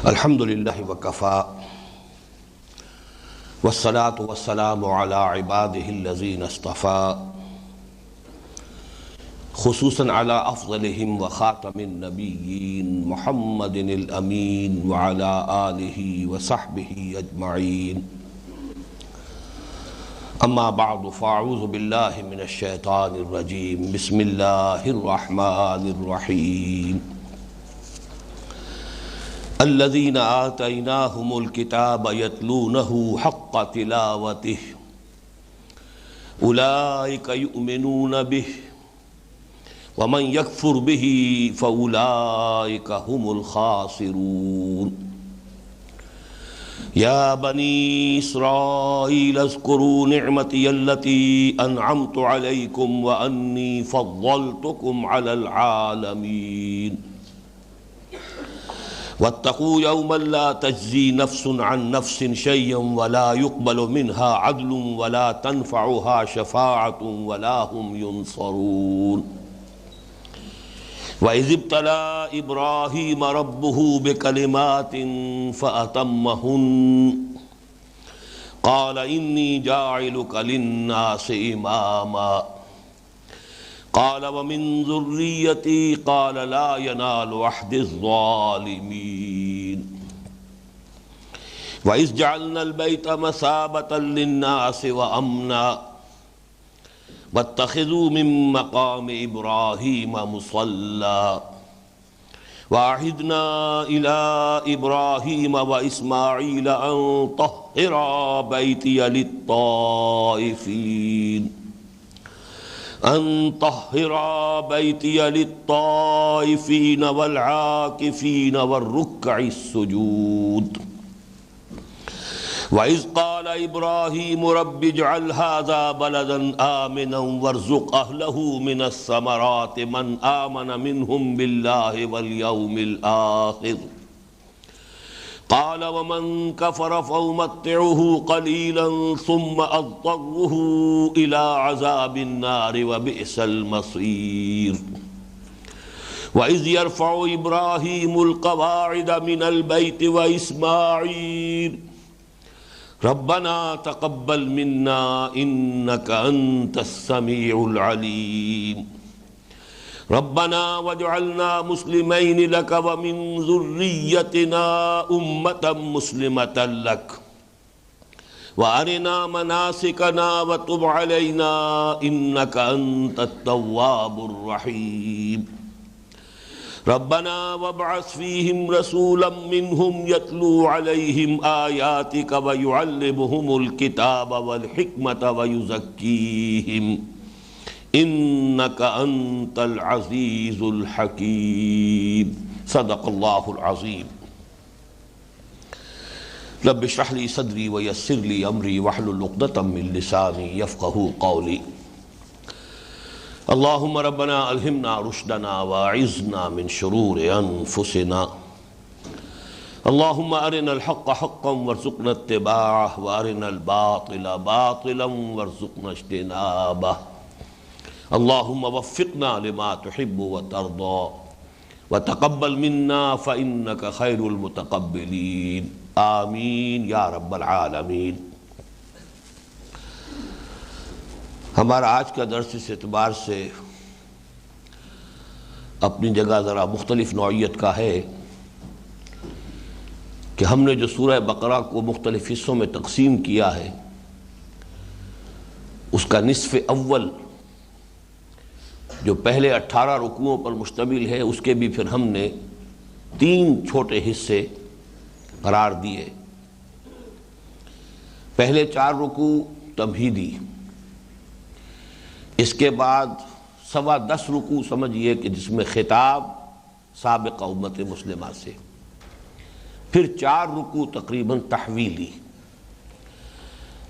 الحمد للہ وکفا والصلاة والسلام علی عباده الذین اصطفى خصوصاً علی افضلهم وخاتم النبیین محمد الامین وعلی آلہ وصحبہ اجمعین اما بعد فاعوذ باللہ من الشیطان الرجیم بسم اللہ الرحمن الرحیم الذين آتيناهم الكتاب يتلونه حق تلاوته أولئك يؤمنون به ومن يكفر به فأولئك هم الخاسرون يا بني إسرائيل اذكروا نعمتي التي أنعمت عليكم وأني فضلتكم على العالمين واتقوا يوما لا تجزي نفس عن نفس شيئا ولا يقبل منها عدل ولا تنفعها شفاعة ولا هم ينصرون وإذ ابتلى إبراهيم ربه بكلمات فأتمهن قال إني جاعلك للناس إماما قال ومن ذريتي قال لا ينال عهد الظالمين وإذ جعلنا البيت مثابة للناس وأمنا واتخذوا من مقام إبراهيم مصلى وعهدنا إلى إبراهيم وإسماعيل أن طهرا بيتي للطائفين والعاكفين والركع السجود وإذ قال إبراهيم رب اجعل هذا بلدا آمنا وارزق أهله من الثمرات من آمن منهم بالله واليوم الآخر قال ومن كفر فأمتعه قليلا ثم أضطره إلى عذاب النار وبئس المصير وإذ يرفع إبراهيم القواعد من البيت وإسماعيل ربنا تقبل منا إنك أنت السميع العليم ربنا واجعلنا مسلمين لك ومن ذريتنا أمة مسلمة لك وأرنا مناسكنا وتب علينا إنك أنت التواب الرحيم ربنا وابعث فيهم رسولا منهم يتلو عليهم آياتك ويعلمهم الكتاب والحكمة ويزكيهم إنك أنت العزيز الحكيم صدق الله العظيم رب اشرح لي صدري ويسر لي أمري واحلل عقدة من لساني يفقهوا قولي اللهم ربنا ألهمنا رشدنا وأعذنا من شرور أنفسنا اللهم أرنا الحق حقا وارزقنا اتباعه وأرنا الباطل باطلا وارزقنا اجتنابه اللهم وفقنا لما تحب وترضى وتقبل منا فإنك خير المتقبلين آمین یا رب العالمین۔ ہمارا آج کا درس اس اعتبار سے اپنی جگہ ذرا مختلف نوعیت کا ہے کہ ہم نے جو سورہ بقرہ کو مختلف حصوں میں تقسیم کیا ہے اس کا نصف اول جو پہلے 18 رکوعوں پر مشتمل ہے اس کے بھی پھر ہم نے 3 چھوٹے حصے قرار دیے۔ پہلے 4 رکوع تمہیدی، اس کے بعد 10.25 رکوع سمجھیے کہ جس میں خطاب سابق امت مسلمہ سے، پھر 4 رکوع تقریباً تحویلی۔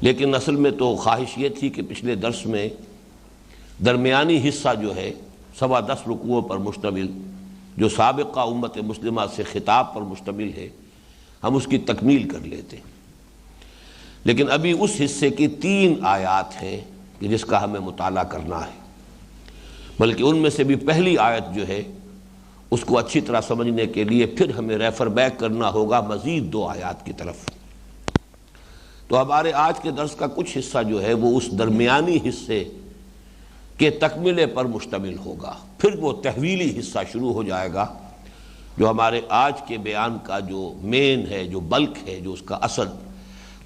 لیکن اصل میں تو خواہش یہ تھی کہ پچھلے درس میں درمیانی حصہ جو ہے 10.25 رکوعوں پر مشتمل، جو سابقہ امت مسلمہ سے خطاب پر مشتمل ہے، ہم اس کی تکمیل کر لیتے، لیکن ابھی اس حصے کی 3 آیات ہیں کہ جس کا ہمیں مطالعہ کرنا ہے، بلکہ ان میں سے بھی پہلی آیت جو ہے اس کو اچھی طرح سمجھنے کے لیے پھر ہمیں ریفر بیک کرنا ہوگا مزید 2 آیات کی طرف۔ تو ہمارے آج کے درس کا کچھ حصہ جو ہے وہ اس درمیانی حصے کے تکملے پر مشتمل ہوگا، پھر وہ تحویلی حصہ شروع ہو جائے گا جو ہمارے آج کے بیان کا جو مین ہے، جو بلک ہے، جو اس کا اصل،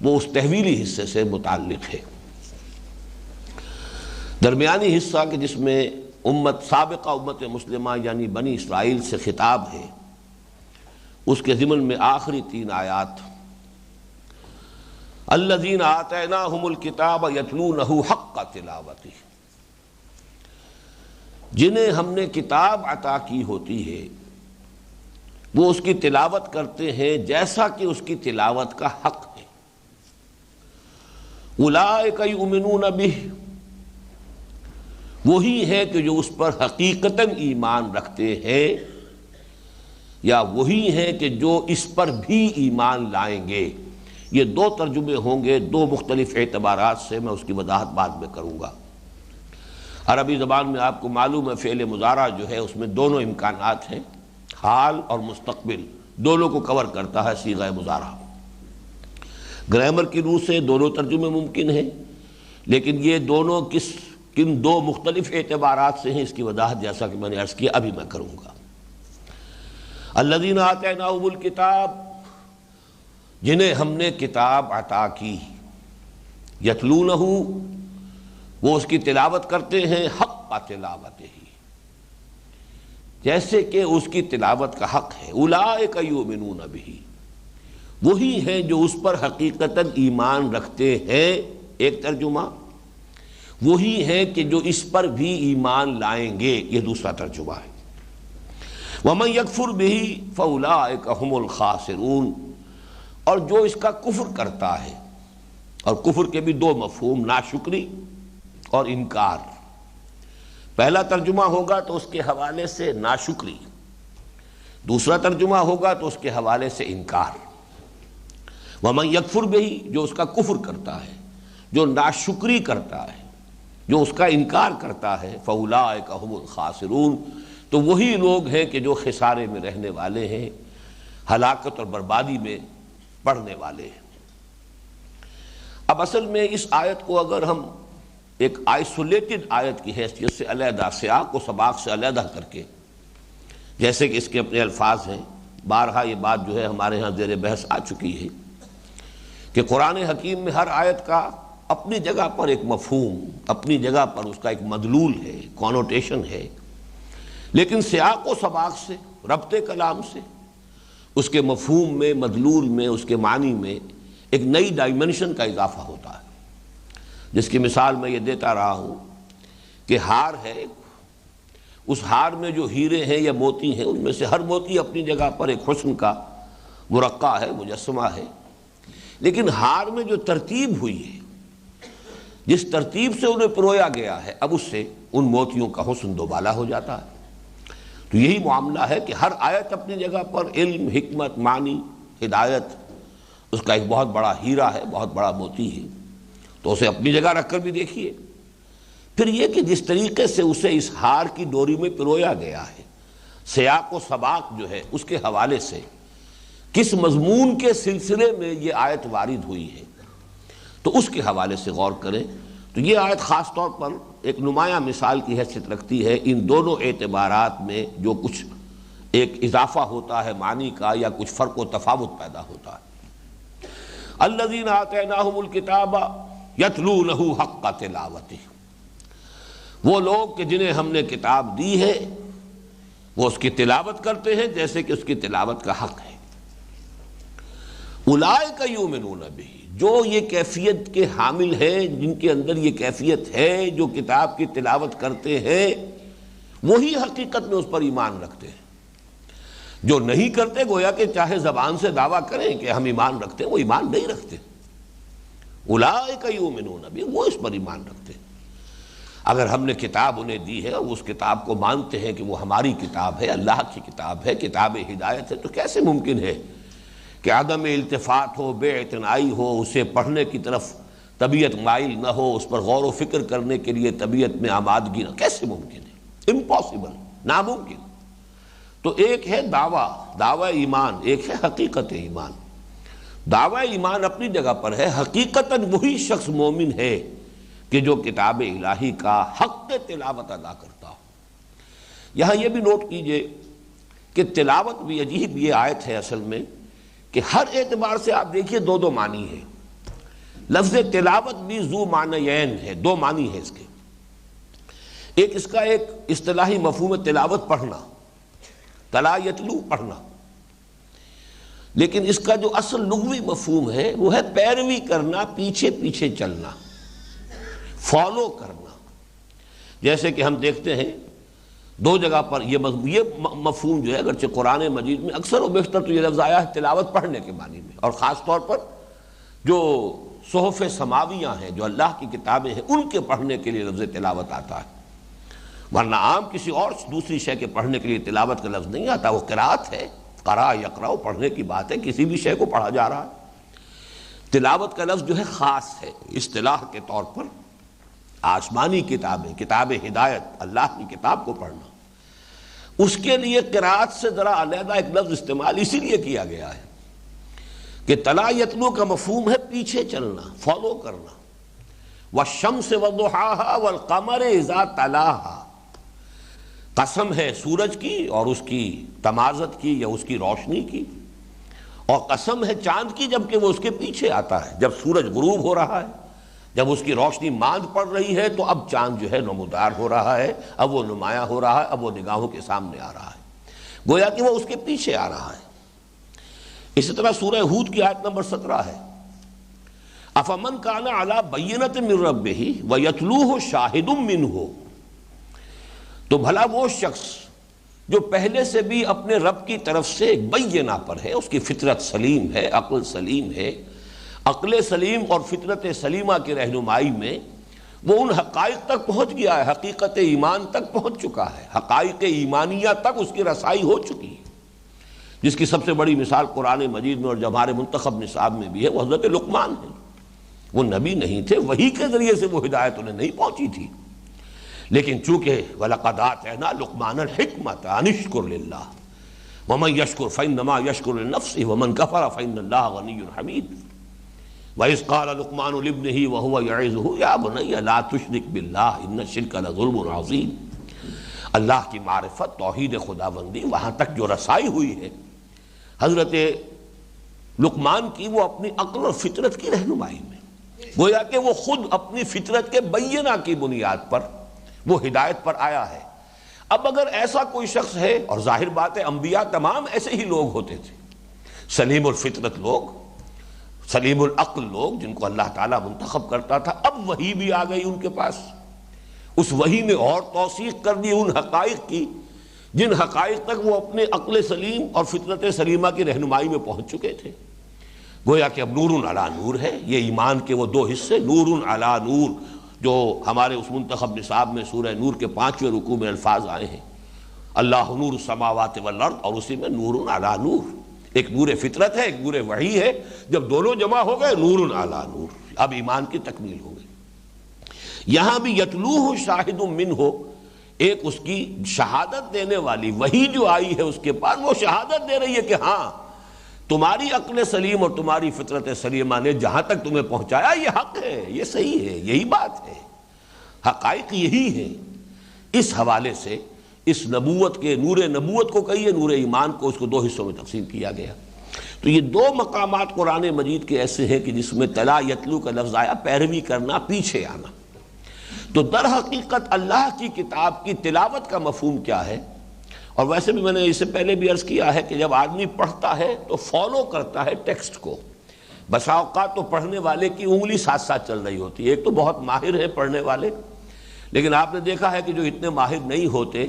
وہ اس تحویلی حصے سے متعلق ہے۔ درمیانی حصہ کہ جس میں سابقہ امت مسلمہ یعنی بنی اسرائیل سے خطاب ہے، اس کے ضمن میں آخری 3 آیات، الذین آتیناہم الکتاب یتلونہ حق تلاوتہ، جنہیں ہم نے کتاب عطا کی ہوتی ہے وہ اس کی تلاوت کرتے ہیں جیسا کہ اس کی تلاوت کا حق ہے۔ اولئک یؤمنون بہ، وہی ہے کہ جو اس پر حقیقتاً ایمان رکھتے ہیں، یا وہی ہے کہ جو اس پر بھی ایمان لائیں گے۔ یہ 2 ترجمے ہوں گے 2 مختلف اعتبارات سے، میں اس کی وضاحت بعد میں کروں گا۔ عربی زبان میں آپ کو معلوم ہے فعل مضارع جو ہے اس میں دونوں امکانات ہیں، حال اور مستقبل، دونوں کو کور کرتا ہے صیغہ مضارع۔ گرامر کی روح سے دونوں ترجمے ممکن ہیں، لیکن یہ دونوں کن 2 مختلف اعتبارات سے ہیں، اس کی وضاحت جیسا کہ میں نے عرض کیا ابھی میں کروں گا۔ الذین آتیناہم الکتاب، جنہیں ہم نے کتاب عطا کی، یتلونہ، وہ اس کی تلاوت کرتے ہیں حق تلاوتہ، جیسے کہ اس کی تلاوت کا حق ہے۔ اولئک یؤمنون بہ، وہی ہیں جو اس پر حقیقتاً ایمان رکھتے ہیں، ایک ترجمہ، وہی ہیں کہ جو اس پر بھی ایمان لائیں گے، یہ دوسرا ترجمہ ہے۔ وَمَن يَكْفُرْ بِهِ فَأُولَٰئِكَ هُمُ الْخَاسِرُونَ، اور جو اس کا کفر کرتا ہے، اور کفر کے بھی 2 مفہوم، ناشکری اور انکار۔ پہلا ترجمہ ہوگا تو اس کے حوالے سے ناشکری، دوسرا ترجمہ ہوگا تو اس کے حوالے سے انکار۔ وَمَن يَكْفُرْ بِهِ، جو اس کا کفر کرتا ہے، جو ناشکری کرتا ہے، جو اس کا انکار کرتا ہے، فَأُولَٰئِكَ هُمُ الْخَاسِرُونَ، تو وہی لوگ ہیں کہ جو خسارے میں رہنے والے ہیں، ہلاکت اور بربادی میں پڑھنے والے ہیں۔ اب اصل میں اس آیت کو اگر ہم ایک آئسولیٹڈ آیت کی حیثیت سے علیحدہ، سیاق و سباق سے علیحدہ کر کے، جیسے کہ اس کے اپنے الفاظ ہیں، بارہا یہ بات جو ہے ہمارے ہاں زیر بحث آ چکی ہے کہ قرآن حکیم میں ہر آیت کا اپنی جگہ پر ایک مفہوم، اپنی جگہ پر اس کا ایک مدلول ہے، کونوٹیشن ہے، لیکن سیاق و سباق سے، ربط کلام سے اس کے مفہوم میں، مدلول میں، اس کے معنی میں ایک نئی ڈائمنشن کا اضافہ ہوتا ہے، جس کی مثال میں یہ دیتا رہا ہوں کہ ہار ہے، اس ہار میں جو ہیرے ہیں یا موتی ہیں، ان میں سے ہر موتی اپنی جگہ پر ایک حسن کا مرقع ہے، مجسمہ ہے، لیکن ہار میں جو ترتیب ہوئی ہے، جس ترتیب سے انہیں پرویا گیا ہے، اب اس سے ان موتیوں کا حسن دوبالا ہو جاتا ہے۔ تو یہی معاملہ ہے کہ ہر آیت اپنی جگہ پر علم، حکمت، معنی، ہدایت، اس کا ایک بہت بڑا ہیرا ہے، بہت بڑا موتی ہے، تو اسے اپنی جگہ رکھ کر بھی دیکھیے۔ پھر یہ کہ جس طریقے سے اسے اس ہار کی ڈوری میں پرویا گیا ہے، سیاق و سباق جو ہے اس کے حوالے سے کس مضمون کے سلسلے میں یہ آیت وارد ہوئی ہے، تو اس کے حوالے سے غور کریں۔ تو یہ آیت خاص طور پر ایک نمایاں مثال کی حیثیت رکھتی ہے ان دونوں اعتبارات میں، جو کچھ ایک اضافہ ہوتا ہے معنی کا، یا کچھ فرق و تفاوت پیدا ہوتا ہے۔ الذین آتیناہم الکتاب یتلونہ حق تلاوتہ، وہ لوگ کہ جنہیں ہم نے کتاب دی ہے وہ اس کی تلاوت کرتے ہیں جیسے کہ اس کی تلاوت کا حق ہے۔ اولئک یؤمنون بہ، جو یہ کیفیت کے حامل ہیں، جن کے اندر یہ کیفیت ہے، جو کتاب کی تلاوت کرتے ہیں، وہی حقیقت میں اس پر ایمان رکھتے ہیں۔ جو نہیں کرتے گویا کہ چاہے زبان سے دعویٰ کریں کہ ہم ایمان رکھتے ہیں، وہ ایمان نہیں رکھتے۔ اولئک یؤمنون بہ، وہ اس پر ایمان رکھتے ہیں۔ اگر ہم نے کتاب انہیں دی ہے اور اس کتاب کو مانتے ہیں کہ وہ ہماری کتاب ہے، اللہ کی کتاب ہے، کتاب ہدایت ہے، تو کیسے ممکن ہے کہ عدم التفات ہو، بے اعتنائی ہو، اسے پڑھنے کی طرف طبیعت مائل نہ ہو، اس پر غور و فکر کرنے کے لیے طبیعت میں آمادگی نہ، کیسے ممکن ہے؟ امپاسبل، ناممکن۔ تو ایک ہے دعویٰ ایمان، ایک ہے حقیقت ایمان۔ دعویٰ ایمان اپنی جگہ پر ہے، حقیقتاً وہی شخص مومن ہے کہ جو کتاب الہی کا حق تلاوت ادا کرتا ہو۔ یہاں یہ بھی نوٹ کیجئے کہ تلاوت بھی عجیب یہ آیت ہے اصل میں کہ ہر اعتبار سے آپ دیکھیے دو معنی ہے۔ لفظ تلاوت بھی ذو معنیین ہے، دو معنی ہے اس کے۔ ایک اس کا ایک اصطلاحی مفہوم ہے تلاوت پڑھنا، تلا یتلو پڑھنا، لیکن اس کا جو اصل لغوی مفہوم ہے وہ ہے پیروی کرنا، پیچھے پیچھے چلنا، فالو کرنا۔ جیسے کہ ہم دیکھتے ہیں دو جگہ پر یہ مفہوم جو ہے اگرچہ قرآن مجید میں اکثر و بیشتر تو یہ لفظ آیا ہے تلاوت پڑھنے کے معنی میں، اور خاص طور پر جو صحف سماویہ ہیں، جو اللہ کی کتابیں ہیں، ان کے پڑھنے کے لیے لفظ تلاوت آتا ہے، ورنہ عام کسی اور دوسری شے کے پڑھنے کے لیے تلاوت کا لفظ نہیں آتا۔ وہ قرات ہے، قرأ یقرأ، پڑھنے کی بات ہے، کسی بھی شے کو پڑھا جا رہا ہے۔ تلاوت کا لفظ جو ہے خاص ہے اصطلاح کے طور پر، آسمانی کتابیں، کتاب ہدایت، اللہ کی کتاب کو پڑھنا، اس کے لیے قرات سے ذرا علیحدہ ایک لفظ استعمال اسی لیے کیا گیا ہے کہ تلا یتلو کا مفہوم ہے پیچھے چلنا، فالو کرنا۔ والشمس وضحاها والقمر اذا تلاها، قسم ہے سورج کی اور اس کی تمازت کی یا اس کی روشنی کی، اور قسم ہے چاند کی جبکہ وہ اس کے پیچھے آتا ہے۔ جب سورج غروب ہو رہا ہے، جب اس کی روشنی ماند پڑ رہی ہے، تو اب چاند جو ہے نمودار ہو رہا ہے، اب وہ نمایاں ہو رہا ہے، اب وہ نگاہوں کے سامنے آ رہا ہے، گویا کہ وہ اس کے پیچھے آ رہا ہے۔ اسی طرح سورہ ہود کی آیت نمبر 17 ہے، افمن کان علی بینۃ من ربہ ویتلوہ شاہد منہ، تو بھلا وہ شخص جو پہلے سے بھی اپنے رب کی طرف سے ایک بینہ پر ہے، اس کی فطرت سلیم ہے، عقل سلیم ہے، عقل سلیم اور فطرت سلیمہ کی رہنمائی میں وہ ان حقائق تک پہنچ گیا ہے، حقیقت ایمان تک پہنچ چکا ہے، حقائق ایمانیہ تک اس کی رسائی ہو چکی ہے، جس کی سب سے بڑی مثال قرآن مجید میں اور جو ہمارے منتخب نصاب میں بھی ہے وہ حضرت لقمان ہے۔ وہ نبی نہیں تھے، وحی کے ذریعے سے وہ ہدایت انہیں نہیں پہنچی تھی، لیکن چونکہ وَلَقَدْ آتَيْنَا لُقْمَانَ الْحِكْمَةَ أَنِ اشْكُرْ لِلَّهِ وَمَنْ يَشْكُرْ فَإِنَّمَا يَشْكُرُ لِنَفْسِهِ وَمَنْ كَفَرَ فَإِنَّ اللَّهَ غَنِيٌّ حَمِيدٌ وَإِذْ قَالَ لُقْمَانُ لِابْنِهِ وَهُوَ يَعِظُهُ يَا بُنَيَّ لَا تُشْرِكْ بِاللَّهِ إِنَّ الشِّرْكَ لَظُلْمٌ عَظِيمٌ۔ اللہ کی معرفت، توحید خداوندی، وہاں تک جو رسائی ہوئی ہے حضرت لقمان کی، وہ اپنی عقل اور فطرت کی رہنمائی میں، گویا کہ وہ خود اپنی فطرت کے بینہ کی بنیاد پر وہ ہدایت پر آیا ہے۔ اب اگر ایسا کوئی شخص ہے، اور ظاہر بات ہے انبیاء تمام ایسے ہی لوگ ہوتے تھے، سلیم الفطرت لوگ، سلیم العقل لوگ، جن کو اللہ تعالیٰ منتخب کرتا تھا، اب وحی بھی آ گئی ان کے پاس، اس وحی نے اور توثیق کر دی ان حقائق کی جن حقائق تک وہ اپنے عقل سلیم اور فطرت سلیمہ کی رہنمائی میں پہنچ چکے تھے۔ گویا کہ اب نور علی نور ہے، یہ ایمان کے وہ دو حصے، نور علی نور، جو ہمارے اس منتخب نصاب میں سورہ نور کے 5ویں رکوع میں الفاظ آئے ہیں، اللہ نور السماوات والارض، اور اسی میں نور علی نور، ایک نور فطرت ہے، ایک نور وحی ہے، جب دونوں جمع ہو گئے نور علی نور، اب ایمان کی تکمیل ہو گئی۔ یہاں بھی یتلوہ شاہد منہ، ایک اس کی شہادت دینے والی وحی جو آئی ہے اس کے بعد، وہ شہادت دے رہی ہے کہ ہاں تمہاری عقل سلیم اور تمہاری فطرت سلیمہ نے جہاں تک تمہیں پہنچایا یہ حق ہے، یہ صحیح ہے، یہی بات ہے، حقائق یہی ہے۔ اس حوالے سے اس نبوت کے نور نبوت کو کہیے، نور ایمان کو، اس کو دو حصوں میں تقسیم کیا گیا۔ تو یہ دو مقامات قرآن مجید کے ایسے ہیں کہ جس میں تلا یتلو کا لفظ آیا، پیروی کرنا، پیچھے آنا۔ تو در حقیقت اللہ کی کتاب کی تلاوت کا مفہوم کیا ہے؟ اور ویسے بھی میں نے اس سے پہلے بھی عرض کیا ہے کہ جب آدمی پڑھتا ہے تو فالو کرتا ہے ٹیکسٹ کو۔ بسا اوقات تو پڑھنے والے کی انگلی ساتھ ساتھ چل رہی ہوتی ہے، ایک تو بہت ماہر ہے پڑھنے والے، لیکن آپ نے دیکھا ہے کہ جو اتنے ماہر نہیں ہوتے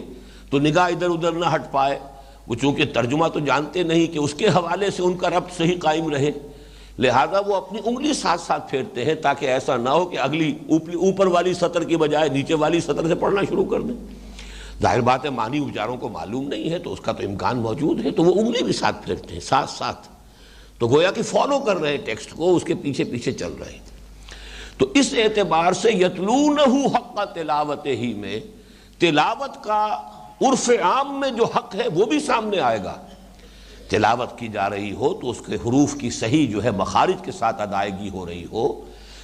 تو نگاہ ادھر ادھر نہ ہٹ پائے، وہ چونکہ ترجمہ تو جانتے نہیں کہ اس کے حوالے سے ان کا ربط صحیح قائم رہے، لہذا وہ اپنی انگلی ساتھ ساتھ پھیرتے ہیں تاکہ ایسا نہ ہو کہ اگلی اوپر والی سطر کی بجائے نیچے والی سطر سے پڑھنا شروع کر دیں۔ ظاہر بات ہے معنی بیچاروں کو معلوم نہیں ہے تو اس کا تو امکان موجود ہے، تو وہ انگلی بھی ساتھ پھیرتے ہیں ساتھ ساتھ، تو گویا کہ فالو کر رہے ہیں ٹیکسٹ کو، اس کے پیچھے پیچھے چل رہے ہیں۔ تو اس اعتبار سے یتلونہ حق تلاوت ہی میں تلاوت کا عرف عام میں جو حق ہے وہ بھی سامنے آئے گا۔ تلاوت کی جا رہی ہو تو اس کے حروف کی صحیح جو ہے مخارج کے ساتھ ادائیگی ہو رہی ہو،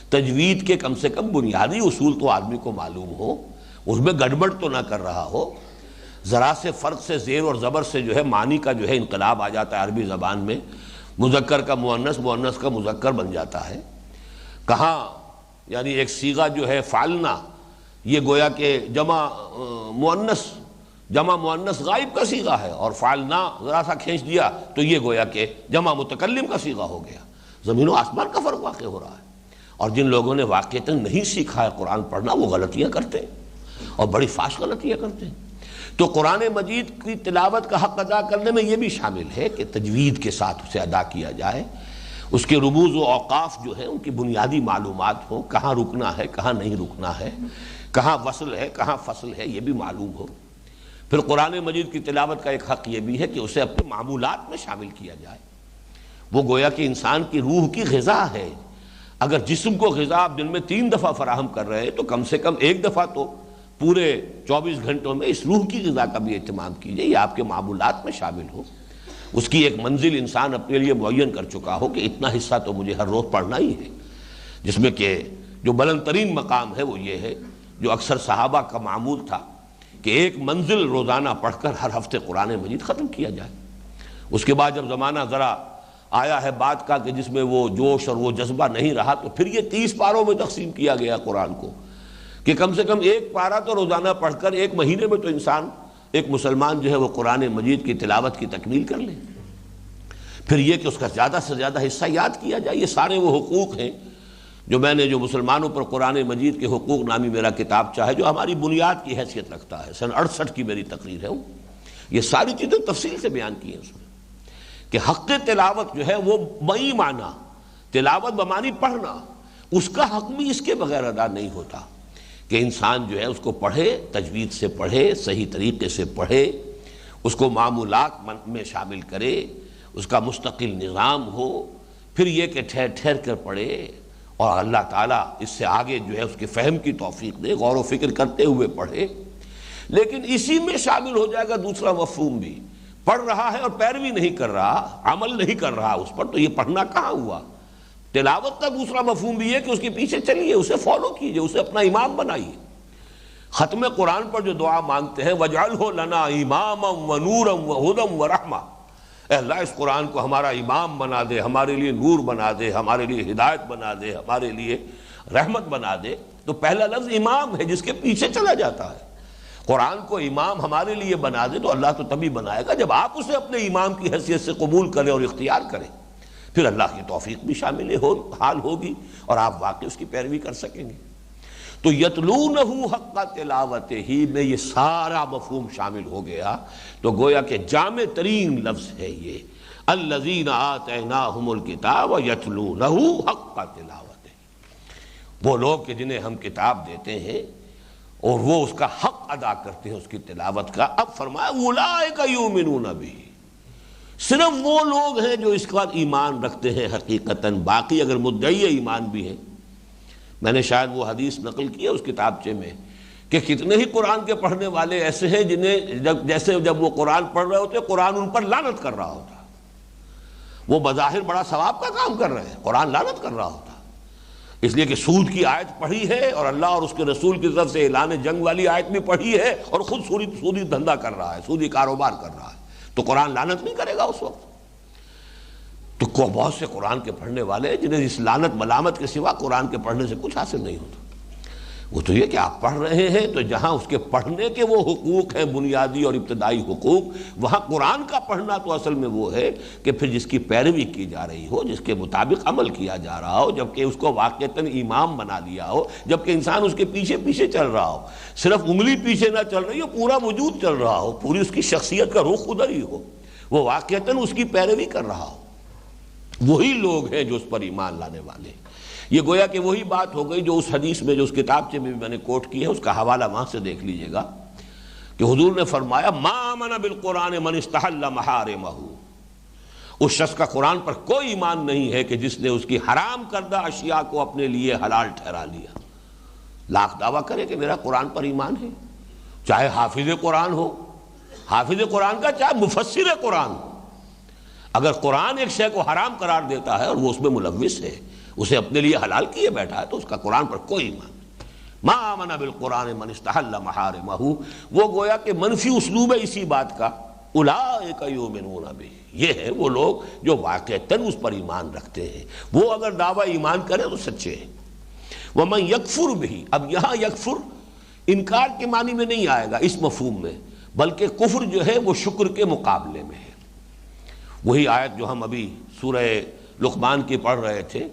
تجوید کے کم سے کم بنیادی اصول تو آدمی کو معلوم ہو، اس میں گڑبڑ تو نہ کر رہا ہو۔ ذرا سے فرق سے زیر اور زبر سے جو ہے معنی کا جو ہے انقلاب آ جاتا ہے عربی زبان میں، مذکر کا مؤنث، مؤنث کا مذکر بن جاتا ہے۔ کہاں یعنی ایک صیغہ جو ہے فعلنا، یہ گویا کہ جمع مؤنث غائب کا صیغہ ہے، اور فعلنا ذرا سا کھینچ دیا تو یہ گویا کہ جمع متکلم کا صیغہ ہو گیا۔ زمین و آسمان کا فرق واقع ہو رہا ہے، اور جن لوگوں نے واقعتاً نہیں سیکھا ہے قرآن پڑھنا وہ غلطیاں کرتے ہیں، اور بڑی فاش غلطیاں کرتے ہیں۔ تو قرآن مجید کی تلاوت کا حق ادا کرنے میں یہ بھی شامل ہے کہ تجوید کے ساتھ اسے ادا کیا جائے، اس کے رموز و اوقاف جو ہیں ان کی بنیادی معلومات ہوں، کہاں رکنا ہے کہاں نہیں رکنا ہے، کہاں وصل ہے کہاں فصل ہے، یہ بھی معلوم ہو۔ پھر قرآن مجید کی تلاوت کا ایک حق یہ بھی ہے کہ اسے اپنے معمولات میں شامل کیا جائے۔ وہ گویا کہ انسان کی روح کی غذا ہے۔ اگر جسم کو غذا آپ دن میں 3 دفعہ فراہم کر رہے ہیں تو کم سے کم 1 دفعہ تو پورے 24 گھنٹوں میں اس روح کی غذا کا بھی اہتمام کیجئے، یہ آپ کے معمولات میں شامل ہو۔ اس کی ایک منزل انسان اپنے لیے معین کر چکا ہو کہ اتنا حصہ تو مجھے ہر روز پڑھنا ہی ہے، جس میں کہ جو بلند ترین مقام ہے وہ یہ ہے جو اکثر صحابہ کا معمول تھا کہ ایک منزل روزانہ پڑھ کر ہر ہفتے قرآن مجید ختم کیا جائے۔ اس کے بعد جب زمانہ ذرا آیا ہے بات کا کہ جس میں وہ جوش اور وہ جذبہ نہیں رہا، تو پھر یہ 30 پاروں میں تقسیم کیا گیا قرآن کو کہ کم سے کم 1 پارہ تو روزانہ پڑھ کر 1 مہینے میں تو انسان، ایک مسلمان جو ہے وہ قرآن مجید کی تلاوت کی تکمیل کر لے۔ پھر یہ کہ اس کا زیادہ سے زیادہ حصہ یاد کیا جائے۔ یہ سارے وہ حقوق ہیں جو میں نے جو مسلمانوں پر قرآن مجید کے حقوق نامی میرا کتاب چاہے جو ہماری بنیاد کی حیثیت رکھتا ہے، سن 68 کی میری تقریر ہے، یہ ساری چیزیں تفصیل سے بیان کی ہیں اس میں کہ حق تلاوت جو ہے وہ بئی معنی، تلاوت بمعنی پڑھنا، اس کا حق بھی اس کے بغیر ادا نہیں ہوتا کہ انسان جو ہے اس کو پڑھے، تجوید سے پڑھے، صحیح طریقے سے پڑھے، اس کو معمولات میں شامل کرے، اس کا مستقل نظام ہو، پھر یہ کہ ٹھہر ٹھہر کر پڑھے، اور اللہ تعالیٰ اس سے آگے جو ہے اس کے فہم کی توفیق دے، غور و فکر کرتے ہوئے پڑھے۔ لیکن اسی میں شامل ہو جائے گا دوسرا مفہوم بھی، پڑھ رہا ہے اور پیروی نہیں کر رہا، عمل نہیں کر رہا اس پر، تو یہ پڑھنا کہاں ہوا؟ تلاوت کا دوسرا مفہوم بھی ہے کہ اس کے پیچھے چلیے، اسے فالو کیجئے، اسے اپنا امام بنائیے۔ ختم قرآن پر جو دعا مانگتے ہیں وَاجْعَلْهُ لَنَا إِمَامًا وَنُورًا وَهُدًى وَرَحْمَةً، اے اللہ اس قرآن کو ہمارا امام بنا دے، ہمارے لیے نور بنا دے، ہمارے لیے ہدایت بنا دے، ہمارے لیے رحمت بنا دے۔ تو پہلا لفظ امام ہے جس کے پیچھے چلا جاتا ہے۔ قرآن کو امام ہمارے لیے بنا دے تو اللہ تو تبھی بنائے گا جب آپ اسے اپنے امام کی حیثیت سے قبول کریں اور اختیار کریں، پھر اللہ کی توفیق بھی شامل حال ہوگی اور آپ واقعی اس کی پیروی کر سکیں گے۔ تو یتلونہ حق تلاوتہ ہی میں یہ سارا مفہوم شامل ہو گیا، تو گویا کہ جامع ترین لفظ ہے یہ الذین آتیناہم الکتاب یتلونہ حق تلاوتہ، وہ لوگ کہ جنہیں ہم کتاب دیتے ہیں اور وہ اس کا حق ادا کرتے ہیں اس کی تلاوت کا۔ اب فرمایا اولئک یؤمنون بہ، صرف وہ لوگ ہیں جو اس کا ایمان رکھتے ہیں حقیقتاً، باقی اگر مدعی ایمان بھی ہیں۔ میں نے شاید وہ حدیث نقل کی ہے اس کتابچے میں کہ کتنے ہی قرآن کے پڑھنے والے ایسے ہیں جنہیں جب وہ قرآن پڑھ رہے ہوتے قرآن ان پر لعنت کر رہا ہوتا، وہ بظاہر بڑا ثواب کا کام کر رہے ہیں، قرآن لعنت کر رہا ہوتا، اس لیے کہ سود کی آیت پڑھی ہے اور اللہ اور اس کے رسول کی طرف سے اعلان جنگ والی آیت بھی پڑھی ہے، اور خود سودی دھندا کر رہا ہے، سودی کاروبار کر رہا ہے، تو قرآن لعنت نہیں کرے گا اس وقت؟ تو بہت سے قرآن کے پڑھنے والے جنہیں اس لعنت ملامت کے سوا قرآن کے پڑھنے سے کچھ حاصل نہیں ہوتا۔ وہ تو یہ کہ آپ پڑھ رہے ہیں تو جہاں اس کے پڑھنے کے وہ حقوق ہیں بنیادی اور ابتدائی حقوق، وہاں قرآن کا پڑھنا تو اصل میں وہ ہے کہ پھر جس کی پیروی کی جا رہی ہو، جس کے مطابق عمل کیا جا رہا ہو، جبکہ اس کو واقعتاً امام بنا لیا ہو، جبکہ انسان اس کے پیچھے پیچھے چل رہا ہو، صرف انگلی پیچھے نہ چل رہی ہو، پورا وجود چل رہا ہو، پوری اس کی شخصیت کا رخ ادھر ہی ہو، وہ واقعتاً اس کی پیروی کر رہا ہو، وہی لوگ ہیں جو اس پر ایمان لانے والے ہیں۔ یہ گویا کہ وہی بات ہو گئی جو اس حدیث میں جو اس کتابچے میں بھی میں نے کوٹ کی ہے، اس کا حوالہ وہاں سے دیکھ لیجئے گا کہ حضور نے فرمایا ما آمن بالقرآن من استحل محارمہ، اس شخص کا قرآن پر کوئی ایمان نہیں ہے کہ جس نے اس کی حرام کردہ اشیاء کو اپنے لیے حلال ٹھہرا لیا۔ لاکھ دعویٰ کرے کہ میرا قرآن پر ایمان ہے، چاہے حافظ قرآن ہو، حافظ قرآن کا چاہے مفسر قرآن، اگر قرآن ایک شے کو حرام قرار دیتا ہے اور وہ اس میں ملوث ہے، اسے اپنے لیے حلال کیے بیٹھا ہے، تو اس کا قرآن پر کوئی ایمان نہیں۔ ما آمن بالقرآن من استحل محارمہ، وہ گویا کہ منفی اسلوب ہے اسی بات کا، اولئک یؤمنون بہ، یہ ہے وہ لوگ جو واقعتاً اس پر ایمان رکھتے ہیں، وہ اگر دعویٰ ایمان کریں تو سچے ہیں۔ ومن یکفر بہ، اب یہاں یکفر انکار کے معنی میں نہیں آئے گا اس مفہوم میں، بلکہ کفر جو ہے وہ شکر کے مقابلے میں ہے۔ وہی آیت جو ہم ابھی سورہ لقمان کی پڑھ رہے تھے،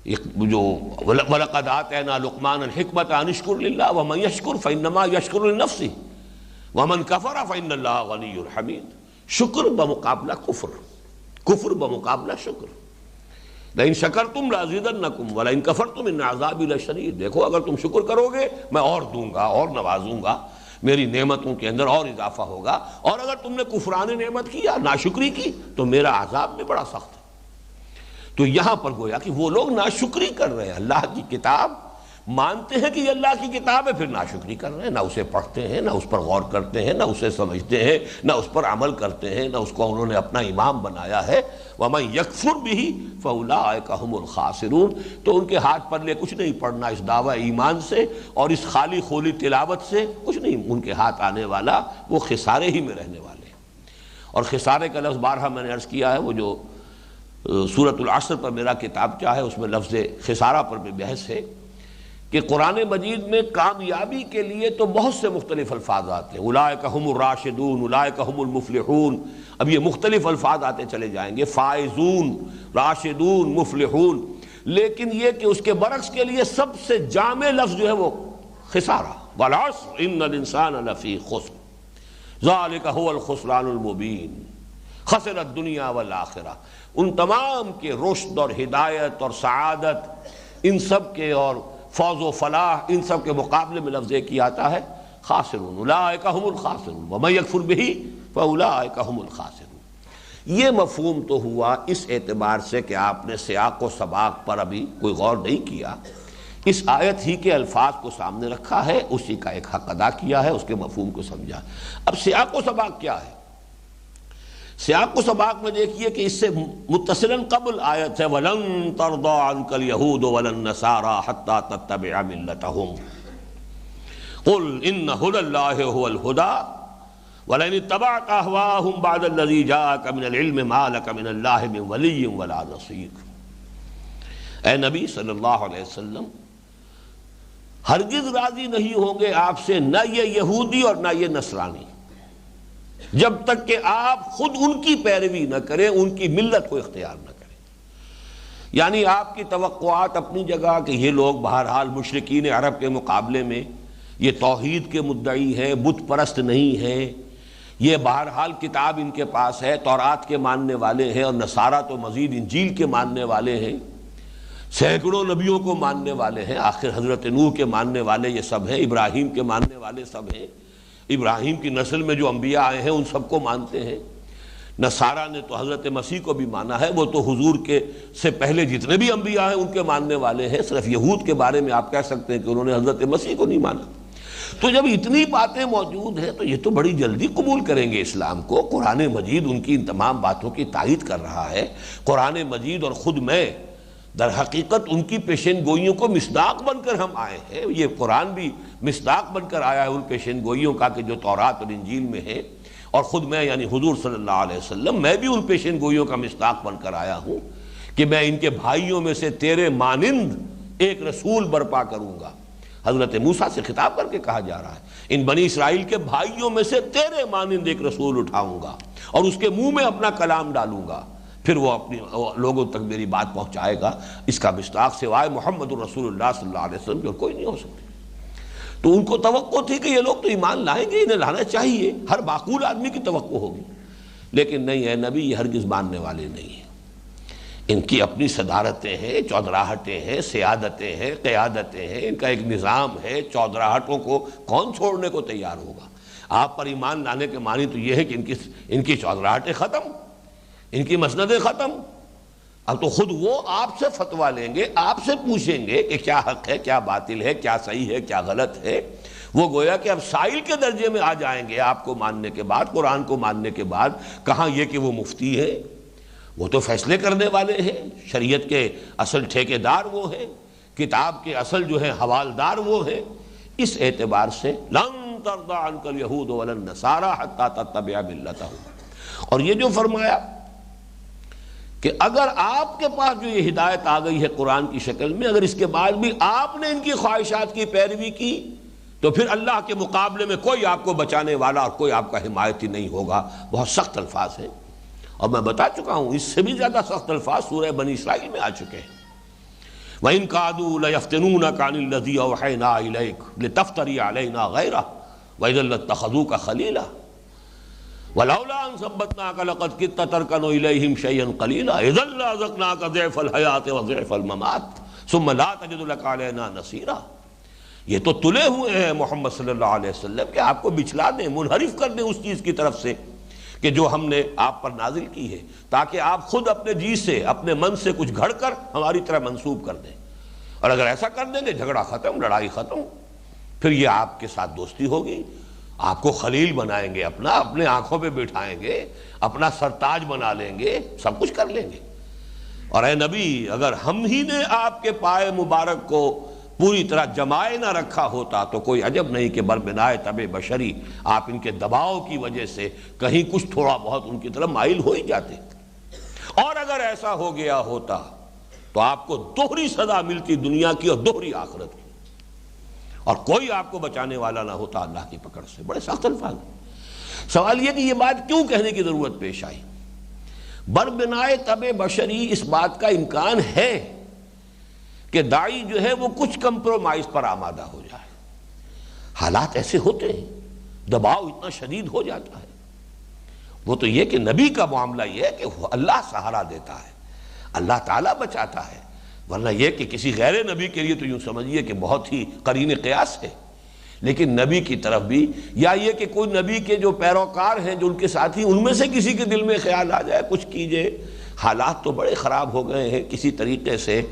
جو وَلَقَدْ آتَيْنَا لُقْمَانَ الْحِكْمَةَ أَنِ اشْكُرْ لِلَّهِ وَمَنْ يَشْكُرْ فَإِنَّمَا يَشْكُرُ لِنَفْسِهِ وَمَنْ كَفَرَ فَإِنَّ اللَّهَ غَنِيٌّ حَمِيدٌ، شکر بمقابلہ کفر، کفر بمقابلہ شکر۔ لَإِن شَكَرْتُمْ لَأَزِيدَنَّكُمْ وَلَإِن كَفَرْتُمْ إِنَّ عَذَابِي لَشَدِيدٌ، دیکھو اگر تم شکر کرو گے میں اور دوں گا اور نوازوں گا، میری نعمتوں کے اندر اور اضافہ ہوگا، اور اگر تم نے کفران نعمت کیا، ناشکری کی، تو میرا عذاب بھی بڑا سخت ہے۔ تو یہاں پر گویا کہ وہ لوگ ناشکری کر رہے ہیں، اللہ کی کتاب مانتے ہیں کہ یہ اللہ کی کتاب ہے، پھر ناشکری کر رہے ہیں، نہ اسے پڑھتے ہیں، نہ اس پر غور کرتے ہیں، نہ اسے سمجھتے ہیں، نہ اس پر عمل کرتے ہیں، نہ اس کو انہوں نے اپنا امام بنایا ہے۔ وَمَن يَكْفُرْ بِهِ فَأُولَٰئِكَ هُمُ الْخَاسِرُونَ، تو ان کے ہاتھ پلے کچھ نہیں پڑنا اس دعویٰ ایمان سے اور اس خالی خولی تلاوت سے، کچھ نہیں ان کے ہاتھ آنے والا، وہ خسارے ہی میں رہنے والے ہیں۔ اور خسارے کا لفظ بارہا میں نے عرض کیا ہے، وہ جو سورۃ العصر پر میرا کتابچہ ہے اس میں لفظ خسارہ پر بھی بحث ہے کہ قرآن مجید میں کامیابی کے لیے تو بہت سے مختلف الفاظ آتے ہیں، اولئک هم الراشدون، اولئک هم المفلحون، اب یہ مختلف الفاظ آتے چلے جائیں گے، فائزون، راشدون، مفلحون، لیکن یہ کہ اس کے برعکس کے لیے سب سے جامع لفظ جو ہے وہ خسارہ، والعصر ان الانسان لفی خسر ذالک هو الخسران المبین خسر الدنیا والآخرہ، ان تمام کے رشد اور ہدایت اور سعادت، ان سب کے اور فوز و فلاح، ان سب کے مقابلے میں لفظ ایک ہی آتا ہے خاسرون، اولئک هم الخاسرون ومن یکفر بہ فاولئک هم الخاسرون۔ یہ مفہوم تو ہوا اس اعتبار سے کہ آپ نے سیاق و سباق پر ابھی کوئی غور نہیں کیا، اس آیت ہی کے الفاظ کو سامنے رکھا ہے، اسی کا ایک حق ادا کیا ہے، اس کے مفہوم کو سمجھا۔ اب سیاق و سباق کیا ہے؟ سیاق و سباق میں دیکھیے کہ اس سے متصلاً قبل آیت ہے وَلَن تَرْضَىٰ عَنْكَ الْيَهُودُ وَلَا النَّصَارَىٰ حَتَّىٰ تَتَّبِعَ مِلَّتَهُمْ قُلْ إِنَّ هُدَى اللَّهِ هُوَ الْهُدَىٰ وَلَئِنِ اتَّبَعْتَ أَهْوَاءَهُمْ بَعْدَ الَّذِي جَاءَكَ مِنَ الْعِلْمِ مَا لَكَ مِنَ اللَّهِ مِن وَلِيٍّ وَلَا نَصِيرٍ۔ اے نبی صلی اللہ علیہ وسلم، ہرگز راضی نہیں ہوں گے آپ سے نہ یہ یہودی اور نہ یہ نصرانی، جب تک کہ آپ خود ان کی پیروی نہ کریں، ان کی ملت کو اختیار نہ کریں۔ یعنی آپ کی توقعات اپنی جگہ کہ یہ لوگ بہرحال مشرکین عرب کے مقابلے میں یہ توحید کے مدعی ہیں، بت پرست نہیں ہیں، یہ بہرحال کتاب ان کے پاس ہے، تورات کے ماننے والے ہیں، اور نصارہ تو مزید انجیل کے ماننے والے ہیں، سینکڑوں نبیوں کو ماننے والے ہیں، آخر حضرت نوح کے ماننے والے یہ سب ہیں، ابراہیم کے ماننے والے سب ہیں، ابراہیم کی نسل میں جو انبیاء آئے ہیں ان سب کو مانتے ہیں۔ نصارہ نے تو حضرت مسیح کو بھی مانا ہے، وہ تو حضور کے سے پہلے جتنے بھی انبیاء ہیں ان کے ماننے والے ہیں، صرف یہود کے بارے میں آپ کہہ سکتے ہیں کہ انہوں نے حضرت مسیح کو نہیں مانا۔ تو جب اتنی باتیں موجود ہیں تو یہ تو بڑی جلدی قبول کریں گے اسلام کو۔ قرآن مجید ان کی ان تمام باتوں کی تائید کر رہا ہے۔ قرآن مجید اور خود میں در حقیقت ان کی پیشین گوئیوں کو مصداق بن کر ہم آئے ہیں، یہ قرآن بھی مصداق بن کر آیا ہے ان پیشین گوئیوں کا کہ جو تورات اور انجیل میں ہے، اور خود میں یعنی حضور صلی اللہ علیہ وسلم میں بھی ان پیشین گوئیوں کا مصداق بن کر آیا ہوں کہ میں ان کے بھائیوں میں سے تیرے مانند ایک رسول برپا کروں گا۔ حضرت موسیٰ سے خطاب کر کے کہا جا رہا ہے ان بنی اسرائیل کے بھائیوں میں سے تیرے مانند ایک رسول اٹھاؤں گا اور اس کے منہ میں اپنا کلام ڈالوں گا، پھر وہ اپنی لوگوں تک میری بات پہنچائے گا۔ اس کا مصداق سوائے محمد الرسول اللہ صلی اللہ علیہ وسلم کی اور کوئی نہیں ہو سکتی۔ تو ان کو توقع تھی کہ یہ لوگ تو ایمان لائیں گے، انہیں لانا چاہیے، ہر معقول آدمی کی توقع ہوگی، لیکن نہیں ہے نبی، یہ ہرگز ماننے والے نہیں ہیں۔ ان کی اپنی صدارتیں ہیں، چودراہٹیں ہیں، سیادتیں ہیں، قیادتیں ہیں، ان کا ایک نظام ہے، چودراہٹوں کو کون چھوڑنے کو تیار ہوگا؟ آپ پر ایمان لانے کے معنی تو یہ ہے کہ ان کی چودراہٹیں ختم، ان کی مسندیں ختم، اب تو خود وہ آپ سے فتویٰ لیں گے، آپ سے پوچھیں گے کہ کیا حق ہے، کیا باطل ہے، کیا صحیح ہے، کیا غلط ہے۔ وہ گویا کہ اب سائل کے درجے میں آ جائیں گے آپ کو ماننے کے بعد، قرآن کو ماننے کے بعد۔ کہاں یہ کہ وہ مفتی ہے، وہ تو فیصلے کرنے والے ہیں، شریعت کے اصل ٹھیکیدار وہ ہیں، کتاب کے اصل جو ہے حوالدار وہ ہیں۔ اس اعتبار سے لن ترضى عنك اليهود ولا النصارى حتى تتبع ملتهم۔ اور یہ جو فرمایا کہ اگر آپ کے پاس جو یہ ہدایت آ گئی ہے قرآن کی شکل میں، اگر اس کے بعد بھی آپ نے ان کی خواہشات کی پیروی کی تو پھر اللہ کے مقابلے میں کوئی آپ کو بچانے والا اور کوئی آپ کا حمایتی نہیں ہوگا۔ بہت سخت الفاظ ہیں، اور میں بتا چکا ہوں اس سے بھی زیادہ سخت الفاظ سورہ بنی اسرائیل میں آ چکے ہیں۔ وَإِن كَادُوا لَيَفْتِنُونَكَ عَنِ الَّذِي أَوْحَيْنَا إِلَيْكَ لِتَفْتَرِيَ عَلَيْنَا غَيْرَهُ وَإِذًا لَاتَّخَذُوكَ خَلِيلًا وَلَوْلَا أَن ثَبَّتْنَاكَ لَقَدْ كِدتَّ تَرْكَنُ إِلَيْهِمْ شَيْئًا قَلِيلًا إِذًا لَأَذَقْنَاكَ ضِعْفَ الْحَيَاةِ وَضِعْفَ الْمَمَاتِ ثُمَّ لَا تَجِدُ لَكَ عَلَيْنَا نَصِيرًا۔ یہ تو تلے ہوئے ہیں محمد صلی اللہ علیہ وسلم کہ آپ کو بچلا دیں، منحرف کر دیں اس چیز کی طرف سے کہ جو ہم نے آپ پر نازل کی ہے، تاکہ آپ خود اپنے جی سے، اپنے من سے کچھ گھڑ کر ہماری طرح منسوب کر دیں۔ اور اگر ایسا کر دیں گے جھگڑا ختم، لڑائی ختم، پھر یہ آپ کے ساتھ دوستی ہوگی، آپ کو خلیل بنائیں گے، اپنے آنکھوں پہ بٹھائیں گے، اپنا سرتاج بنا لیں گے، سب کچھ کر لیں گے۔ اور اے نبی، اگر ہم ہی نے آپ کے پائے مبارک کو پوری طرح جمائے نہ رکھا ہوتا تو کوئی عجب نہیں کہ بربنائے طب بشری آپ ان کے دباؤ کی وجہ سے کہیں کچھ تھوڑا بہت ان کی طرف مائل ہو ہی جاتے۔ اور اگر ایسا ہو گیا ہوتا تو آپ کو دوہری سزا ملتی دنیا کی اور دوہری آخرت کی، اور کوئی آپ کو بچانے والا نہ ہوتا اللہ کی پکڑ سے۔ بڑے سخت الفاظ ہیں۔ سوال یہ کہ یہ بات کیوں کہنے کی ضرورت پیش آئی؟ بربنائے طب بشری اس بات کا امکان ہے کہ داعی جو ہے وہ کچھ کمپرومائز پر آمادہ ہو جائے، حالات ایسے ہوتے ہیں، دباؤ اتنا شدید ہو جاتا ہے۔ وہ تو یہ کہ نبی کا معاملہ یہ ہے کہ اللہ سہارا دیتا ہے، اللہ تعالیٰ بچاتا ہے، ورنہ یہ کہ کسی غیر نبی کے لیے تو یوں سمجھیے کہ بہت ہی قرین قیاس ہے، لیکن نبی کی طرف بھی، یا یہ کہ کوئی نبی کے جو پیروکار ہیں، جو ان کے ساتھی، ان میں سے کسی کے دل میں خیال آ جائے کچھ کیجئے۔ حالات تو بڑے خراب ہو گئے ہیں کسی طریقے سے۔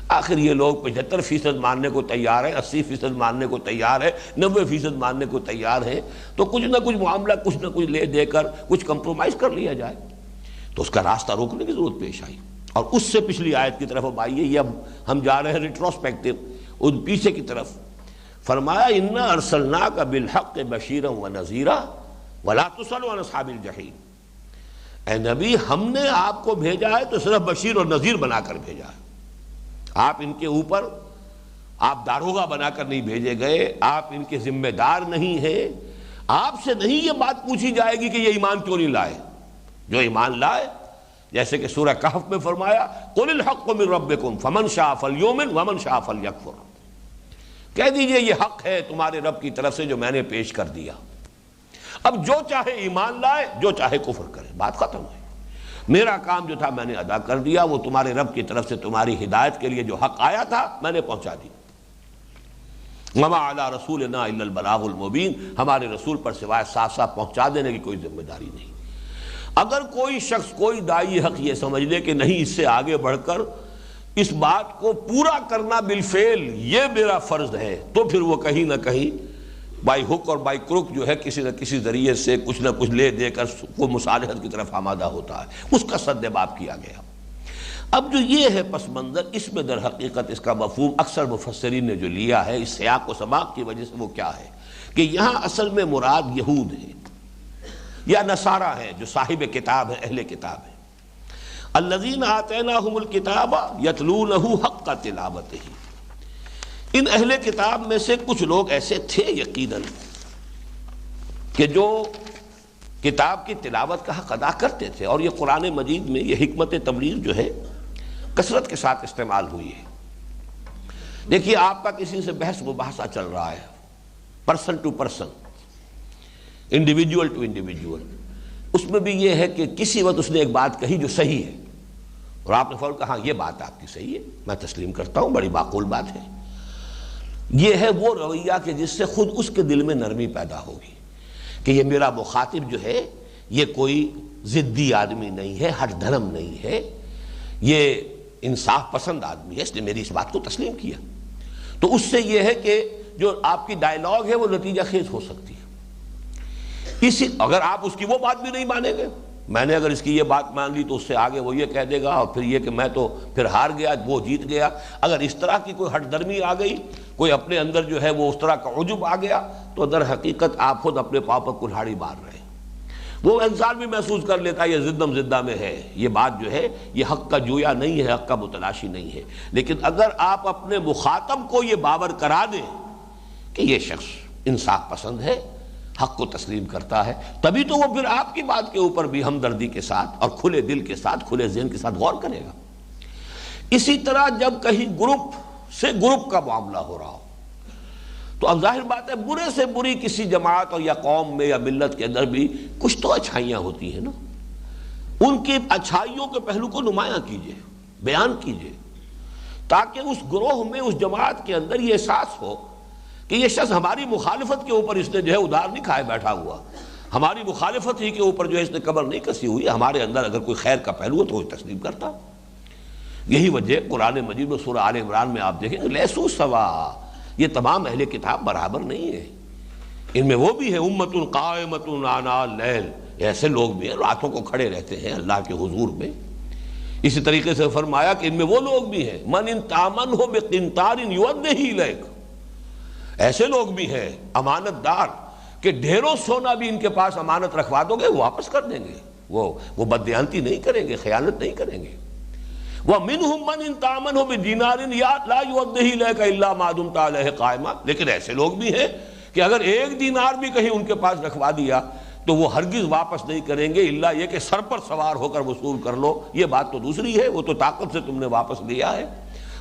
آخر یہ لوگ 75% ماننے کو تیار ہیں، 80% ماننے کو تیار ہے، 90% ماننے کو تیار ہیں، تو کچھ نہ کچھ معاملہ کچھ نہ کچھ لے دے کر کچھ کمپرومائز کر لیا جائے، تو اس کا راستہ روکنے کی ضرورت پیش آئی۔ اور اس سے پچھلی آیت کی طرف اب آئیے، یہ اب ہم جا رہے ہیں ریٹروسپیکٹو، ان پیچھے کی طرف۔ فرمایا انا ارسلناک بالحق بشیرا ونذیرا ولا تسأل عن اصحاب الجحیم۔ اے نبی، ہم نے آپ کو بھیجا ہے تو صرف بشیر اور نذیر بنا کر بھیجا ہے، آپ ان کے اوپر آپ داروغہ بنا کر نہیں بھیجے گئے، آپ ان کے ذمہ دار نہیں ہیں، آپ سے نہیں یہ بات پوچھی جائے گی کہ یہ ایمان کیوں نہیں لائے۔ جو ایمان لائے، جیسے کہ سورہ کہف میں فرمایا قل الحق من ربکم فمن شاء فلیؤمن ومن شاء فلیکفر، کہہ دیجئے یہ حق ہے تمہارے رب کی طرف سے جو میں نے پیش کر دیا، اب جو چاہے ایمان لائے، جو چاہے کفر کرے، بات ختم ہے۔ میرا کام جو تھا میں نے ادا کر دیا، وہ تمہارے رب کی طرف سے تمہاری ہدایت کے لیے جو حق آیا تھا میں نے پہنچا دیا۔ وما علی رسولنا الا البلاغ المبین، ہمارے رسول پر سوائے صاف صاف پہنچا دینے کی کوئی ذمہ داری نہیں۔ اگر کوئی شخص، کوئی داعی حق یہ سمجھ لے کہ نہیں، اس سے آگے بڑھ کر اس بات کو پورا کرنا بالفعل یہ میرا فرض ہے، تو پھر وہ کہیں نہ کہیں بائی ہک اور بائی کروک جو ہے کسی نہ کسی ذریعے سے کچھ نہ کچھ لے دے کر وہ مصالحت کی طرف آمادہ ہوتا ہے، اس کا سدباب کیا گیا۔ اب جو یہ ہے پس منظر، اس میں در حقیقت اس کا مفہوم اکثر مفسرین نے جو لیا ہے اس سیاق و سباق کی وجہ سے، وہ کیا ہے کہ یہاں اصل میں مراد یہود ہے یا نصارہ ہیں جو صاحب کتاب ہیں، اہل کتاب ہیں۔ الذین آتیناہم الکتاب یتلونہ حق تلاوتہ، ان اہل کتاب میں سے کچھ لوگ ایسے تھے یقیناً کہ جو کتاب کی تلاوت کا حق ادا کرتے تھے، اور یہ قرآن مجید میں یہ حکمت تبلیغ جو ہے کثرت کے ساتھ استعمال ہوئی ہے۔ دیکھیے، آپ کا کسی سے بحث مباحثہ چل رہا ہے، person to person, individual to individual, اس میں بھی یہ ہے کہ کسی وقت اس نے ایک بات کہی جو صحیح ہے، اور آپ نے فوراً کہا یہ بات آپ کی صحیح ہے، میں تسلیم کرتا ہوں، بڑی معقول بات ہے۔ یہ ہے وہ رویہ کہ جس سے خود اس کے دل میں نرمی پیدا ہوگی کہ یہ میرا مخاطب جو ہے یہ کوئی ضدی آدمی نہیں ہے، ہٹ دھرم نہیں ہے، یہ انصاف پسند آدمی ہے، اس نے میری اس بات کو تسلیم کیا، تو اس سے یہ ہے کہ جو آپ کی ڈائیلاگ ہے وہ نتیجہ خیز ہو سکتی ہے۔ اگر آپ اس کی وہ بات بھی نہیں مانیں گے، میں نے اگر اس کی یہ بات مان لی تو اس سے آگے وہ یہ کہہ دے گا، اور پھر یہ کہ میں تو پھر ہار گیا، وہ جیت گیا۔ اگر اس طرح کی کوئی ہٹ درمی آ گئی، کوئی اپنے اندر جو ہے وہ اس طرح کا عجب آ گیا، تو در حقیقت آپ خود اپنے پاؤں پر کلہاڑی مار رہے ہیں۔ وہ انسان بھی محسوس کر لیتا ہے یہ زدم زدہ میں ہے، یہ بات جو ہے یہ حق کا جویا نہیں ہے، حق کا متلاشی نہیں ہے۔ لیکن اگر آپ اپنے مخاطب کو یہ باور کرا دیں کہ یہ شخص انصاف پسند ہے، حق کو تسلیم کرتا ہے، تبھی تو وہ پھر آپ کی بات کے اوپر بھی ہمدردی کے ساتھ اور کھلے دل کے ساتھ، کھلے ذہن کے ساتھ غور کرے گا۔ اسی طرح جب کہیں گروپ سے گروپ کا معاملہ ہو رہا ہو، تو اب ظاہر بات ہے برے سے بری کسی جماعت اور یا قوم میں یا ملت کے اندر بھی کچھ تو اچھائیاں ہوتی ہیں نا، ان کی اچھائیوں کے پہلو کو نمایاں کیجئے، بیان کیجئے، تاکہ اس گروہ میں، اس جماعت کے اندر یہ احساس ہو کہ یہ شخص ہماری مخالفت کے اوپر اس نے جو ہے ادار نہیں کھائے بیٹھا ہوا، ہماری مخالفت ہی کے اوپر جو ہے اس نے کمر نہیں کسی ہوئی، ہمارے اندر اگر کوئی خیر کا پہلو ہے تو وہ تسلیم کرتا۔ یہی وجہ قرآن مجید میں سورہ آل عمران میں آپ دیکھیں کہ لیسو سوا، یہ تمام اہل کتاب برابر نہیں ہے، ان میں وہ بھی ہے امت قائمۃ آناء اللیل، ایسے لوگ بھی ہیں راتوں کو کھڑے رہتے ہیں اللہ کے حضور میں۔ اسی طریقے سے فرمایا کہ ان میں وہ لوگ بھی ہیں من ان تامنہ بقنطار یؤدہ الیک، ایسے لوگ بھی ہیں امانت دار کہ ڈھیروں سونا بھی ان کے پاس امانت رکھوا دو گے وہ واپس کر دیں گے، وہ بددیانتی نہیں کریں گے، خیانت نہیں کریں گے۔ وَمِنْهُمْ مَنْ إِنْ تَأْمَنْهُ بِدِينَارٍ لَا يُؤَدِّهِ إِلَيْكَ إِلَّا مَا دُمْتَ عَلَيْهِ قَائِمًا، لیکن ایسے لوگ بھی ہیں کہ اگر ایک دینار بھی کہیں ان کے پاس رکھوا دیا تو وہ ہرگز واپس نہیں کریں گے، الا یہ کہ سر پر سوار ہو کر وصول کر لو، یہ بات تو دوسری ہے، وہ تو طاقت سے تم نے واپس لیا ہے،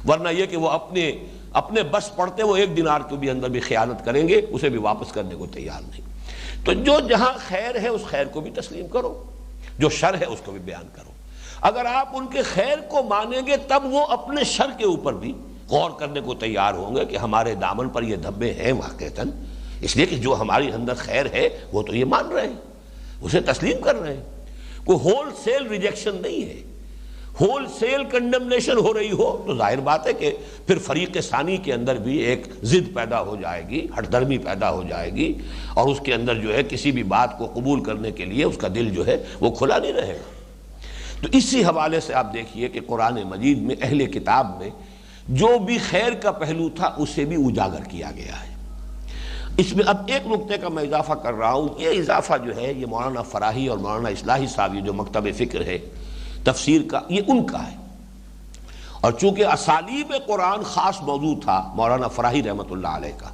ورنہ یہ کہ وہ اپنے بس پڑتے وہ ایک دینار کے بھی اندر بھی خیانت کریں گے، اسے بھی واپس کرنے کو تیار نہیں۔ تو جو جہاں خیر ہے اس خیر کو بھی تسلیم کرو، جو شر ہے اس کو بھی بیان کرو۔ اگر آپ ان کے خیر کو مانیں گے تب وہ اپنے شر کے اوپر بھی غور کرنے کو تیار ہوں گے کہ ہمارے دامن پر یہ دھبے ہیں واقعتاً، اس لیے کہ جو ہماری اندر خیر ہے وہ تو یہ مان رہے ہیں، اسے تسلیم کر رہے ہیں۔ کوئی ہول سیل ریجیکشن نہیں ہے، ہول سیل کنڈمنیشن ہو رہی ہو تو ظاہر بات ہے کہ پھر فریق ثانی کے اندر بھی ایک ضد پیدا ہو جائے گی، ہٹ درمی پیدا ہو جائے گی، اور اس کے اندر جو ہے کسی بھی بات کو قبول کرنے کے لیے اس کا دل جو ہے وہ کھلا نہیں رہے گا۔ تو اسی حوالے سے آپ دیکھیے کہ قرآن مجید میں اہل کتاب میں جو بھی خیر کا پہلو تھا اسے بھی اجاگر کیا گیا ہے۔ اس میں اب ایک نقطے کا میں اضافہ کر رہا ہوں، یہ اضافہ جو ہے یہ مولانا فراہی اور مولانا اصلاحی صاحب یہ جو مکتب فکر ہے تفسیر کا، یہ ان کا ہے، اور چونکہ اسالیب قرآن خاص موضوع تھا مولانا فراہی رحمۃ اللہ علیہ کا،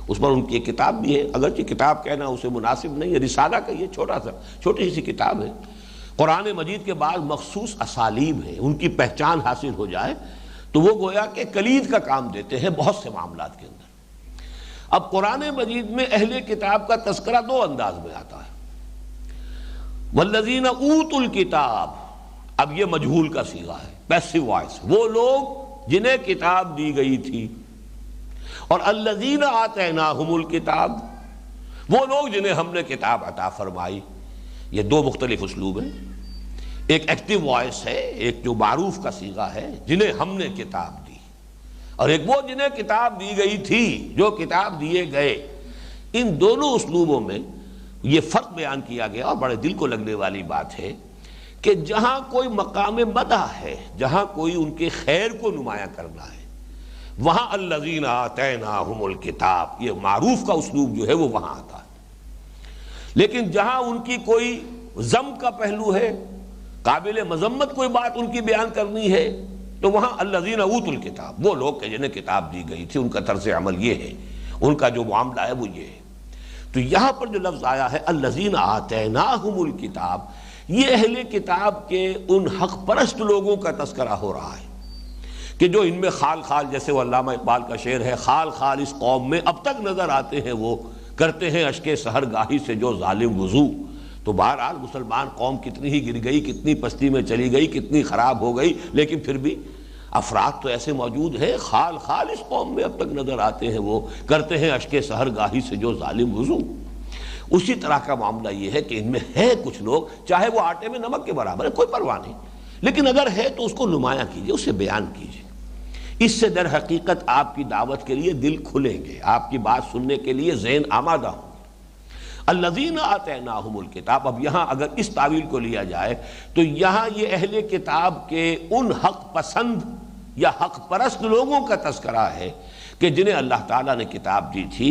اس پر ان کی ایک کتاب بھی ہے، اگرچہ کتاب کہنا اسے مناسب نہیں ہے، رسالہ کا یہ چھوٹی سی کتاب ہے۔ قرآن مجید کے بعد مخصوص اسالیب ہیں، ان کی پہچان حاصل ہو جائے تو وہ گویا کہ کلید کا کام دیتے ہیں بہت سے معاملات کے اندر۔ اب قرآن مجید میں اہل کتاب کا تذکرہ دو انداز میں آتا ہے، والذین اوتوا الکتاب، اب یہ مجہول کا صیغہ ہے، پیسو وائس، وہ لوگ جنہیں کتاب دی گئی تھی، اور الذین آتیناہم الکتاب، وہ لوگ جنہیں ہم نے کتاب عطا فرمائی۔ یہ دو مختلف اسلوب ہیں، ایک ایکٹیو وائس ہے، ایک جو معروف کا صیغہ ہے جنہیں ہم نے کتاب دی، اور ایک وہ جنہیں کتاب دی گئی تھی، جو کتاب دیے گئے۔ ان دونوں اسلوبوں میں یہ فرق بیان کیا گیا، اور بڑے دل کو لگنے والی بات ہے کہ جہاں کوئی مقام مدح ہے، جہاں کوئی ان کے خیر کو نمایاں کرنا ہے، وہاں الذین آتیناہم الکتاب، یہ معروف کا اسلوب جو ہے وہ وہاں آتا ہے۔ لیکن جہاں ان کی کوئی ذم کا پہلو ہے، قابل مذمت کوئی بات ان کی بیان کرنی ہے، تو وہاں الذین اوتوا الکتاب، وہ لوگ کہ جنہیں کتاب دی گئی تھی، ان کا طرز عمل یہ ہے، ان کا جو معاملہ ہے وہ یہ ہے۔ تو یہاں پر جو لفظ آیا ہے الذین آتیناہم الکتاب، یہ اہل کتاب کے ان حق پرست لوگوں کا تذکرہ ہو رہا ہے کہ جو ان میں خال خال، جیسے وہ علامہ اقبال کا شعر ہے، خال خال اس قوم میں اب تک نظر آتے ہیں، وہ کرتے ہیں اشک سحر گاہی سے جو ظالم وضو۔ تو بہرحال مسلمان قوم کتنی ہی گر گئی، کتنی پستی میں چلی گئی، کتنی خراب ہو گئی، لیکن پھر بھی افراد تو ایسے موجود ہیں خال خال اس قوم میں اب تک نظر آتے ہیں، وہ کرتے ہیں اشک سحر گاہی سے جو ظالم وضو۔ اسی طرح کا معاملہ یہ ہے کہ ان میں ہے کچھ لوگ، چاہے وہ آٹے میں نمک کے برابر ہے، کوئی پرواہ نہیں، لیکن اگر ہے تو اس کو نمایاں کیجئے، اسے بیان کیجئے۔ اس سے در حقیقت آپ کی دعوت کے لیے دل کھلیں گے، آپ کی بات سننے کے لیے ذہن آمادہ ہوں گے۔ الذین آتیناہم الکتاب، اب یہاں اگر اس تعویل کو لیا جائے تو یہاں یہ اہل کتاب کے ان حق پسند یا حق پرست لوگوں کا تذکرہ ہے کہ جنہیں اللہ تعالیٰ نے کتاب دی تھی،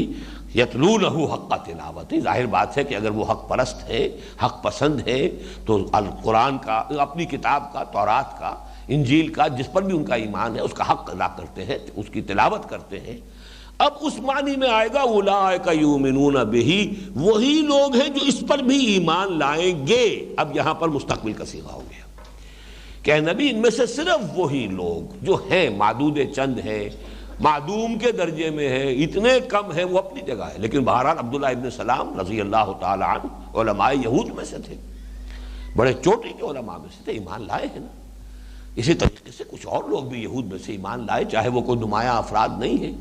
یتلونہ حق تلاوت۔ ظاہر بات ہے کہ اگر وہ حق پرست ہے، حق پسند ہے، تو القرآن کا، اپنی کتاب کا، تورات کا، انجیل کا، جس پر بھی ان کا ایمان ہے، اس کا حق ادا کرتے ہیں، اس کی تلاوت کرتے ہیں۔ اب اس معنی میں آئے گا اولئک یؤمنون بہ، وہی لوگ ہیں جو اس پر بھی ایمان لائیں گے۔ اب یہاں پر مستقبل کا صیغہ ہو گیا کہ نبی ان میں سے صرف وہی لوگ جو ہیں، معدود چند ہیں، معدوم کے درجے میں ہیں، اتنے کم ہیں، وہ اپنی جگہ ہے، لیکن بہرحال عبداللہ ابن سلام رضی اللہ تعالی عنہ علماء یہود میں سے تھے، بڑے چوٹی کے علماء میں سے تھے، ایمان لائے ہیں نا۔ اسی طریقے سے کچھ اور لوگ بھی یہود میں سے ایمان لائے، چاہے وہ کوئی نمایاں افراد نہیں ہیں،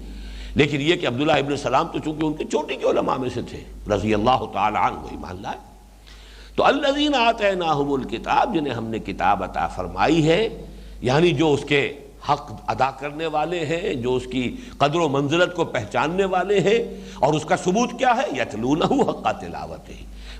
لیکن یہ کہ عبداللہ ابن سلام تو چونکہ ان کے چوٹی کے علماء میں سے تھے رضی اللہ تعالی عنہ، وہ ایمان لائے۔ تو الذین آتیناہم الکتاب، جنہیں ہم نے کتاب عطا فرمائی ہے، یعنی جو اس کے حق ادا کرنے والے ہیں، جو اس کی قدر و منزلت کو پہچاننے والے ہیں، اور اس کا ثبوت کیا ہے؟ یتلونہ حق تلاوتہ،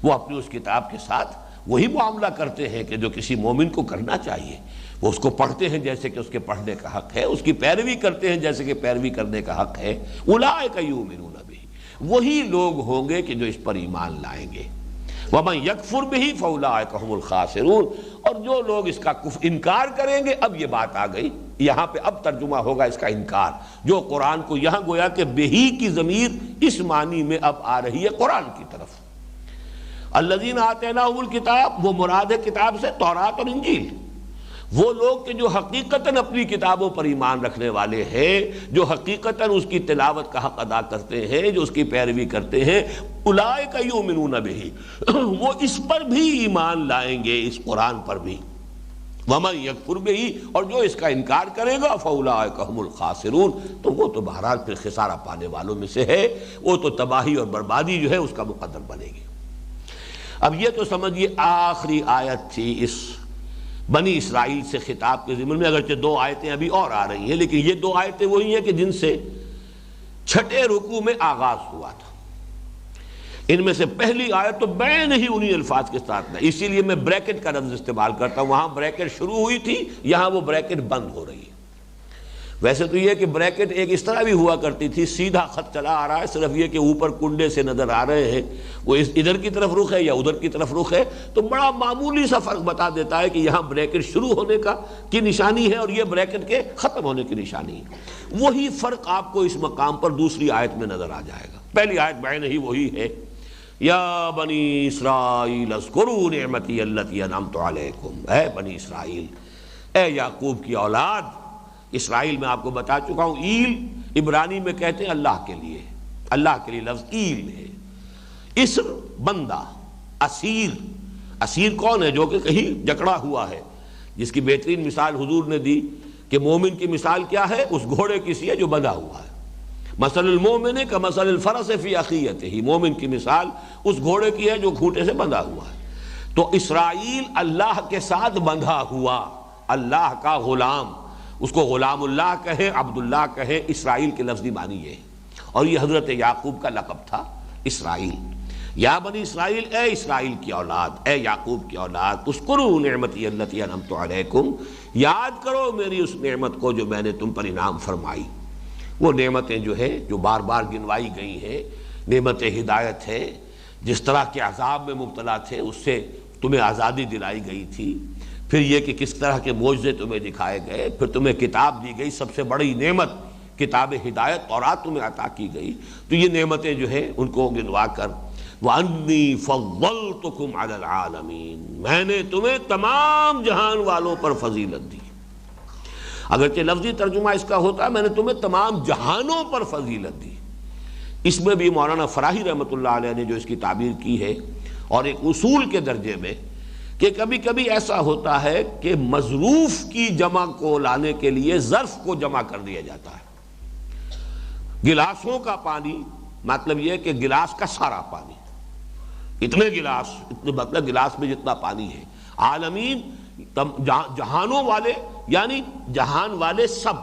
وہ اپنی اس کتاب کے ساتھ وہی معاملہ کرتے ہیں کہ جو کسی مومن کو کرنا چاہیے، وہ اس کو پڑھتے ہیں جیسے کہ اس کے پڑھنے کا حق ہے، اس کی پیروی کرتے ہیں جیسے کہ پیروی کرنے کا حق ہے۔ اولئک یؤمنون بہ، وہی لوگ ہوں گے کہ جو اس پر ایمان لائیں گے۔ وَمَن يَكْفُرْ بِهِ فَأُولَٰئِكَ هُمُ الْخَاسِرُونَ، اور جو لوگ اس کا انکار کریں گے، اب یہ بات آ گئی، یہاں پہ اب ترجمہ ہوگا اس کا انکار، جو قرآن کو یہاں گویا کہ بہی کی ضمیر اس معنی میں اب آ رہی ہے قرآن کی طرف۔ الذین آتیناہم الکتاب، وہ مراد ہے کتاب سے تورات اور انجیل، وہ لوگ کہ جو حقیقتاً اپنی کتابوں پر ایمان رکھنے والے ہیں، جو حقیقتاً اس کی تلاوت کا حق ادا کرتے ہیں، جو اس کی پیروی کرتے ہیں، اولئک یؤمنون بہ، وہ اس پر بھی ایمان لائیں گے، اس قرآن پر بھی۔ ومن یکفر بہ، اور جو اس کا انکار کرے گا، فاولئک هم الخاسرون، تو وہ تو بہرحال پھر خسارہ پانے والوں میں سے ہے، وہ تو تباہی اور بربادی جو ہے اس کا مقدر بنے گی۔ اب یہ تو سمجھیے آخری آیت تھی اس بنی اسرائیل سے خطاب کے ضمن میں، اگرچہ دو آیتیں ابھی اور آ رہی ہیں، لیکن یہ دو آیتیں وہی ہیں کہ جن سے چھٹے رکوع میں آغاز ہوا تھا۔ ان میں سے پہلی آیت تو بین ہی انہی الفاظ کے ساتھ ہے، اسی لیے میں بریکٹ کا لفظ استعمال کرتا ہوں، وہاں بریکٹ شروع ہوئی تھی، یہاں وہ بریکٹ بند ہو رہی ہے۔ ویسے تو یہ کہ بریکٹ ایک اس طرح بھی ہوا کرتی تھی، سیدھا خط چلا آ رہا ہے، صرف یہ کہ اوپر کنڈے سے نظر آ رہے ہیں، وہ ادھر کی طرف رخ ہے یا ادھر کی طرف رخ ہے، تو بڑا معمولی سا فرق بتا دیتا ہے کہ یہاں بریکٹ شروع ہونے کی نشانی ہے اور یہ بریکٹ کے ختم ہونے کی نشانی ہے۔ وہی فرق آپ کو اس مقام پر دوسری آیت میں نظر آ جائے گا۔ پہلی آیت بعین ہی وہی ہے، یا بنی اسرائیل اذکروا نعمتی التی انعمت علیکم، اے بنی اسرائیل، اے یعقوب کی اولاد۔ اسرائیل میں آپ کو بتا چکا ہوں، ایل عبرانی میں کہتے ہیں اللہ کے لیے، اللہ کے لیے لفظ ایل ہے۔ اسر بندہ، اسیر، اسیر کون ہے؟ جو کہ کہیں جکڑا ہوا ہے، جس کی بہترین مثال حضور نے دی کہ مومن کی مثال کیا ہے؟ اس گھوڑے کی سی ہے جو بندھا ہوا ہے۔ مثل المومن کمثل الفرس فی اخیتہ، مومن کی مثال اس گھوڑے کی ہے جو گھوٹے سے بندھا ہوا ہے۔ تو اسرائیل اللہ کے ساتھ بندھا ہوا، اللہ کا غلام، اس کو غلام اللہ کہیں، عبداللہ کہیں، اسرائیل کے لفظی معنی یہ ہے، اور یہ حضرت یعقوب کا لقب تھا اسرائیل۔ یا بنی اسرائیل، اے اسرائیل کی اولاد، اے یعقوب کی اولاد، اذکروا نعمتی التی انعمت علیکم، یاد کرو میری اس نعمت کو جو میں نے تم پر انعام فرمائی۔ وہ نعمتیں جو ہے جو بار بار گنوائی گئی ہیں، نعمت ہدایت ہے، جس طرح کے عذاب میں مبتلا تھے اس سے تمہیں آزادی دلائی گئی تھی، پھر یہ کہ کس طرح کے معجزے تمہیں دکھائے گئے، پھر تمہیں کتاب دی گئی، سب سے بڑی نعمت کتاب ہدایت تورات تمہیں عطا کی گئی، تو یہ نعمتیں جو ہیں ان کو گنوا کر وَأَنِّي فَضَّلْتُكُمْ عَلَى الْعَالَمِينَ، میں نے تمہیں تمام جہان والوں پر فضیلت دی۔ اگرچہ لفظی ترجمہ اس کا ہوتا ہے میں نے تمہیں تمام جہانوں پر فضیلت دی۔ اس میں بھی مولانا فراہی رحمۃ اللہ علیہ نے جو اس کی تعبیر کی ہے، اور ایک اصول کے درجے میں، کہ کبھی کبھی ایسا ہوتا ہے کہ مظروف کی جمع کو لانے کے لیے ظرف کو جمع کر دیا جاتا ہے۔ گلاسوں کا پانی، مطلب یہ کہ گلاس کا سارا پانی، اتنے گلاس، اتنے مطلب گلاس میں جتنا پانی ہے۔ عالمین جہانوں والے یعنی جہان والے سب،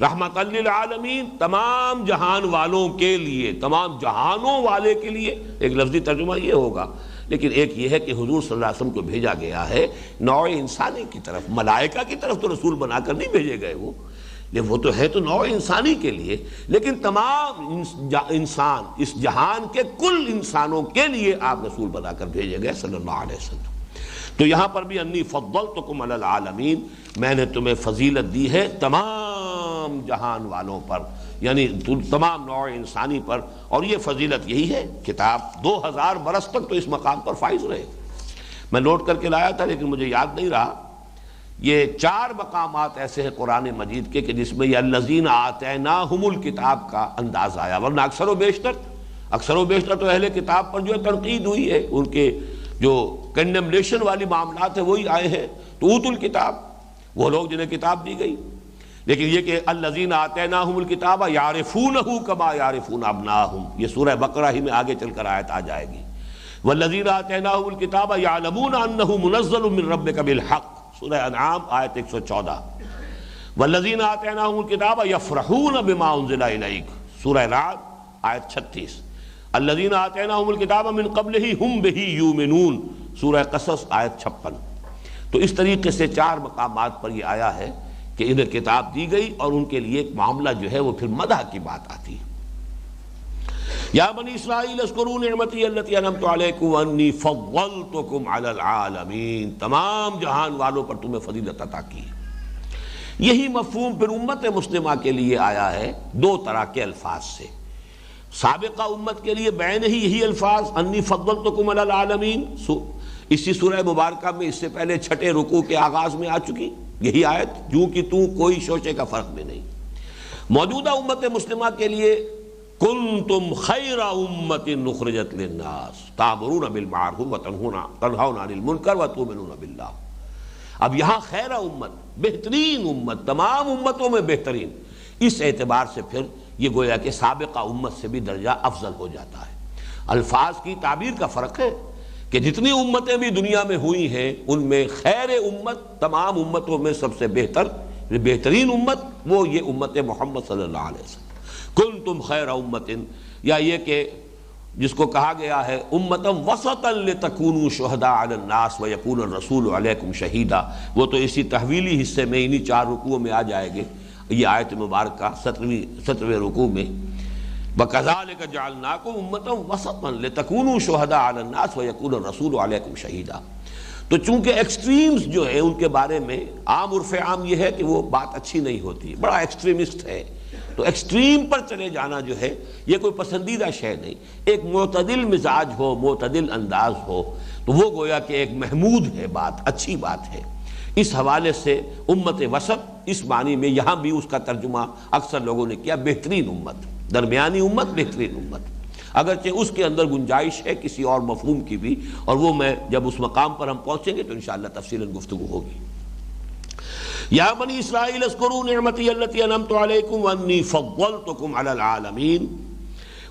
رحمت للعالمین تمام جہان والوں کے لیے، تمام جہانوں والے کے لیے، ایک لفظی ترجمہ یہ ہوگا، لیکن ایک یہ ہے کہ حضور صلی اللہ علیہ وسلم کو بھیجا گیا ہے نوع انسانی کی طرف، ملائکہ کی طرف تو رسول بنا کر نہیں بھیجے گئے، وہ تو ہے تو نوع انسانی کے لیے، لیکن تمام انسان اس جہان کے کل انسانوں کے لیے آپ رسول بنا کر بھیجے گئے صلی اللہ علیہ وسلم۔ تو یہاں پر بھی انی فضلتکم علی العالمین، میں نے تمہیں فضیلت دی ہے تمام جہان والوں پر، یعنی تمام نوع انسانی پر، اور یہ فضیلت یہی ہے۔ کتاب 2000 برس تک تو اس مقام پر فائز رہے، میں نوٹ کر کے لایا تھا لیکن مجھے یاد نہیں رہا۔ یہ 4 مقامات ایسے ہیں قرآن مجید کے کہ جس میں یہ الذین آتیناہم الکتاب کا انداز آیا، ورنہ اکثر و بیشتر تو اہل کتاب پر جو ہے تنقید ہوئی ہے، ان کے جو کنڈمنیشن والی معاملات ہیں وہی آئے ہیں، تو اوتوا الکتاب، وہ لوگ جنہیں کتاب دی گئی، لیکن یہ کہ الذین آتیناہم الکتاب یعرفونہ کما یعرفون ابناءہم، یہ سورہ بقرہ ہی میں آگے چل کر آیت آ جائے گی، والذین آتیناہم الکتاب یعلمون انہ منزل من ربک بالحق، سورہ انعام آیت 114، والذین آتیناہم الکتاب یفرحون بما انزل الیک، سورہ رعد آیت 36، الذین آتیناہم الکتاب من قبلہ ہم بہ یؤمنون، سورہ قصص آیت 56۔ تو اس طریقے سے 4 مقامات پر یہ آیا ہے کہ انہیں کتاب دی گئی، اور ان کے لیے ایک معاملہ جو ہے وہ پھر مدح کی بات آتی ہے۔ یا بنی اسرائیل اذکروا نعمتی التی انعمت علیکم انی فضلتکم علی العالمین، تمام جہان والوں پر تمہیں فضیلت عطا کی۔ یہی مفہوم پھر امت مسلمہ کے لیے آیا ہے 2 طرح کے الفاظ سے۔ سابقہ امت کے لیے بین ہی یہی الفاظ انی فضلتکم علی العالمین، اسی سورہ مبارکہ میں اس سے پہلے 6 رکوع کے آغاز میں آ چکی یہی آیت، جو کہ تو کوئی شوشے کا فرق میں نہیں۔ موجودہ امت مسلمہ کے لیے کنتم خیر امت اخرجت للناس تأمرون بالمعروف وتنہون عن المنکر وتؤمنون باللہ۔ اب یہاں خیر امت، بہترین امت، تمام امتوں میں بہترین، اس اعتبار سے پھر یہ گویا کہ سابقہ امت سے بھی درجہ افضل ہو جاتا ہے۔ الفاظ کی تعبیر کا فرق ہے کہ جتنی امتیں بھی دنیا میں ہوئی ہیں ان میں خیر امت، تمام امتوں میں سب سے بہترین امت وہ یہ امت محمد صلی اللہ علیہ وسلم، کنتم خیر امت، یا یہ کہ جس کو کہا گیا ہے امتا وسطا لتکونوا شہداء علی الناس ویکون الرسول علیکم شہیدا، وہ تو اسی تحویلی حصے میں انہی 4 رکوعوں میں آ جائے گے، یہ آیت مبارکہ 17ویں رکوع میں، وَكَذَلِكَ جَعَلْنَاكُمْ أُمَّةً وَسَطًا لِتَكُونُوا شُهَدَاءَ عَلَى النَّاسِ وَيَكُونَ الرَّسُولُ عَلَيْكُمْ شَهِيدًا۔ تو چونکہ ایکسٹریمز جو ہیں ان کے بارے میں عام عرف عام یہ ہے کہ وہ بات اچھی نہیں ہوتی، بڑا ایکسٹریمسٹ ہے، تو ایکسٹریم پر چلے جانا جو ہے یہ کوئی پسندیدہ شے نہیں، ایک معتدل مزاج ہو، معتدل انداز ہو تو وہ گویا کہ ایک محمود ہے، بات اچھی بات ہے۔ اس حوالے سے امت وسط اس معنی میں یہاں بھی اس کا ترجمہ اکثر لوگوں نے کیا بہترین امت، درمیانی امت، بہترین امت، اگرچہ اس کے اندر گنجائش ہے کسی اور مفہوم کی بھی، اور وہ میں جب اس مقام پر ہم پہنچیں گے تو انشاءاللہ تفصیلاً گفتگو ہوگی۔ یا بنی اسرائیل اذکروا نعمتی التی انعمت علیکم وانی فضلتکم علی العالمین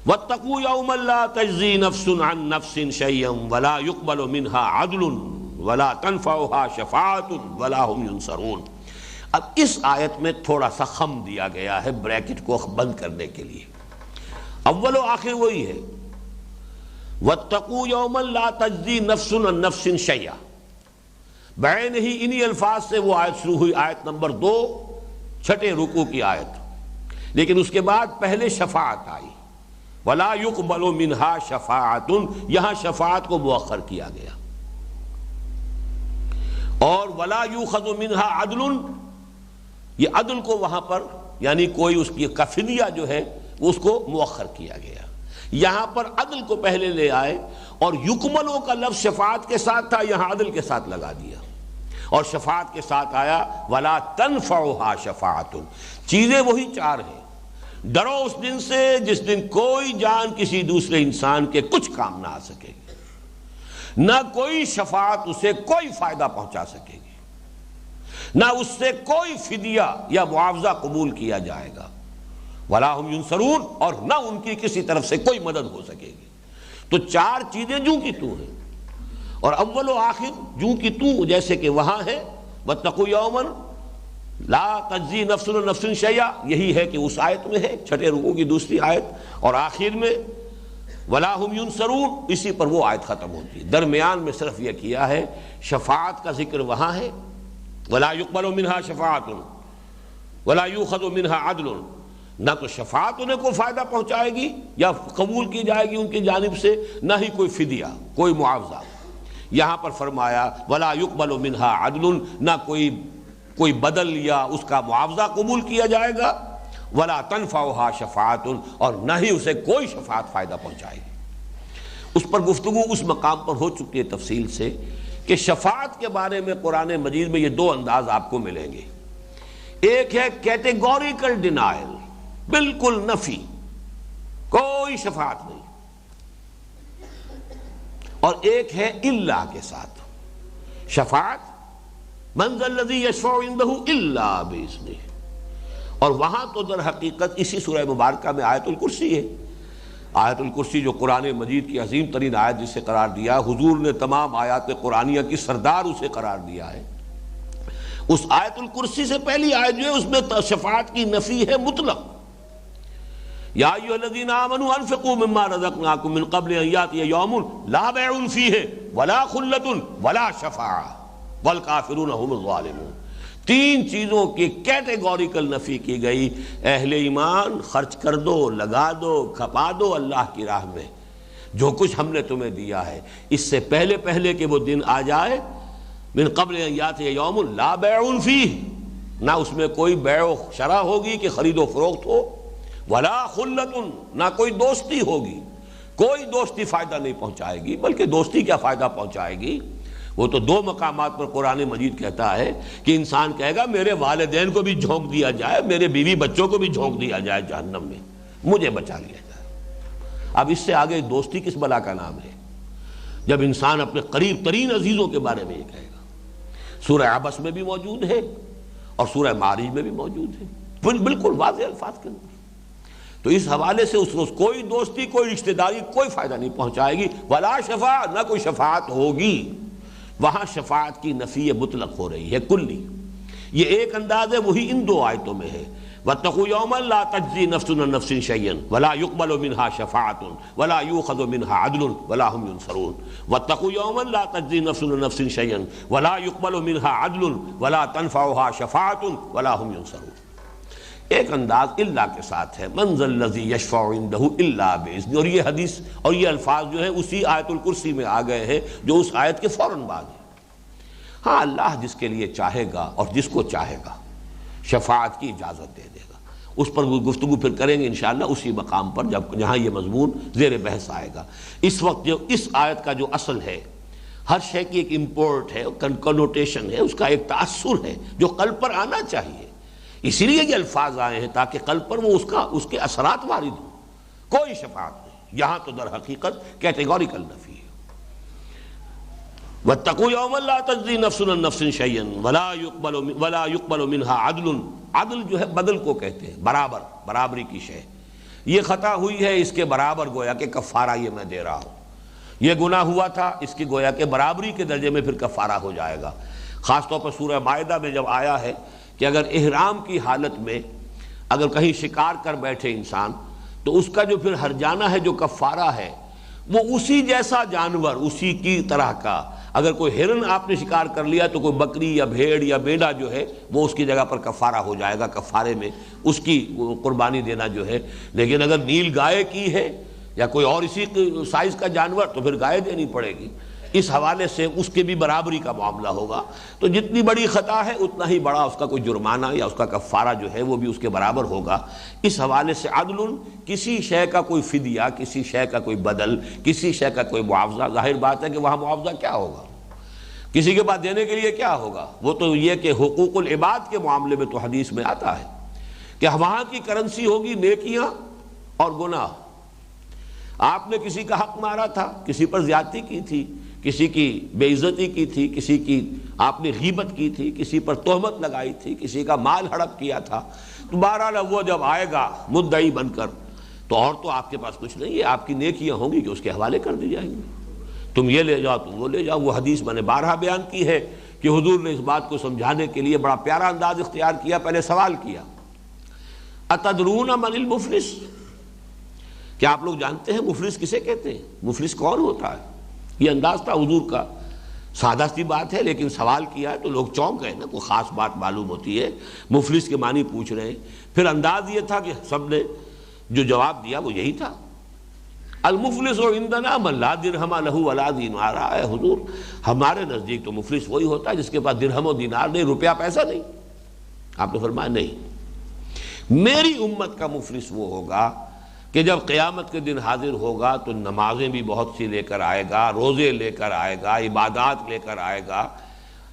واتقوا یوما لا تجزی نفس عن نفس شیئا ولا یقبل منها عدل ولا تنفعها شفاعۃ ولا هم ينصرون۔ اب اس آیت میں تھوڑا سا خم دیا گیا ہے بریکٹ کو بند کرنے کے لیے، اول و آخر وہی ہے، واتقوا یوما لا تجزی نفس عن نفس شیئا، بین ہی انہی الفاظ سے وہ آیت شروع ہوئی، آیت نمبر 2 6 رکوع کی آیت، لیکن اس کے بعد پہلے شفاعت آئی، ولا یقبل منها شفاعۃ، یہاں شفاعت کو مؤخر کیا گیا، اور ولا یؤخذ منها عدل، یہ عدل کو وہاں پر یعنی کوئی اس کی فدیہ جو ہے اس کو مؤخر کیا گیا، یہاں پر عدل کو پہلے لے آئے، اور یکملوں کا لفظ شفاعت کے ساتھ تھا، یہاں عدل کے ساتھ لگا دیا، اور شفاعت کے ساتھ آیا ولا تنفعها شفاعۃ، چیزیں وہی 4 ہیں، ڈرو اس دن سے جس دن کوئی جان کسی دوسرے انسان کے کچھ کام نہ آ سکے گی، نہ کوئی شفاعت اسے کوئی فائدہ پہنچا سکے گی، نہ اس سے کوئی فدیہ یا معاوضہ قبول کیا جائے گا، ولا هم ينصرون، اور نہ ان کی کسی طرف سے کوئی مدد ہو سکے گی۔ تو 4 چیزیں جو کی تو ہیں، اور اول و آخر جو کہ تو جیسے کہ وہاں ہے، واتقوا یوما لا تجزی نفس عن نفس شیئا، یہی ہے کہ اس آیت میں ہے، چھٹے رکوع کی دوسری آیت، اور آخر میں ولا هم ينصرون، اسی پر وہ آیت ختم ہوتی ہے۔ درمیان میں صرف یہ کیا ہے، شفاعت کا ذکر وہاں ہے، ولا يقبل منها شفاعت ولا يؤخذ منها عدل، نہ تو شفاعت انہیں کو فائدہ پہنچائے گی یا قبول کی جائے گی ان کی جانب سے، نہ ہی کوئی فدیہ، کوئی معاوضہ۔ یہاں پر فرمایا ولا يقبل منها عدل، نہ کوئی بدل یا اس کا معاوضہ قبول کیا جائے گا، ولا تنفعها شفاعت، اور نہ ہی اسے کوئی شفاعت فائدہ پہنچائے گی۔ اس پر گفتگو اس مقام پر ہو چکی ہے تفصیل سے کہ شفاعت کے بارے میں قرآن مجید میں یہ دو انداز آپ کو ملیں گے، ایک ہے کیٹیگوریکل ڈینائل، بالکل نفی، کوئی شفاعت نہیں، اور ایک ہے الا کے ساتھ شفاعت، من ذا الذی یشفع عندہ الا باذنہ، اور وہاں تو در حقیقت اسی سورہ مبارکہ میں آیت الکرسی ہے۔ آیت الکرسی جو قرآن مجید کی عظیم ترین آیت جسے قرار دیا، حضور نے تمام آیات قرآنیہ کی سردار اسے قرار دیا ہے۔ اس آیت الکرسی سے پہلی آیت جو ہے اس میں شفاعت کی نفی ہے مطلق، یا ایھا الذین آمنوا انفقوا مما رزقناکم من قبل ان یاتی یوم لا بیع فیہ ولا خلۃ ولا شفاعہ والکافرون هم الظالمون۔ تین چیزوں کی کیٹیگوریکل نفی کی گئی، اہل ایمان خرچ کر دو، لگا دو، کھپا دو اللہ کی راہ میں، جو کچھ ہم نے تمہیں دیا ہے، اس سے پہلے کہ وہ دن آ جائے، من قبل ان یاتی یوم لا بیع فیہ، نہ اس میں کوئی بیع و شرع ہوگی کہ خرید و فروخت ہو، ولا خلۃ، نہ کوئی دوستی ہوگی، کوئی دوستی فائدہ نہیں پہنچائے گی، بلکہ دوستی کیا فائدہ پہنچائے گی؟ وہ تو دو مقامات پر قرآن مجید کہتا ہے کہ انسان کہے گا میرے والدین کو بھی جھونک دیا جائے، میرے بیوی بچوں کو بھی جھونک دیا جائے جہنم میں، مجھے بچا لیا جائے۔ اب اس سے آگے دوستی کس بلا کا نام ہے، جب انسان اپنے قریب ترین عزیزوں کے بارے میں یہ کہے گا۔ سورہ عبس میں بھی موجود ہے اور سورہ معارج میں بھی موجود ہے، بالکل واضح الفاظ کے اندر۔ تو اس حوالے سے اس روز کوئی دوستی، کوئی رشتہ داری کوئی فائدہ نہیں پہنچائے گی، ولا شفاعت، نہ کوئی شفاعت ہوگی۔ وہاں شفاعت کی نفی مطلق ہو رہی ہے، کلی۔ یہ ایک انداز ہے، وہی ان دو آیتوں میں ہے، واتقوا یوما لا تجزی نفس عن نفس شیئا ولا يقبل منها شفاعت ولا يؤخذ منها عدل ولا هم ينصرون۔ واتقوا یوما لا تجزی نفس عن نفس شیئا ولا يقبل منها عدل ولا تنفعها شفاعت ولا هم ينصرون۔ ایک انداز الا کے ساتھ ہے، من ذا الذی یشفع عندہ الا باذنہ، اور یہ حدیث اور یہ الفاظ جو ہیں اسی آیت الکرسی میں آ گئے ہیں جو اس آیت کے فوراً بعد ہے۔ ہاں، اللہ جس کے لیے چاہے گا اور جس کو چاہے گا شفاعت کی اجازت دے دے گا، اس پر وہ گفتگو پھر کریں گے انشاءاللہ اسی مقام پر جہاں یہ مضمون زیر بحث آئے گا۔ اس وقت جو اس آیت کا جو اصل ہے، ہر شے کی ایک امپورٹ ہے، کنوٹیشن ہے، اس کا ایک تاثر ہے جو قلب پر آنا چاہیے، اسی لیے یہ الفاظ آئے ہیں تاکہ قلب پر وہ اس کے اثرات وارد ہوں۔ کوئی شفاعت نہیں، یہاں تو در حقیقت کیٹیگوریکل نفی ہے۔ واتقوا یوما لا تجزی نفس عن نفس شیئا ولا يقبل منها عدل، عدل جو ہے بدل کو کہتے ہیں، برابری کی شے۔ یہ خطا ہوئی ہے، اس کے برابر گویا کہ کفارہ یہ میں دے رہا ہوں، یہ گناہ ہوا تھا، اس کی گویا کہ برابری کے درجے میں پھر کفارہ ہو جائے گا۔ خاص طور پر سورہ مائدہ میں جب آیا ہے کہ اگر احرام کی حالت میں اگر کہیں شکار کر بیٹھے انسان تو اس کا جو پھر ہرجانہ ہے، جو کفارہ ہے، وہ اسی جیسا جانور، اسی کی طرح کا، اگر کوئی ہرن آپ نے شکار کر لیا تو کوئی بکری یا بھیڑ یا مینڈا جو ہے وہ اس کی جگہ پر کفارہ ہو جائے گا، کفارے میں اس کی قربانی دینا جو ہے۔ لیکن اگر نیل گائے کی ہے یا کوئی اور اسی سائز کا جانور تو پھر گائے دینی پڑے گی۔ اس حوالے سے اس کے بھی برابری کا معاملہ ہوگا، تو جتنی بڑی خطا ہے اتنا ہی بڑا اس کا کوئی جرمانہ یا اس کا کفارہ جو ہے وہ بھی اس کے برابر ہوگا۔ اس حوالے سے عدل، کسی شے کا کوئی فدیہ، کسی شے کا کوئی بدل، کسی شے کا کوئی معاوضہ، ظاہر بات ہے کہ وہاں معاوضہ کیا ہوگا، کسی کے پاس دینے کے لیے کیا ہوگا؟ وہ تو یہ کہ حقوق العباد کے معاملے میں تو حدیث میں آتا ہے کہ وہاں کی کرنسی ہوگی نیکیاں اور گناہ۔ آپ نے کسی کا حق مارا تھا، کسی پر زیادتی کی تھی، کسی کی بے عزتی کی تھی، کسی کی آپ نے غیبت کی تھی، کسی پر تہمت لگائی تھی، کسی کا مال ہڑپ کیا تھا، تو بہرحال وہ جب آئے گا مدعی بن کر تو اور تو آپ کے پاس کچھ نہیں ہے، آپ کی نیکیاں ہوں گی کہ اس کے حوالے کر دی جائیں گی۔ تم یہ لے جاؤ تم وہ لے جاؤ۔ وہ حدیث میں نے بارہا بیان کی ہے کہ حضور نے اس بات کو سمجھانے کے لیے بڑا پیارا انداز اختیار کیا، پہلے سوال کیا اتدرون من المفلس، کیا آپ لوگ جانتے ہیں مفلس کسے کہتے ہیں؟ مفلس کون ہوتا ہے؟ یہ انداز تھا حضور کا، سادہ سی بات ہے لیکن سوال کیا ہے تو لوگ چونک گئے نا، کوئی خاص بات معلوم ہوتی ہے، مفلس کے معنی پوچھ رہے ہیں۔ پھر انداز یہ تھا کہ سب نے جو جواب دیا وہ یہی تھا، المفلس عندنا من لا درہم لہ ولا دینار، اے حضور ہمارے نزدیک تو مفلس وہی ہوتا ہے جس کے پاس درہم و دینار نہیں، روپیہ پیسہ نہیں۔ آپ نے فرمایا نہیں، میری امت کا مفلس وہ ہوگا کہ جب قیامت کے دن حاضر ہوگا تو نمازیں بھی بہت سی لے کر آئے گا، روزے لے کر آئے گا، عبادات لے کر آئے گا۔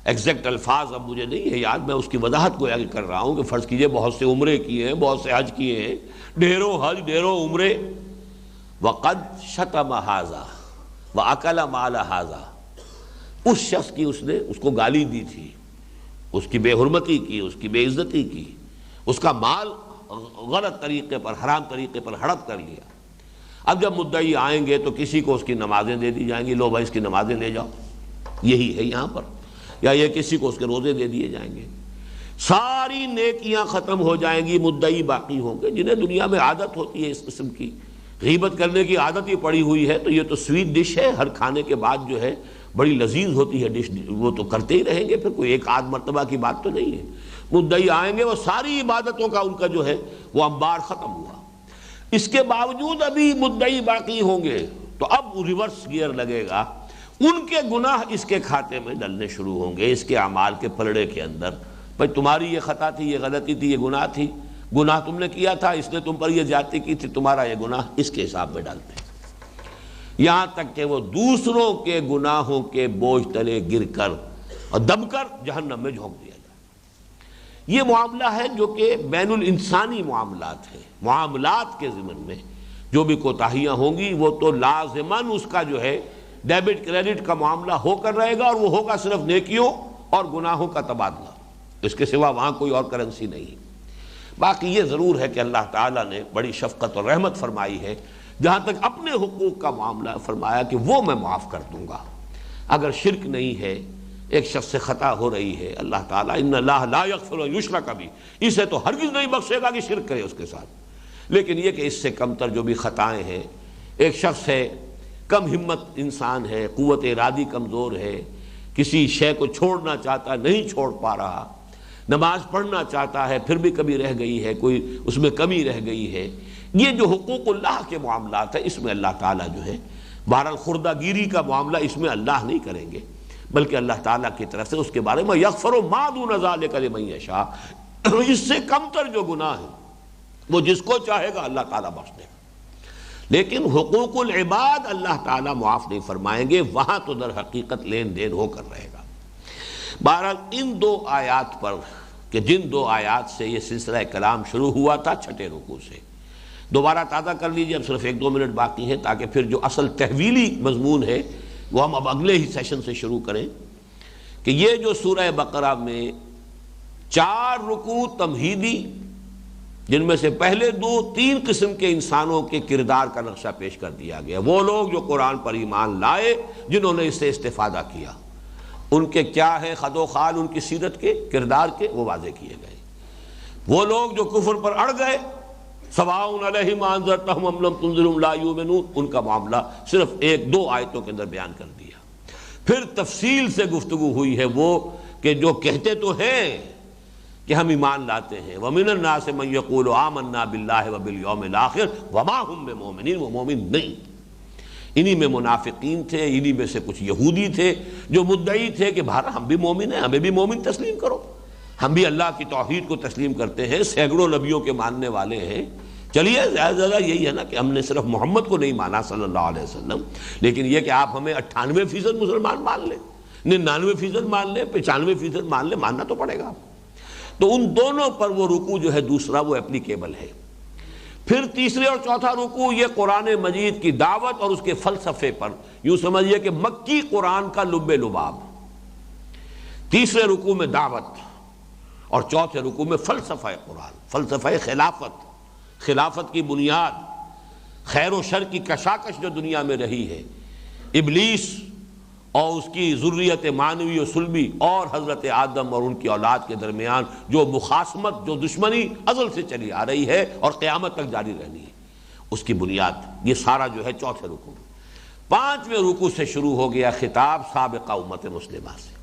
ایگزیکٹ الفاظ اب مجھے نہیں ہے یاد، میں اس کی وضاحت گویا کر رہا ہوں کہ فرض کیجئے بہت سے عمرے کیے ہیں، بہت سے حج کیے ہیں، ڈھیروں حج ڈھیروں عمرے، وقد شتم ھذا واکل مال ھذا، اس شخص کی اس نے اس کو گالی دی تھی، اس کی بے حرمتی کی، اس کی بے عزتی کی، اس کا مال غلط طریقے پر حرام طریقے پر ہڑپ کر لیا۔ اب جب مدعی آئیں گے تو کسی کو اس کی نمازیں دے دی جائیں گی، لو بھائی اس کی نمازیں لے جاؤ، یہی ہے یہاں پر، یا یہ کسی کو اس کے روزے دے دیے جائیں گے، ساری نیکیاں ختم ہو جائیں گی، مدعی باقی ہوں گے۔ جنہیں دنیا میں عادت ہوتی ہے اس قسم کی غیبت کرنے کی عادت ہی پڑی ہوئی ہے تو یہ تو سویٹ ڈش ہے، ہر کھانے کے بعد جو ہے بڑی لذیذ ہوتی ہے ڈش، وہ تو کرتے ہی رہیں گے، پھر کوئی ایک آدھ مرتبہ کی بات تو نہیں ہے۔ مدعی آئیں گے، وہ ساری عبادتوں کا ان کا جو ہے وہ انبار ختم ہوا، اس کے باوجود ابھی مدعی باقی ہوں گے تو اب ریورس گیئر لگے گا، ان کے گناہ اس کے کھاتے میں ڈلنے شروع ہوں گے، اس کے اعمال کے پلڑے کے اندر۔ بھائی تمہاری یہ خطا تھی، یہ غلطی تھی، یہ گناہ تھی، گناہ تم نے کیا تھا، اس نے تم پر یہ زیادتی کی تھی، تمہارا یہ گناہ اس کے حساب میں ڈالتے ہیں، یہاں تک کہ وہ دوسروں کے گناہوں کے بوجھ تلے گر کر اور دب کر جہنم میں جھونک دیا جائے۔ یہ معاملہ ہے جو کہ بین الانسانی معاملات ہیں، معاملات کے ضمن میں جو بھی کوتاہیاں ہوں گی وہ تو لازماً اس کا جو ہے ڈیبٹ کریڈٹ کا معاملہ ہو کر رہے گا، اور وہ ہوگا صرف نیکیوں اور گناہوں کا تبادلہ، اس کے سوا وہاں کوئی اور کرنسی نہیں۔ باقی یہ ضرور ہے کہ اللہ تعالیٰ نے بڑی شفقت اور رحمت فرمائی ہے، جہاں تک اپنے حقوق کا معاملہ فرمایا کہ وہ میں معاف کر دوں گا۔ اگر شرک نہیں ہے، ایک شخص سے خطا ہو رہی ہے، اللہ تعالیٰ ان اللہ لا یغفر ان یشرک بہ، اسے تو ہرگز نہیں بخشے گا کہ شرک کرے اس کے ساتھ، لیکن یہ کہ اس سے کم تر جو بھی خطائیں ہیں، ایک شخص ہے کم ہمت انسان ہے، قوت ارادی کمزور ہے، کسی شے کو چھوڑنا چاہتا نہیں چھوڑ پا رہا، نماز پڑھنا چاہتا ہے پھر بھی کمی رہ گئی ہے، کوئی اس میں کمی رہ گئی ہے، یہ جو حقوق اللہ کے معاملات ہیں اس میں اللہ تعالیٰ جو ہے بہرحال خردہ گیری کا معاملہ اس میں اللہ نہیں کریں گے، بلکہ اللہ تعالیٰ کی طرف سے اس کے بارے میں یغفر ما دون ذلک لمن یشاء، اس سے کم تر جو گناہ ہے وہ جس کو چاہے گا اللہ تعالیٰ بخش دے گا، لیکن حقوق العباد اللہ تعالیٰ معاف نہیں فرمائیں گے، وہاں تو در حقیقت لین دین ہو کر رہے گا۔ بہرحال ان دو آیات پر کہ جن دو آیات سے یہ سلسلہ کلام شروع ہوا تھا چھٹے رکوع سے، دوبارہ تازہ کر لیجئے، اب صرف 1-2 منٹ باقی ہیں تاکہ پھر جو اصل تحویلی مضمون ہے وہ ہم اب اگلے ہی سیشن سے شروع کریں، کہ یہ جو سورہ بقرہ میں 4 رکوع تمہیدی، جن میں سے پہلے 3 قسم کے انسانوں کے کردار کا نقشہ پیش کر دیا گیا، وہ لوگ جو قرآن پر ایمان لائے، جنہوں نے اس سے استفادہ کیا، ان کے کیا ہے خد و خال، ان کی سیرت کے کردار کے وہ واضح کیے گئے۔ وہ لوگ جو کفر پر اڑ گئے، سواء علیہم انذرتہم ام لم تنذرہم لا یؤمنون، ان کا معاملہ صرف 1-2 آیتوں کے اندر بیان کر دیا۔ پھر تفصیل سے گفتگو ہوئی ہے وہ کہ جو کہتے تو ہیں کہ ہم ایمان لاتے ہیں، وَمِنَ النَّاسِ مَن يَقُولُ آمَنَّا بِاللَّهِ وَبِالْيَوْمِ الْآخِرِ وَمَا هُم بِمُؤْمِنِينَ، وہ مومن نہیں۔ انہی میں منافقین تھے، انہی میں سے کچھ یہودی تھے جو مدعی تھے کہ بھارا ہم بھی مومن ہیں، ہمیں بھی مومن تسلیم کرو، ہم بھی اللہ کی توحید کو تسلیم کرتے ہیں، سینکڑوں نبیوں کے ماننے والے ہیں، چلیے زیادہ یہی ہے نا کہ ہم نے صرف محمد کو نہیں مانا صلی اللہ علیہ وسلم، لیکن یہ کہ آپ ہمیں 98% مسلمان مان لیں، 99% مان لیں، 95% مان لیں، ماننا تو پڑے گا۔ تو ان دونوں پر وہ رکوع جو ہے دوسرا وہ اپلیکیبل ہے۔ پھر تیسرے اور چوتھا رکوع یہ قرآن مجید کی دعوت اور اس کے فلسفے پر، یوں سمجھیے کہ مکی قرآن کا لب لباب، تیسرے رکوع میں دعوت اور چوتھے رکوع میں فلسفہ قرآن، فلسفہ خلافت کی بنیاد، خیر و شر کی کشاکش جو دنیا میں رہی ہے، ابلیس اور اس کی ذریت معنوی و سلبی اور حضرت آدم اور ان کی اولاد کے درمیان جو مخاصمت، جو دشمنی ازل سے چلی آ رہی ہے اور قیامت تک جاری رہنی ہے، اس کی بنیاد یہ سارا جو ہے چوتھے رکوع میں۔ پانچویں رکوع سے شروع ہو گیا خطاب سابقہ امت مسلمہ سے،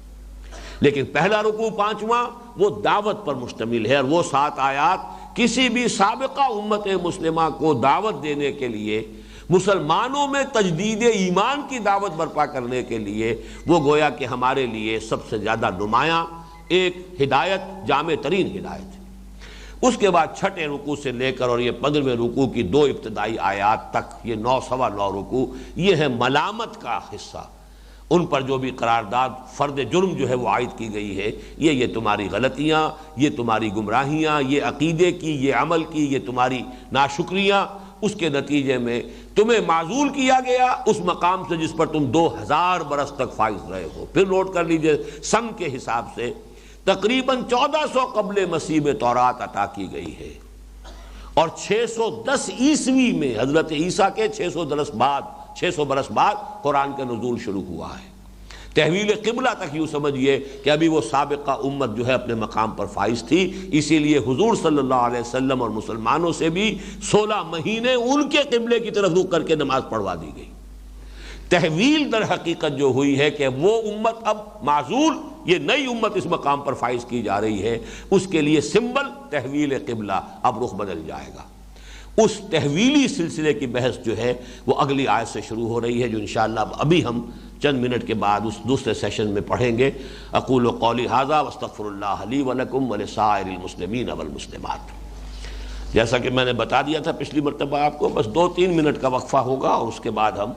لیکن پہلا رکوع پانچواں وہ دعوت پر مشتمل ہے، اور وہ 7 آیات کسی بھی سابقہ امت مسلمہ کو دعوت دینے کے لیے، مسلمانوں میں تجدید ایمان کی دعوت برپا کرنے کے لیے، وہ گویا کہ ہمارے لیے سب سے زیادہ نمایاں ایک ہدایت، جامع ترین ہدایت ہے۔ اس کے بعد چھٹے رکوع سے لے کر اور یہ 15ویں رکوع کی 2 ابتدائی آیات تک، یہ 9 سوا 9 رکوع، یہ ہے ملامت کا حصہ۔ ان پر جو بھی قرارداد فرد جرم جو ہے وہ عائد کی گئی ہے، یہ تمہاری غلطیاں، یہ تمہاری گمراہیاں، یہ عقیدے کی، یہ عمل کی، یہ تمہاری ناشکریاں، اس کے نتیجے میں تمہیں معزول کیا گیا اس مقام سے جس پر تم 2000 برس تک فائز رہے ہو۔ پھر نوٹ کر لیجئے سن کے حساب سے تقریباً 1400 قبل مسیح میں تورات عطا کی گئی ہے، اور 610 عیسوی میں حضرت عیسیٰ کے 600 برس بعد قرآن کا نزول شروع ہوا ہے۔ تحویل قبلہ تک یوں سمجھیے کہ ابھی وہ سابقہ امت جو ہے اپنے مقام پر فائز تھی، اسی لیے حضور صلی اللہ علیہ وسلم اور مسلمانوں سے بھی 16 مہینے ان کے قبلے کی طرف رخ کر کے نماز پڑھوا دی گئی۔ تحویل در حقیقت جو ہوئی ہے کہ وہ امت اب معزول، یہ نئی امت اس مقام پر فائز کی جا رہی ہے، اس کے لیے سمبل تحویل قبلہ، اب رخ بدل جائے گا۔ اس تحویلی سلسلے کی بحث جو ہے وہ اگلی آیت سے شروع ہو رہی ہے، جو انشاءاللہ ابھی ہم چند منٹ کے بعد اس دوسرے سیشن میں پڑھیں گے۔ اقول قولی ھذا واستغفر اللہ لی ولکم ولسائر المسلمین والمسلمات۔ جیسا کہ میں نے بتا دیا تھا پچھلی مرتبہ آپ کو، بس 2-3 منٹ کا وقفہ ہوگا اور اس کے بعد ہم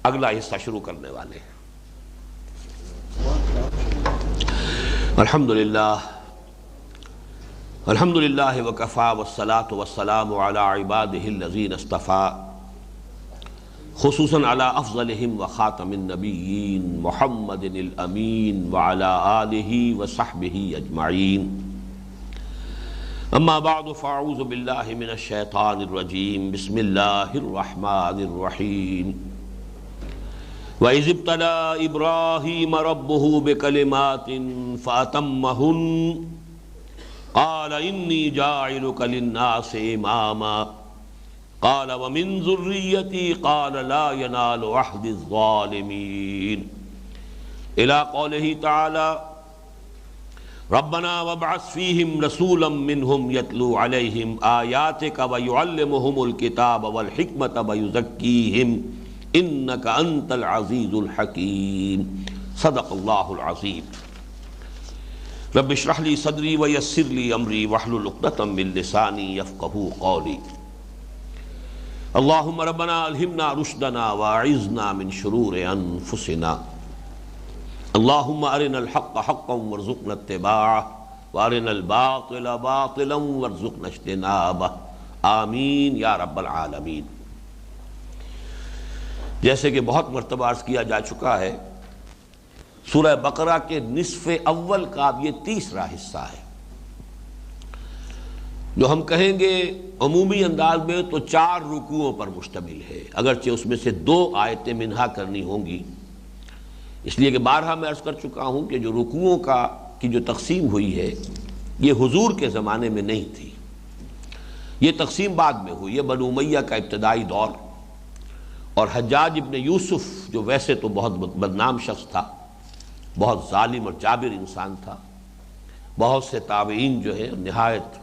اگلا حصہ شروع کرنے والے ہیں۔ الحمدللہ الحمدللہ وکفی والصلاة والسلام علی عبادہ الذین اصطفیٰ، خصوصاً علی افضلہم وخاتم النبیین محمد الامین وعلی آلہ وصحبہ اجمعین۔ اما بعد فاعوذ باللہ من الشیطان الرجیم، بسم اللہ الرحمن الرحیم۔ وَإِذِ ابْتَلَىٰ إِبْرَاهِيمَ رَبُّهُ بِكَلِمَاتٍ فَأَتَمَّهُنَّ قَالَ إِنِّي جَاعِلُكَ لِلنَّاسِ إِمَامًا قَالَ وَمِن ذُرِّيَّتِي قَالَ لَا يَنَالُ عَهْدِي الظَّالِمِينَ إِلَىٰ قَوْلِهِ تَعَالَىٰ رَبَّنَا وَابْعَثْ فِيهِمْ رَسُولًا مِّنْهُمْ يَتْلُو عَلَيْهِمْ آيَاتِكَ وَيُعَلِّمُهُمُ الْكِتَابَ وَالْحِكْمَةَ وَيُزَكِّيهِمْ انک انت العزیز الحکیم۔ صدق اللہ العظیم۔ رب اشرح لی صدری ویسر لی امری واحلل عقدۃ من لسانی یفقہوا قولی۔ اللہم ربنا الہمنا رشدنا واعذنا من شرور انفسنا۔ اللہم ارنا الحق حقا وارزقنا اتباعہ وارنا الباطل باطلا وارزقنا اجتنابہ، آمین یا رب العالمین۔ جیسے کہ بہت مرتبہ عرض کیا جا چکا ہے، سورہ بقرہ کے نصف اول کا اب یہ تیسرا حصہ ہے، جو ہم کہیں گے عمومی انداز میں تو 4 رکوعوں پر مشتمل ہے، اگرچہ اس میں سے 2 آیتیں منہا کرنی ہوں گی، اس لیے کہ بارہا میں عرض کر چکا ہوں کہ جو رکوعوں کی جو تقسیم ہوئی ہے یہ حضور کے زمانے میں نہیں تھی، یہ تقسیم بعد میں ہوئی ہے، بنو امیہ کا ابتدائی دور، اور حجاج ابن یوسف جو ویسے تو بہت بدنام شخص تھا، بہت ظالم اور جابر انسان تھا، بہت سے تابعین جو ہے نہایت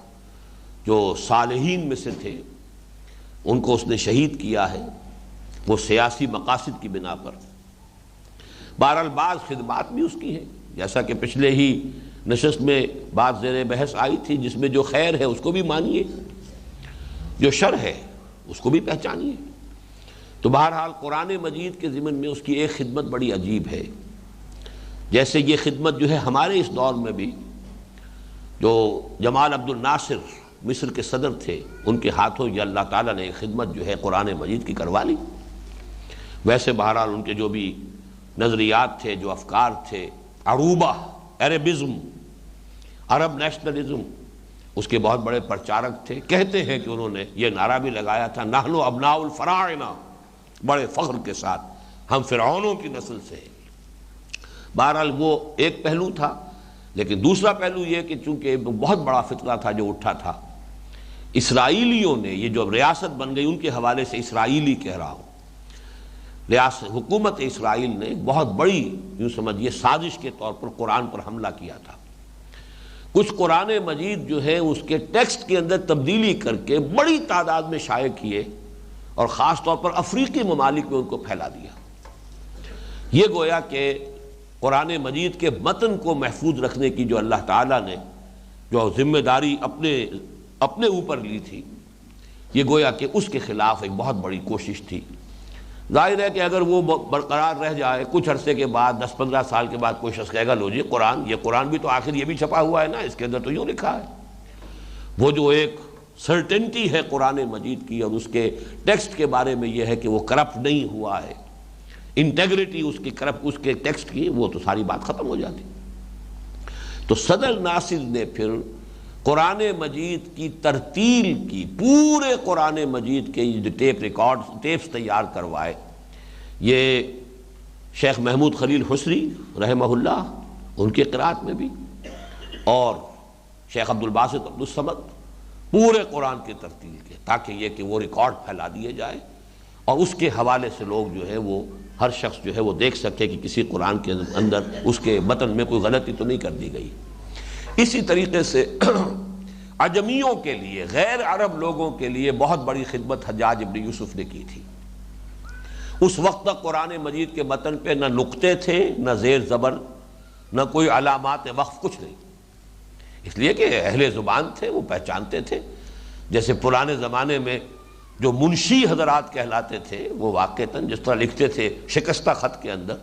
جو صالحین میں سے تھے ان کو اس نے شہید کیا ہے، وہ سیاسی مقاصد کی بنا پر۔ بہرحال بعض خدمات بھی اس کی ہیں، جیسا کہ پچھلے ہی نشست میں بات زیر بحث آئی تھی، جس میں جو خیر ہے اس کو بھی مانیے، جو شر ہے اس کو بھی پہچانیے۔ تو بہرحال قرآن مجید کے ضمن میں اس کی ایک خدمت بڑی عجیب ہے، جیسے یہ خدمت جو ہے ہمارے اس دور میں بھی جو جمال عبد الناصر مصر کے صدر تھے، ان کے ہاتھوں یہ اللہ تعالیٰ نے ایک خدمت جو ہے قرآن مجید کی کروا لی۔ ویسے بہرحال ان کے جو بھی نظریات تھے، جو افکار تھے، عروبہ، عربزم، عرب نیشنلزم، اس کے بہت بڑے پرچارک تھے۔ کہتے ہیں کہ انہوں نے یہ نعرہ بھی لگایا تھا، نحن ابناء الفراعنہ، بڑے فخر کے ساتھ، ہم فرعونوں کی نسل سے ہیں۔ بہرحال وہ ایک پہلو تھا، لیکن دوسرا پہلو یہ کہ چونکہ بہت بڑا فتنہ تھا جو اٹھا تھا، اسرائیلیوں نے، یہ جو ریاست بن گئی ان کے حوالے سے اسرائیلی کہہ رہا ہوں، حکومت اسرائیل نے بہت بڑی یوں سمجھیے سازش کے طور پر قرآن پر حملہ کیا تھا۔ کچھ قرآن مجید جو ہے اس کے ٹیکسٹ کے اندر تبدیلی کر کے بڑی تعداد میں شائع کیے اور خاص طور پر افریقی ممالک میں ان کو پھیلا دیا۔ یہ گویا کہ قرآن مجید کے متن کو محفوظ رکھنے کی جو اللہ تعالیٰ نے جو ذمہ داری اپنے اوپر لی تھی، یہ گویا کہ اس کے خلاف ایک بہت بڑی کوشش تھی۔ ظاہر ہے کہ اگر وہ برقرار رہ جائے، کچھ عرصے کے بعد 10-15 سال کے بعد کوئی شخص کہے گا لو جی یہ قرآن بھی تو آخر یہ بھی چھپا ہوا ہے نا، اس کے اندر تو یوں لکھا ہے۔ وہ جو ایک سرٹنٹی ہے قرآن مجید کی اور اس کے ٹیکسٹ کے بارے میں یہ ہے کہ وہ کرپٹ نہیں ہوا ہے، انٹیگریٹی اس کے ٹیکسٹ کی، وہ تو ساری بات ختم ہو جاتی۔ تو صدر ناصر نے پھر قرآن مجید کی ترتیل کی، پورے قرآن مجید کے جو ٹیپس تیار کروائے، یہ شیخ محمود خلیل حسری رحمہ اللہ ان کے قرات میں بھی، اور شیخ عبدالباسط عبدالصمد پورے قرآن کی ترتیل کے، تاکہ یہ کہ وہ ریکارڈ پھیلا دیے جائے اور اس کے حوالے سے لوگ جو ہے وہ ہر شخص جو ہے وہ دیکھ سکے کہ کسی قرآن کے اندر اس کے متن میں کوئی غلطی تو نہیں کر دی گئی۔ اسی طریقے سے عجمیوں کے لیے، غیر عرب لوگوں کے لیے بہت بڑی خدمت حجاج ابن یوسف نے کی تھی۔ اس وقت تک قرآن مجید کے متن پہ نہ نقطے تھے، نہ زیر زبر، نہ کوئی علامات وقف، کچھ نہیں، اس لیے کہ اہل زبان تھے، وہ پہچانتے تھے۔ جیسے پرانے زمانے میں جو منشی حضرات کہلاتے تھے، وہ واقعتاً جس طرح لکھتے تھے شکستہ خط کے اندر،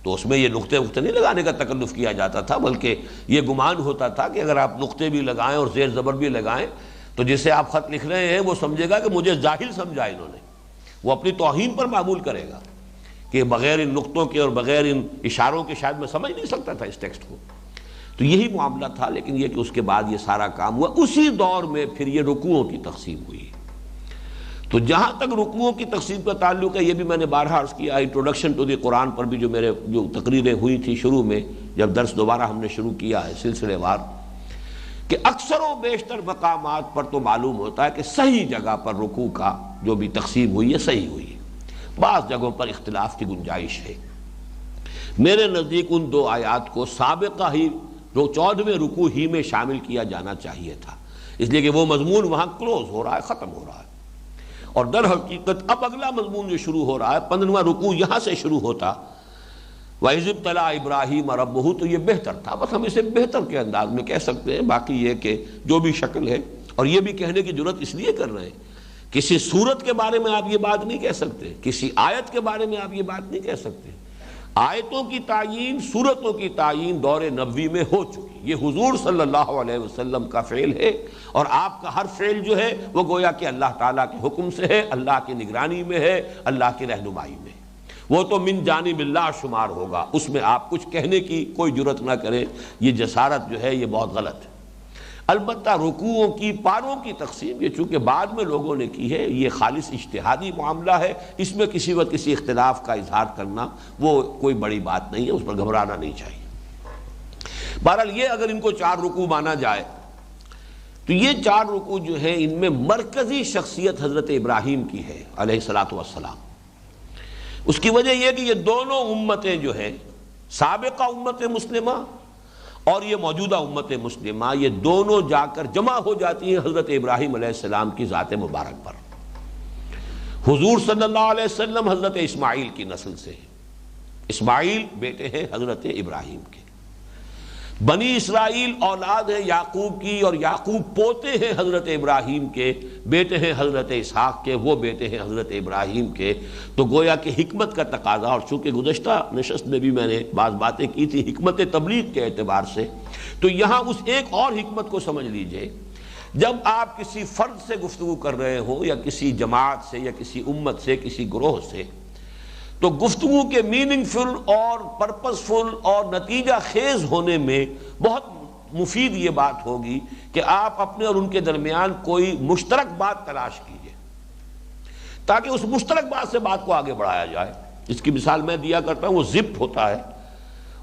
تو اس میں یہ نقطے نہیں لگانے کا تکلف کیا جاتا تھا، بلکہ یہ گمان ہوتا تھا کہ اگر آپ نقطے بھی لگائیں اور زیر زبر بھی لگائیں تو جسے آپ خط لکھ رہے ہیں وہ سمجھے گا کہ مجھے جاہل سمجھا انہوں نے، وہ اپنی توہین پر معمول کرے گا کہ بغیر ان نقطوں کے اور بغیر ان اشاروں کے شاید میں سمجھ نہیں سکتا تھا اس ٹیکسٹ کو۔ تو یہی معاملہ تھا، لیکن یہ کہ اس کے بعد یہ سارا کام ہوا۔ اسی دور میں پھر یہ رکوعوں کی تقسیم ہوئی۔ تو جہاں تک رکوعوں کی تقسیم کا تعلق ہے، یہ بھی میں نے بارہا عرض کیا، انٹروڈکشن ٹو دی قرآن پر بھی جو تقریریں ہوئی تھی شروع میں، جب درس دوبارہ ہم نے شروع کیا ہے سلسلے وار، کہ اکثر و بیشتر مقامات پر تو معلوم ہوتا ہے کہ صحیح جگہ پر رکوع کا جو بھی تقسیم ہوئی ہے صحیح ہوئی ہے، بعض جگہوں پر اختلاف کی گنجائش ہے۔ میرے نزدیک ان دو آیات کو سابقہ ہی 14ویں رکوع ہی میں شامل کیا جانا چاہیے تھا، اس لیے کہ وہ مضمون وہاں کلوز ہو رہا ہے، ختم ہو رہا ہے، اور در حقیقت اب اگلا مضمون جو شروع ہو رہا ہے 15واں رکوع یہاں سے شروع ہوتا، وَإِذِ ابْتَلَىٰ إِبْرَاهِيمَ رَبُّهُ، تو یہ بہتر تھا، بس ہم اسے بہتر کے انداز میں کہہ سکتے ہیں۔ باقی یہ کہ جو بھی شکل ہے، اور یہ بھی کہنے کی جرت اس لیے کر رہے ہیں، کسی صورت کے بارے میں آپ یہ بات نہیں کہہ سکتے، کسی آیت کے بارے میں آپ یہ بات نہیں کہہ سکتے۔ آیتوں کی تعیین، صورتوں کی تعیین دور نبوی میں ہو چکی، یہ حضور صلی اللہ علیہ وسلم کا فعل ہے، اور آپ کا ہر فعل جو ہے وہ گویا کہ اللہ تعالیٰ کے حکم سے ہے، اللہ کی نگرانی میں ہے، اللہ کی رہنمائی میں، وہ تو من جانب اللہ شمار ہوگا، اس میں آپ کچھ کہنے کی کوئی جرت نہ کریں، یہ جسارت جو ہے یہ بہت غلط ہے۔ البتہ رکوعوں کی پاروں کی تقسیم یہ چونکہ بعد میں لوگوں نے کی ہے، یہ خالص اجتہادی معاملہ ہے، اس میں کسی وقت کسی اختلاف کا اظہار کرنا وہ کوئی بڑی بات نہیں ہے، اس پر گھبرانا نہیں چاہیے۔ بہرحال یہ اگر ان کو 4 رکوع مانا جائے تو یہ 4 رکوع جو ہے ان میں مرکزی شخصیت حضرت ابراہیم کی ہے علیہ الصلاۃ والسلام۔ اس کی وجہ یہ کہ یہ دونوں امتیں جو ہے، سابقہ امت مسلمہ اور یہ موجودہ امت مسلمہ، یہ دونوں جا کر جمع ہو جاتی ہیں حضرت ابراہیم علیہ السلام کی ذات مبارک پر۔ حضور صلی اللہ علیہ وسلم حضرت اسماعیل کی نسل سے ہیں، اسماعیل بیٹے ہیں حضرت ابراہیم کے، بنی اسرائیل اولاد ہے یعقوب کی، اور یعقوب پوتے ہیں حضرت ابراہیم کے، بیٹے ہیں حضرت اسحاق کے، وہ بیٹے ہیں حضرت ابراہیم کے۔ تو گویا کہ حکمت کا تقاضا، اور چونکہ گزشتہ نشست میں بھی میں نے بعض باتیں کی تھی حکمت تبلیغ کے اعتبار سے، تو یہاں اس ایک اور حکمت کو سمجھ لیجئے، جب آپ کسی فرد سے گفتگو کر رہے ہوں یا کسی جماعت سے یا کسی امت سے، کسی گروہ سے، تو گفتگو کے میننگ فل اور پرپس فل اور نتیجہ خیز ہونے میں بہت مفید یہ بات ہوگی کہ آپ اپنے اور ان کے درمیان کوئی مشترک بات تلاش کیجئے، تاکہ اس مشترک بات سے بات کو آگے بڑھایا جائے۔ اس کی مثال میں دیا کرتا ہوں، وہ زپ ہوتا ہے،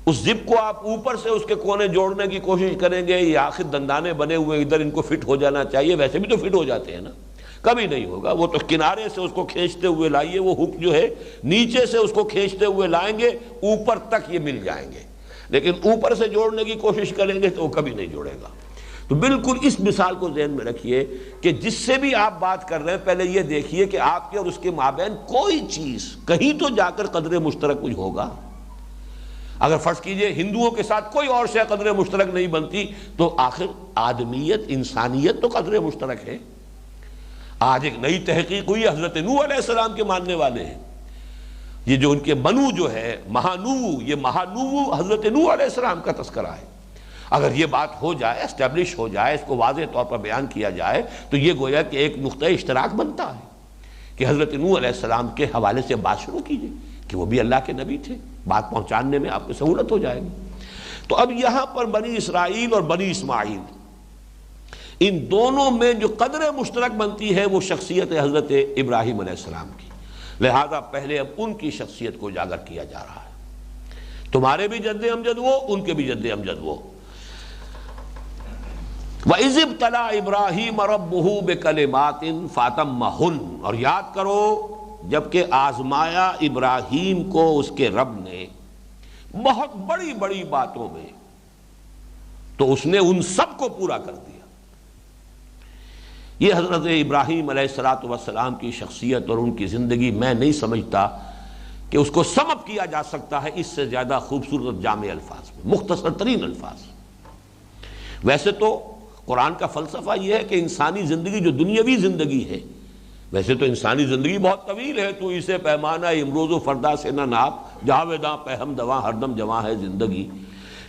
اس زپ کو آپ اوپر سے اس کے کونے جوڑنے کی کوشش کریں گے، یہ آخر دندانے بنے ہوئے ادھر ان کو فٹ ہو جانا چاہیے، ویسے بھی تو فٹ ہو جاتے ہیں نا، کبھی نہیں ہوگا۔ وہ تو کنارے سے اس کو کھینچتے ہوئے لائیے، وہ ہک جو ہے نیچے سے اس کو کھینچتے ہوئے لائیں گے، اوپر تک یہ مل جائیں گے، لیکن اوپر سے جوڑنے کی کوشش کریں گے تو وہ کبھی نہیں جوڑے گا۔ تو بالکل اس مثال کو ذہن میں رکھیے کہ جس سے بھی آپ بات کر رہے ہیں پہلے یہ دیکھیے کہ آپ کے اور اس کے مابین کوئی چیز کہیں تو جا کر قدر مشترک کچھ ہوگا۔ اگر فرض کیجئے ہندوؤں کے ساتھ کوئی اور شے قدر مشترک نہیں بنتی تو آخر آدمیت، انسانیت تو قدر مشترک ہے۔ آج ایک نئی تحقیق ہوئی، حضرت نوح علیہ السلام کے ماننے والے ہیں، یہ جو ان کے منو جو ہے مہانو، یہ مہانو حضرت نوح علیہ السلام کا تذکرہ ہے۔ اگر یہ بات ہو جائے، اسٹیبلش ہو جائے، اس کو واضح طور پر بیان کیا جائے تو یہ گویا کہ ایک نقطہ اشتراک بنتا ہے کہ حضرت نوح علیہ السلام کے حوالے سے بات شروع کیجئے کہ وہ بھی اللہ کے نبی تھے، بات پہنچانے میں آپ کو سہولت ہو جائے گی۔ تو اب یہاں پر بنی اسرائیل اور بنی اسماعیل، ان دونوں میں جو قدر مشترک بنتی ہے وہ شخصیت حضرت ابراہیم علیہ السلام کی، لہذا پہلے اب ان کی شخصیت کو اجاگر کیا جا رہا ہے۔ تمہارے بھی جد امجد وہ، ان کے بھی جد امجد وہ۔ وَإِذِ ابْتَلَىٰ إِبْرَاهِيمَ رَبُّهُ بِكَلِمَاتٍ فَأَتَمَّهُنَّ، اور یاد کرو جبکہ آزمایا ابراہیم کو اس کے رب نے بہت بڑی بڑی باتوں میں، تو اس نے ان سب کو پورا کر دیا۔ یہ حضرت ابراہیم علیہ السلام کی شخصیت اور ان کی زندگی میں نہیں سمجھتا کہ اس کو سم اپ کیا جا سکتا ہے اس سے زیادہ خوبصورت جامع الفاظ میں، مختصر ترین الفاظ۔ ویسے تو قرآن کا فلسفہ یہ ہے کہ انسانی زندگی جو دنیاوی زندگی ہے، ویسے تو انسانی زندگی بہت طویل ہے، تو اسے پیمانہ امروز و فردا سے نہ ناپ، جاویداں پہم دواں ہر دم جواں ہے زندگی۔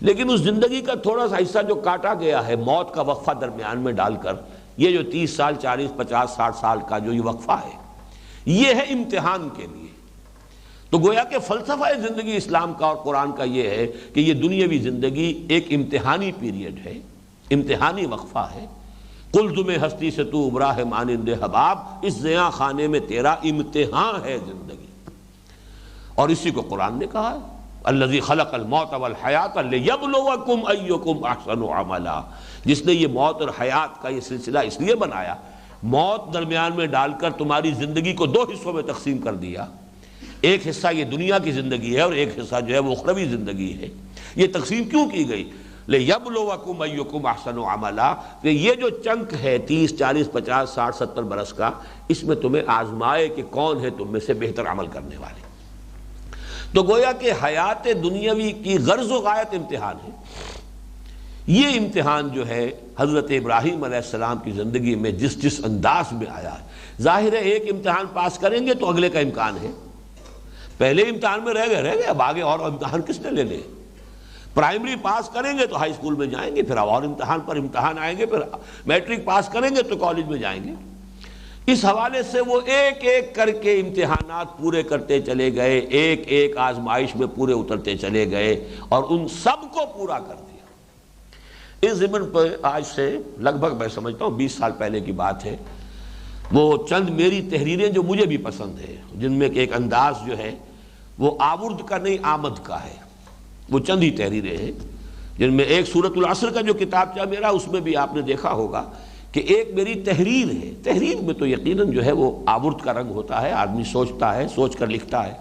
لیکن اس زندگی کا تھوڑا سا حصہ جو کاٹا گیا ہے موت کا وقفہ درمیان میں ڈال کر، یہ جو 30 سال 40 50 60 سال کا جو یہ وقفہ ہے، یہ ہے امتحان کے لیے۔ تو گویا کہ فلسفہ زندگی اسلام کا اور قرآن کا یہ ہے کہ یہ دنیاوی زندگی ایک امتحانی پیریڈ ہے، امتحانی وقفہ ہے۔ قلزم ہستی سے تو ابراہ مانند حباب، اس زیاں خانے میں تیرا امتحان ہے زندگی۔ اور اسی کو قرآن نے کہا ہے الذی خلق الموت والحیات لیبلوکم ایکم احسن عملا، جس نے یہ موت اور حیات کا یہ سلسلہ اس لیے بنایا، موت درمیان میں ال کر تمہاری زندگی کو 2 حصوں میں تقسیم کر دیا۔ ایک حصہ یہ دنیا کی زندگی ہے اور ایک حصہ جو ہے وہ اخروی زندگی ہے۔ یہ تقسیم کیوں کی گئی؟ لِيَبْلُوَكُمْ أَيُّكُمْ أَحْسَنُ عَمَلًا، کہ یہ جو چنک ہے 30 40 50 60 70 برس کا، اس میں تمہیں آزمائے کہ کون ہے تم میں سے بہتر عمل کرنے والے۔ تو گویا کہ حیات دنیاوی کی غرض و غایت امتحان ہے۔ یہ امتحان جو ہے حضرت ابراہیم علیہ السلام کی زندگی میں جس انداز میں آیا ہے، ظاہر ہے ایک امتحان پاس کریں گے تو اگلے کا امکان ہے۔ پہلے امتحان میں رہ گئے اب آگے اور امتحان کس نے لے لے؟ پرائمری پاس کریں گے تو ہائی اسکول میں جائیں گے، پھر اور امتحان پر امتحان آئیں گے، پھر میٹرک پاس کریں گے تو کالج میں جائیں گے۔ اس حوالے سے وہ ایک ایک کر کے امتحانات پورے کرتے چلے گئے، ایک ایک آزمائش میں پورے اترتے چلے گئے اور ان سب کو پورا کر دیا۔ اس ضمن پر آج سے لگ بھگ میں سمجھتا ہوں 20 سال پہلے کی بات ہے، وہ چند میری تحریریں جو مجھے بھی پسند ہے، جن میں ایک انداز جو ہے وہ آورد کا نہیں آمد کا ہے، وہ چند ہی تحریریں ہیں جن میں ایک سورۃ العصر کا جو کتاب چاہ میرا، اس میں بھی آپ نے دیکھا ہوگا کہ ایک میری تحریر ہے۔ تحریر میں تو یقیناً جو ہے وہ آورد کا رنگ ہوتا ہے، آدمی سوچتا ہے، سوچ کر لکھتا ہے،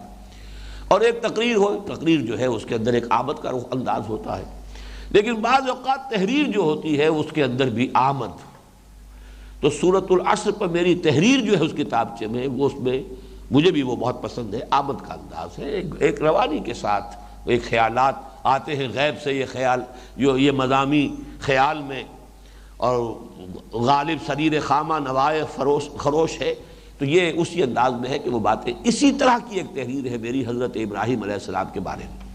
اور ایک تقریر ہو، تقریر جو ہے اس کے اندر ایک آمد کا انداز ہوتا ہے۔ لیکن بعض اوقات تحریر جو ہوتی ہے اس کے اندر بھی آمد، تو سورۃ العصر پر میری تحریر جو ہے اس کتابچے میں، وہ اس میں مجھے بھی وہ بہت پسند ہے، آمد کا انداز ہے، ایک روانی کے ساتھ ایک خیالات آتے ہیں غیب سے، یہ خیال جو یہ مضامی خیال میں، اور غالب سریر خامہ نوائے خروش ہے، تو یہ اسی انداز میں ہے کہ وہ باتیں اسی طرح کی ایک تحریر ہے میری حضرت ابراہیم علیہ السلام کے بارے میں۔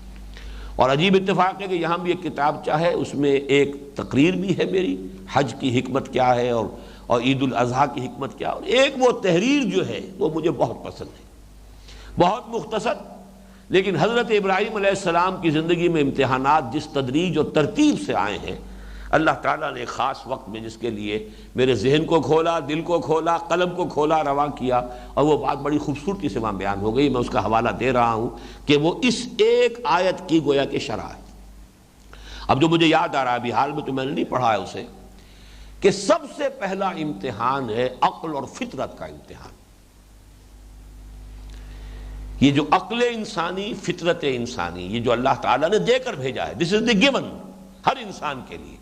اور عجیب اتفاق ہے کہ یہاں بھی ایک کتاب چاہے اس میں ایک تقریر بھی ہے میری، حج کی حکمت کیا ہے اور عید الاضحیٰ کی حکمت کیا، اور ایک وہ تحریر جو ہے وہ مجھے بہت پسند ہے، بہت مختصر، لیکن حضرت ابراہیم علیہ السلام کی زندگی میں امتحانات جس تدریج اور ترتیب سے آئے ہیں، اللہ تعالیٰ نے خاص وقت میں جس کے لیے میرے ذہن کو کھولا، دل کو کھولا، قلم کو کھولا، رواں کیا، اور وہ بات بڑی خوبصورتی سے وہاں بیان ہو گئی۔ میں اس کا حوالہ دے رہا ہوں کہ وہ اس ایک آیت کی گویا کہ شرح ہے۔ اب جو مجھے یاد آ رہا ہے ابھی حال میں تو میں نے نہیں پڑھا ہے اسے، کہ سب سے پہلا امتحان ہے عقل اور فطرت کا امتحان۔ یہ جو عقل انسانی، فطرت انسانی، یہ جو اللہ تعالیٰ نے دے کر بھیجا ہے، دس از دی گیون ہر انسان کے لیے،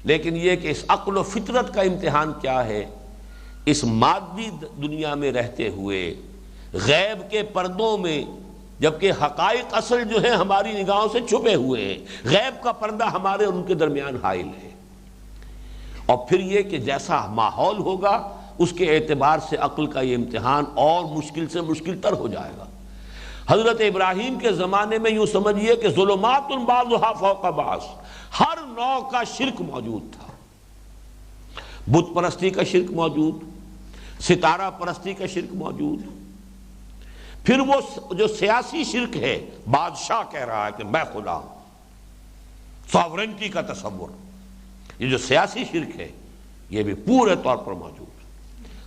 لیکن یہ کہ اس عقل و فطرت کا امتحان کیا ہے؟ اس مادی دنیا میں رہتے ہوئے غیب کے پردوں میں، جبکہ حقائق اصل جو ہیں ہماری نگاہوں سے چھپے ہوئے ہیں، غیب کا پردہ ہمارے اور ان کے درمیان حائل ہے، اور پھر یہ کہ جیسا ماحول ہوگا اس کے اعتبار سے عقل کا یہ امتحان اور مشکل سے مشکل تر ہو جائے گا۔ حضرت ابراہیم کے زمانے میں یوں سمجھیے کہ ظلمات بعضها فوق بعض، ہر نوع کا شرک موجود تھا، بت پرستی کا شرک موجود، ستارہ پرستی کا شرک موجود، پھر وہ جو سیاسی شرک ہے، بادشاہ کہہ رہا ہے کہ میں خدا ہوں، ساورنٹی کا تصور، یہ جو سیاسی شرک ہے یہ بھی پورے طور پر موجود ہے،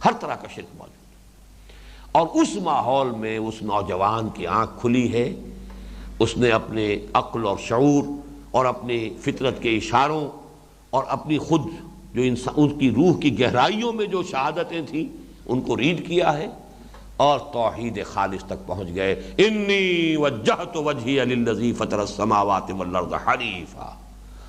ہر طرح کا شرک موجود ہے۔ اور اس ماحول میں اس نوجوان کی آنکھ کھلی ہے، اس نے اپنے عقل اور شعور اور اپنی فطرت کے اشاروں اور اپنی خود جو ان کی روح کی گہرائیوں میں جو شہادتیں تھیں ان کو ریڈ کیا ہے اور توحید خالص تک پہنچ گئے۔ انی وجہت وجہی للذی فطر السماوات والارض حنیفا،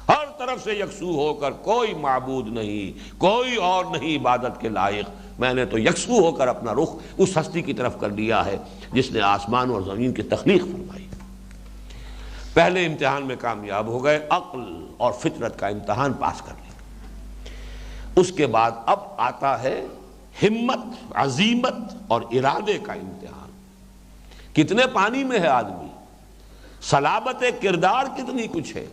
ہر طرف سے یکسو ہو کر، کوئی معبود نہیں، کوئی اور نہیں عبادت کے لائق، میں نے تو یکسو ہو کر اپنا رخ اس ہستی کی طرف کر دیا ہے جس نے آسمان اور زمین کی تخلیق فرمائی۔ پہلے امتحان میں کامیاب ہو گئے، عقل اور فطرت کا امتحان پاس کر لیا۔ اس کے بعد اب آتا ہے ہمت، عزیمت اور ارادے کا امتحان۔ کتنے پانی میں ہے آدمی، صلابت کردار کتنی کچھ ہے،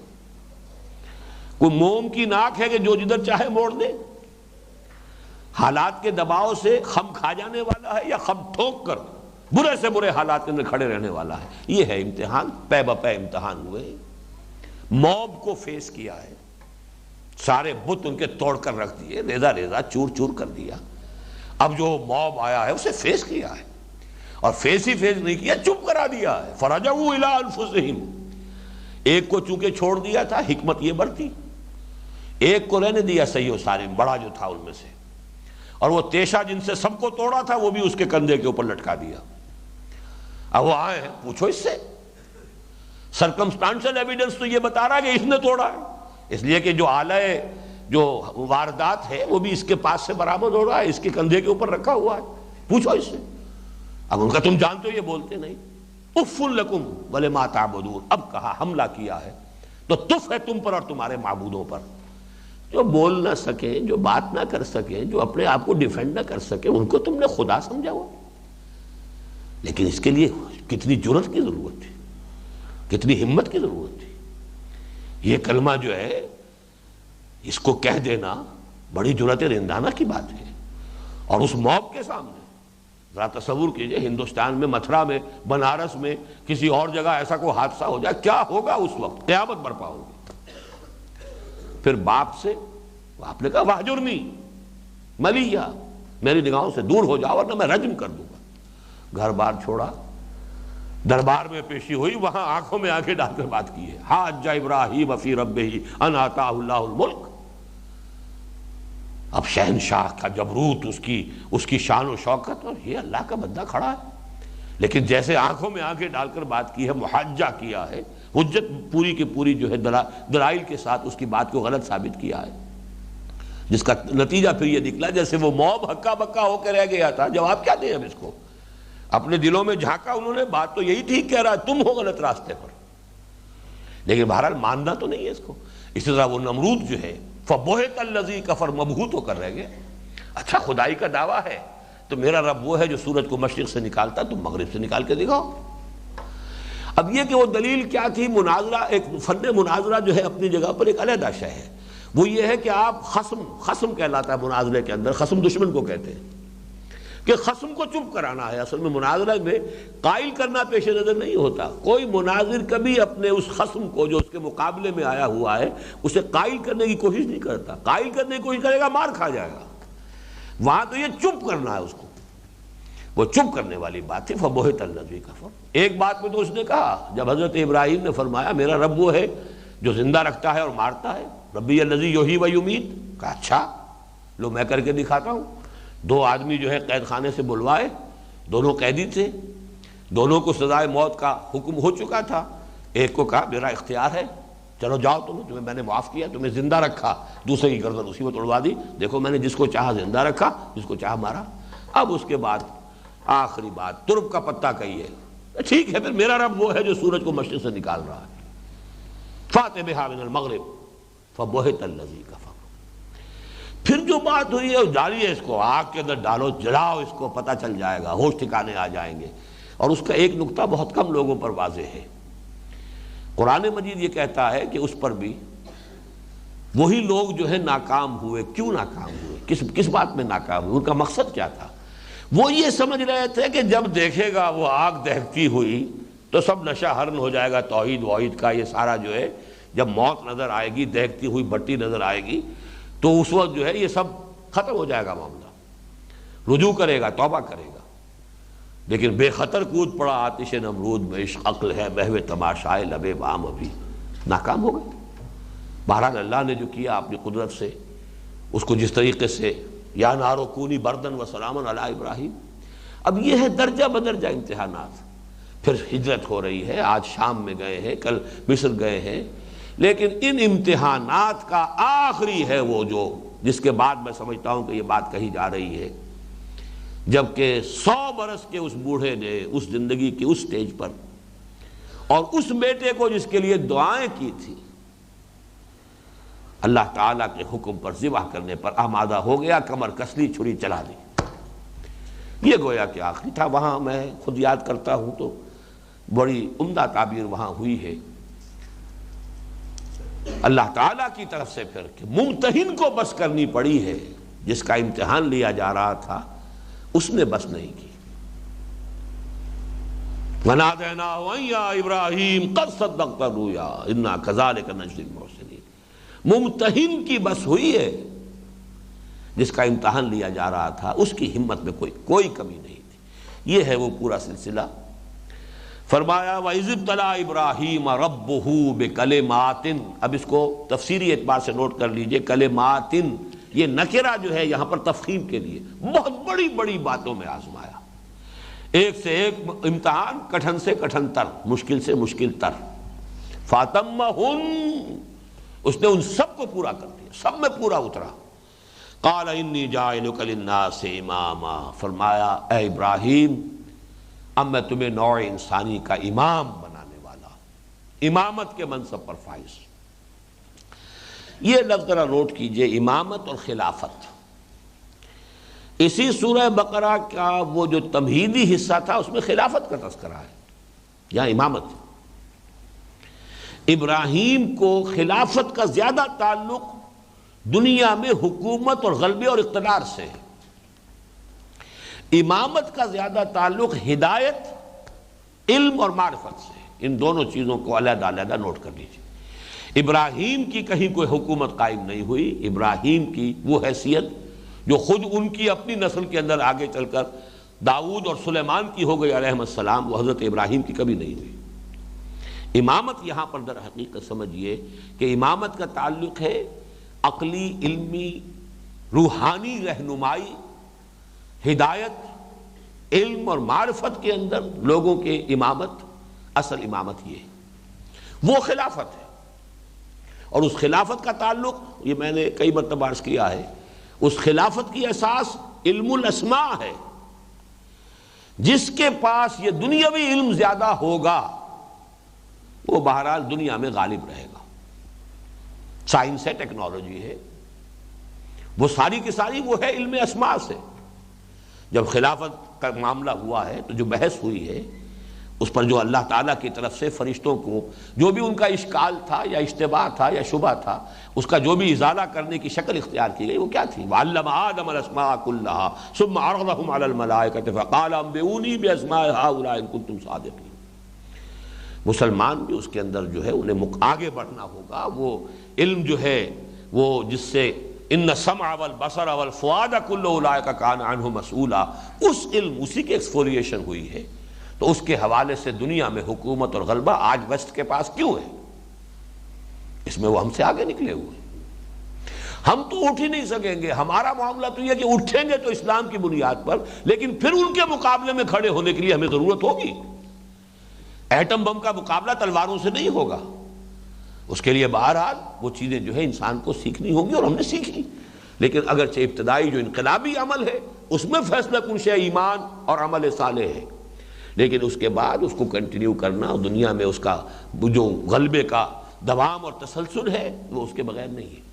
کوئی موم کی ناک ہے کہ جو جدھر چاہے موڑ دے، حالات کے دباؤ سے خم کھا جانے والا ہے یا خم ٹھوک کر برے سے برے حالات کے اندر کھڑے رہنے والا ہے۔ یہ ہے امتحان، پے بپے امتحان ہوئے، موب کو فیس کیا ہے، سارے بت ان کے توڑ کر رکھ دیے، ریزہ ریزہ چور چور کر دیا۔ اب جو موب آیا ہے اسے فیس کیا ہے، اور فیس ہی فیس نہیں کیا، چپ کرا دیا ہے۔ فرجعوا الی انفسہم، ایک کو چونکہ چھوڑ دیا تھا، حکمت یہ برتی، ایک کو رہنے دیا صحیح و سالم، بڑا جو تھا ان میں سے، اور وہ تیشا جن سے سب کو توڑا تھا وہ بھی اس کے کندھے کے اوپر لٹکا دیا۔ اب وہ آئے ہیں، پوچھو اس سے، سرکمسٹانشل ایویڈنس تو یہ بتا رہا ہے کہ اس نے توڑا ہے، اس لیے کہ جو آلہ جو واردات ہے وہ بھی اس کے پاس سے برآمد ہو رہا ہے، اس کے کندھے کے اوپر رکھا ہوا ہے، پوچھو اس سے۔ اب ان کا تم جانتے ہو یہ بولتے نہیں، اف لکم ولما تعبدون، اب کہا حملہ کیا ہے تو تف ہے تم پر اور تمہارے معبودوں پر۔ جو بول نہ سکیں، جو بات نہ کر سکیں، جو اپنے آپ کو ڈیفینڈ نہ کر سکیں، ان کو تم نے خدا سمجھا ہوا۔ لیکن اس کے لیے کتنی جرأت کی ضرورت تھی، کتنی ہمت کی ضرورت تھی۔ یہ کلمہ جو ہے اس کو کہہ دینا بڑی جرأت رندانہ کی بات ہے، اور اس موب کے سامنے ذرا تصور کیجئے، ہندوستان میں، متھرا میں، بنارس میں، کسی اور جگہ ایسا کوئی حادثہ ہو جائے، کیا ہوگا اس وقت؟ قیامت برپا ہوگی۔ پھر باپ سے آپ نے کہا واہجرنی ملیہ، میری نگاہوں سے دور ہو جاؤ ورنہ میں رجم کر دوں گا۔ گھر بار چھوڑا، دربار میں پیشی ہوئی، وہاں آنکھوں میں آنکھیں ڈال کر بات کی ہے، حاج ابراہیم فی ربہ ان آتاہ اللہ الملک۔ اب شہنشاہ کا جبروت، اس کی شان و شوکت، اور یہ اللہ کا بندہ کھڑا ہے، لیکن جیسے آنکھوں میں آنکھیں ڈال کر بات کی ہے، محاجہ کیا ہے، حجت پوری کی پوری جو ہے دلائل کے ساتھ اس کی بات کو غلط ثابت کیا ہے، جس کا نتیجہ پھر یہ نکلا جیسے وہ موب ہکا بکا ہو کے رہ گیا تھا۔ جواب کیا دیں اب اس کو؟ اپنے دلوں میں جھانکا انہوں نے، بات تو یہی ٹھیک کہہ رہا ہے، تم ہو غلط راستے پر، لیکن بہرحال ماننا تو نہیں ہے اس کو۔ اسی طرح وہ نمرود جو ہے، فَبُہِتَ الَّذِي كَفَرَ، مبہوت ہو کر رہ گئے۔ اچھا خدائی کا دعویٰ ہے تو میرا رب وہ ہے جو سورج کو مشرق سے نکالتا، تم مغرب سے نکال کے دکھاؤ۔ اب یہ کہ وہ دلیل کیا تھی، مناظرہ، ایک فن مناظرہ جو ہے اپنی جگہ پر ایک علیحدہ شے ہے، وہ یہ ہے کہ آپ خصم کہلاتا ہے مناظرے کے اندر، خصم دشمن کو کہتے ہیں، کہ خصم کو چپ کرانا ہے۔ اصل میں مناظرہ میں قائل کرنا پیش نظر نہیں ہوتا، کوئی مناظر کبھی اپنے اس خصم کو جو اس کے مقابلے میں آیا ہوا ہے اسے قائل کرنے کی کوشش نہیں کرتا، قائل کرنے کی کوشش کرے گا مار کھا جائے گا۔ وہاں تو یہ چپ کرنا ہے اس کو، وہ چپ کرنے والی بات تھی۔ فَبُہِتَ الَّذِي كَفَرَ، ایک بات میں تو اس نے کہا، جب حضرت ابراہیم نے فرمایا میرا رب وہ ہے جو زندہ رکھتا ہے اور مارتا ہے. ربی الذی یحیی و یمیت. کہا اچھا لو میں کر کے دکھاتا ہوں. 2 آدمی جو ہے قید خانے سے بلوائے، دونوں قیدی تھے، دونوں کو سزائے موت کا حکم ہو چکا تھا. ایک کو کہا میرا اختیار ہے، چلو جاؤ تمہیں میں نے معاف کیا، تمہیں زندہ رکھا. دوسرے کی گردن اسی میں توڑوا دی. دیکھو میں نے جس کو چاہا زندہ رکھا، جس کو چاہا مارا. اب اس کے بعد آخری بات، ترب کا پتہ کہیے. ٹھیک ہے پھر میرا رب وہ ہے جو سورج کو مشرق سے نکال رہا ہے. فاتح بہا من المغرب فبہت الذی کفر. پھر جو بات ہوئی ہے جاری ہے، اس کو آگ کے اندر ڈالو، جلاؤ اس کو، پتہ چل جائے گا، ہوش ٹھکانے آ جائیں گے. اور اس کا ایک نقطہ بہت کم لوگوں پر واضح ہے. قرآن مجید یہ کہتا ہے کہ اس پر بھی وہی لوگ جو ہے ناکام ہوئے. کیوں ناکام ہوئے؟ کس بات میں ناکام ہوئے؟ ان کا مقصد کیا تھا؟ وہ یہ سمجھ رہے تھے کہ جب دیکھے گا وہ آگ دہتی ہوئی تو سب نشہ ہرن ہو جائے گا توحید واحد کا. یہ سارا جو ہے جب موت نظر آئے گی، دہتی ہوئی بٹی نظر آئے گی، تو اس وقت جو ہے یہ سب ختم ہو جائے گا معاملہ. رجوع کرے گا، توبہ کرے گا. لیکن بے خطر کود پڑا آتش نمرود میں، عشق عقل ہے محو تماشائے لب بام، ابھی ناکام ہو گئے. بہرحال اللہ نے جو کیا اپنی قدرت سے، اس کو جس طریقے سے یا نارو کونی بردن و سلاما علی ابراہیم. اب یہ ہے درجہ بدرجہ امتحانات. پھر ہجرت ہو رہی ہے، آج شام میں گئے ہیں، کل مصر گئے ہیں. لیکن ان امتحانات کا آخری ہے وہ جو جس کے بعد میں سمجھتا ہوں کہ یہ بات کہی جا رہی ہے، جبکہ 100 برس کے اس بوڑھے نے اس زندگی کی اس سٹیج پر، اور اس بیٹے کو جس کے لیے دعائیں کی تھی، اللہ تعالیٰ کے حکم پر ذبح کرنے پر آمادہ ہو گیا، کمر کس لی، چھری چلا دی. یہ گویا کہ آخری تھا. وہاں میں خود یاد کرتا ہوں تو بڑی عمدہ تعبیر وہاں ہوئی ہے اللہ تعالیٰ کی طرف سے پھر کہ ممتحن کو بس کرنی پڑی ہے. جس کا امتحان لیا جا رہا تھا اس نے بس نہیں کی. وَنَادَيْنَاهُ أَن يَا إِبْرَاهِيمُ قَدْ صَدَّقْتَ الرُّؤْيَا إِنَّا كَذَلِكَ نَجْزِي الْمُحْسِنِينَ. ممتحن کی بس ہوئی ہے. جس کا امتحان لیا جا رہا تھا اس کی ہمت میں کوئی کمی نہیں تھی. یہ ہے وہ پورا سلسلہ. فرمایا وَإِذِ ابْتَلَىٰ إِبْرَاهِيمَ رَبُّهُ بِكَلِمَاتٍ. اب اس کو تفسیری اعتبار سے نوٹ کر لیجئے. کلماتن یہ نکرہ جو ہے یہاں پر تفخیم کے لیے، بہت بڑی بڑی باتوں میں آزمایا. ایک سے ایک امتحان، کٹھن سے کٹھن تر، مشکل سے مشکل تر. فَاتَمَّهُنَّ، اس نے ان سب کو پورا کر دیا، سب میں پورا اترا. قال انی جاعلک للناس اماما. فرمایا اے ابراہیم اب میں تمہیں نوع انسانی کا امام بنانے والا، امامت کے منصب پر فائز. یہ لفظ ذرا نوٹ کیجئے، امامت اور خلافت. اسی سورہ بقرہ کا وہ جو تمہیدی حصہ تھا اس میں خلافت کا تذکرہ ہے، یہاں امامت. ابراہیم کو خلافت کا زیادہ تعلق دنیا میں حکومت اور غلبے اور اقتدار سے ہے. امامت کا زیادہ تعلق ہدایت، علم اور معرفت سے. ان دونوں چیزوں کو علیحدہ علیحدہ نوٹ کر لیجیے. ابراہیم کی کہیں کوئی حکومت قائم نہیں ہوئی. ابراہیم کی وہ حیثیت جو خود ان کی اپنی نسل کے اندر آگے چل کر داؤد اور سلیمان کی ہو گئی علیہ السلام، وہ حضرت ابراہیم کی کبھی نہیں ہوئی. امامت یہاں پر در حقیقت سمجھیے کہ امامت کا تعلق ہے عقلی، علمی، روحانی رہنمائی، ہدایت، علم اور معرفت کے اندر لوگوں کے امامت. اصل امامت یہ ہے، وہ خلافت ہے. اور اس خلافت کا تعلق، یہ میں نے کئی مرتبہ عرض کیا ہے، اس خلافت کی اساس علم الاسماء ہے. جس کے پاس یہ دنیاوی علم زیادہ ہوگا وہ بہرحال دنیا میں غالب رہے گا. سائنس ہے، ٹیکنالوجی ہے، وہ ساری کی ساری وہ ہے علم اسماء سے. جب خلافت کا معاملہ ہوا ہے تو جو بحث ہوئی ہے اس پر جو اللہ تعالیٰ کی طرف سے فرشتوں کو جو بھی ان کا اشکال تھا یا اشتباہ تھا یا شبہ تھا، اس کا جو بھی ازالہ کرنے کی شکل اختیار کی گئی وہ کیا تھی؟ وَعَلَّمَ آدَمَ الْأَسْمَاءَ كُلَّهَا ثُمَّ عَرَضَهُمْ عَلَى الْمَلَائِكَةِ فَقَالَ أَنبِئُونِي بِأَسْمَاءِ هَؤُلَاءِ إِن كُنتُمْ صَادِقِينَ. مسلمان بھی اس کے اندر جو ہے انہیں آگے بڑھنا ہوگا. وہ علم جو ہے وہ جس سے ان السمع والبصر والفؤاد كل اولئک کان عنہ مسئولا، اس علم اسی کی ایکسفولیشن ہوئی ہے. تو اس کے حوالے سے دنیا میں حکومت اور غلبہ آج ویسٹ کے پاس کیوں ہے؟ اس میں وہ ہم سے آگے نکلے ہوئے ہیں۔ ہم تو اٹھ ہی نہیں سکیں گے، ہمارا معاملہ تو یہ کہ اٹھیں گے تو اسلام کی بنیاد پر، لیکن پھر ان کے مقابلے میں کھڑے ہونے کے لیے ہمیں ضرورت ہوگی۔ ایٹم بم کا مقابلہ تلواروں سے نہیں ہوگا، اس کے لیے بہرحال وہ چیزیں جو ہے انسان کو سیکھنی ہوں گی، اور ہم نے سیکھی۔ لیکن اگرچہ ابتدائی جو انقلابی عمل ہے اس میں فیصلہ کن شے ایمان اور عمل صالح ہے، لیکن اس کے بعد اس کو کنٹینیو کرنا اور دنیا میں اس کا جو غلبے کا دوام اور تسلسل ہے وہ اس کے بغیر نہیں ہے۔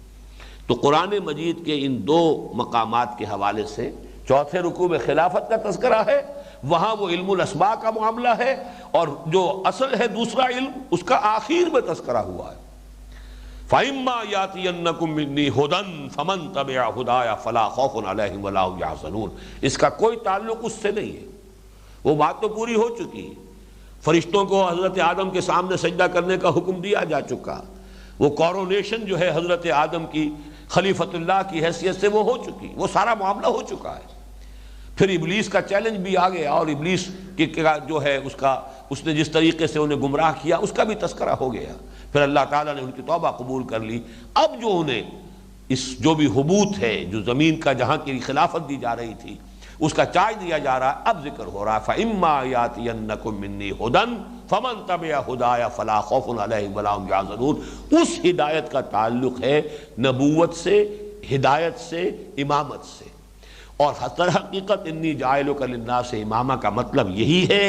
تو قرآن مجید کے ان دو مقامات کے حوالے سے چوتھے رکوع میں خلافت کا تذکرہ ہے، وہاں وہ علم الاسماء کا معاملہ ہے، اور جو اصل ہے دوسرا علم اس کا آخر میں تذکرہ ہوا ہے۔ فَإِمَّا يَأْتِيَنَّكُم مِّنِّي هُدًى فَمَن تَبِعَ هُدَايَ فَلَا خَوْفٌ عَلَيْهِمْ وَلَا هُمْ يَحْزَنُونَ، اس کا کوئی تعلق اس سے نہیں ہے، وہ بات تو پوری ہو چکی ہے۔ فرشتوں کو حضرت آدم کے سامنے سجدہ کرنے کا حکم دیا جا چکا، وہ کورونیشن جو ہے حضرت آدم کی خلیفۃ اللہ کی حیثیت سے وہ ہو چکی، وہ سارا معاملہ ہو چکا ہے۔ پھر ابلیس کا چیلنج بھی آ گیا، اور ابلیس کی جو ہے اس نے جس طریقے سے انہیں گمراہ کیا اس کا بھی تذکرہ ہو گیا۔ پھر اللہ تعالیٰ نے ان کی توبہ قبول کر لی۔ اب جو انہیں اس جو بھی حبوط ہے، جو زمین کا جہاں کی خلافت دی جا رہی تھی اس کا چارج دیا جا رہا ہے، اب ذکر ہو رہا ہے فَإِمَّا يَأْتِيَنَّكُم مِّنِّي هُدًى فَمَن تَبِعَ هُدَايَ فَلَا خَوْفٌ عَلَيْهِمْ وَلَا هُمْ يَحْزَنُونَ۔ اس ہدایت کا تعلق ہے نبوت سے، ہدایت سے، امامت سے، اور در حقیقت انی جاعلک للناس اماما کا مطلب یہی ہے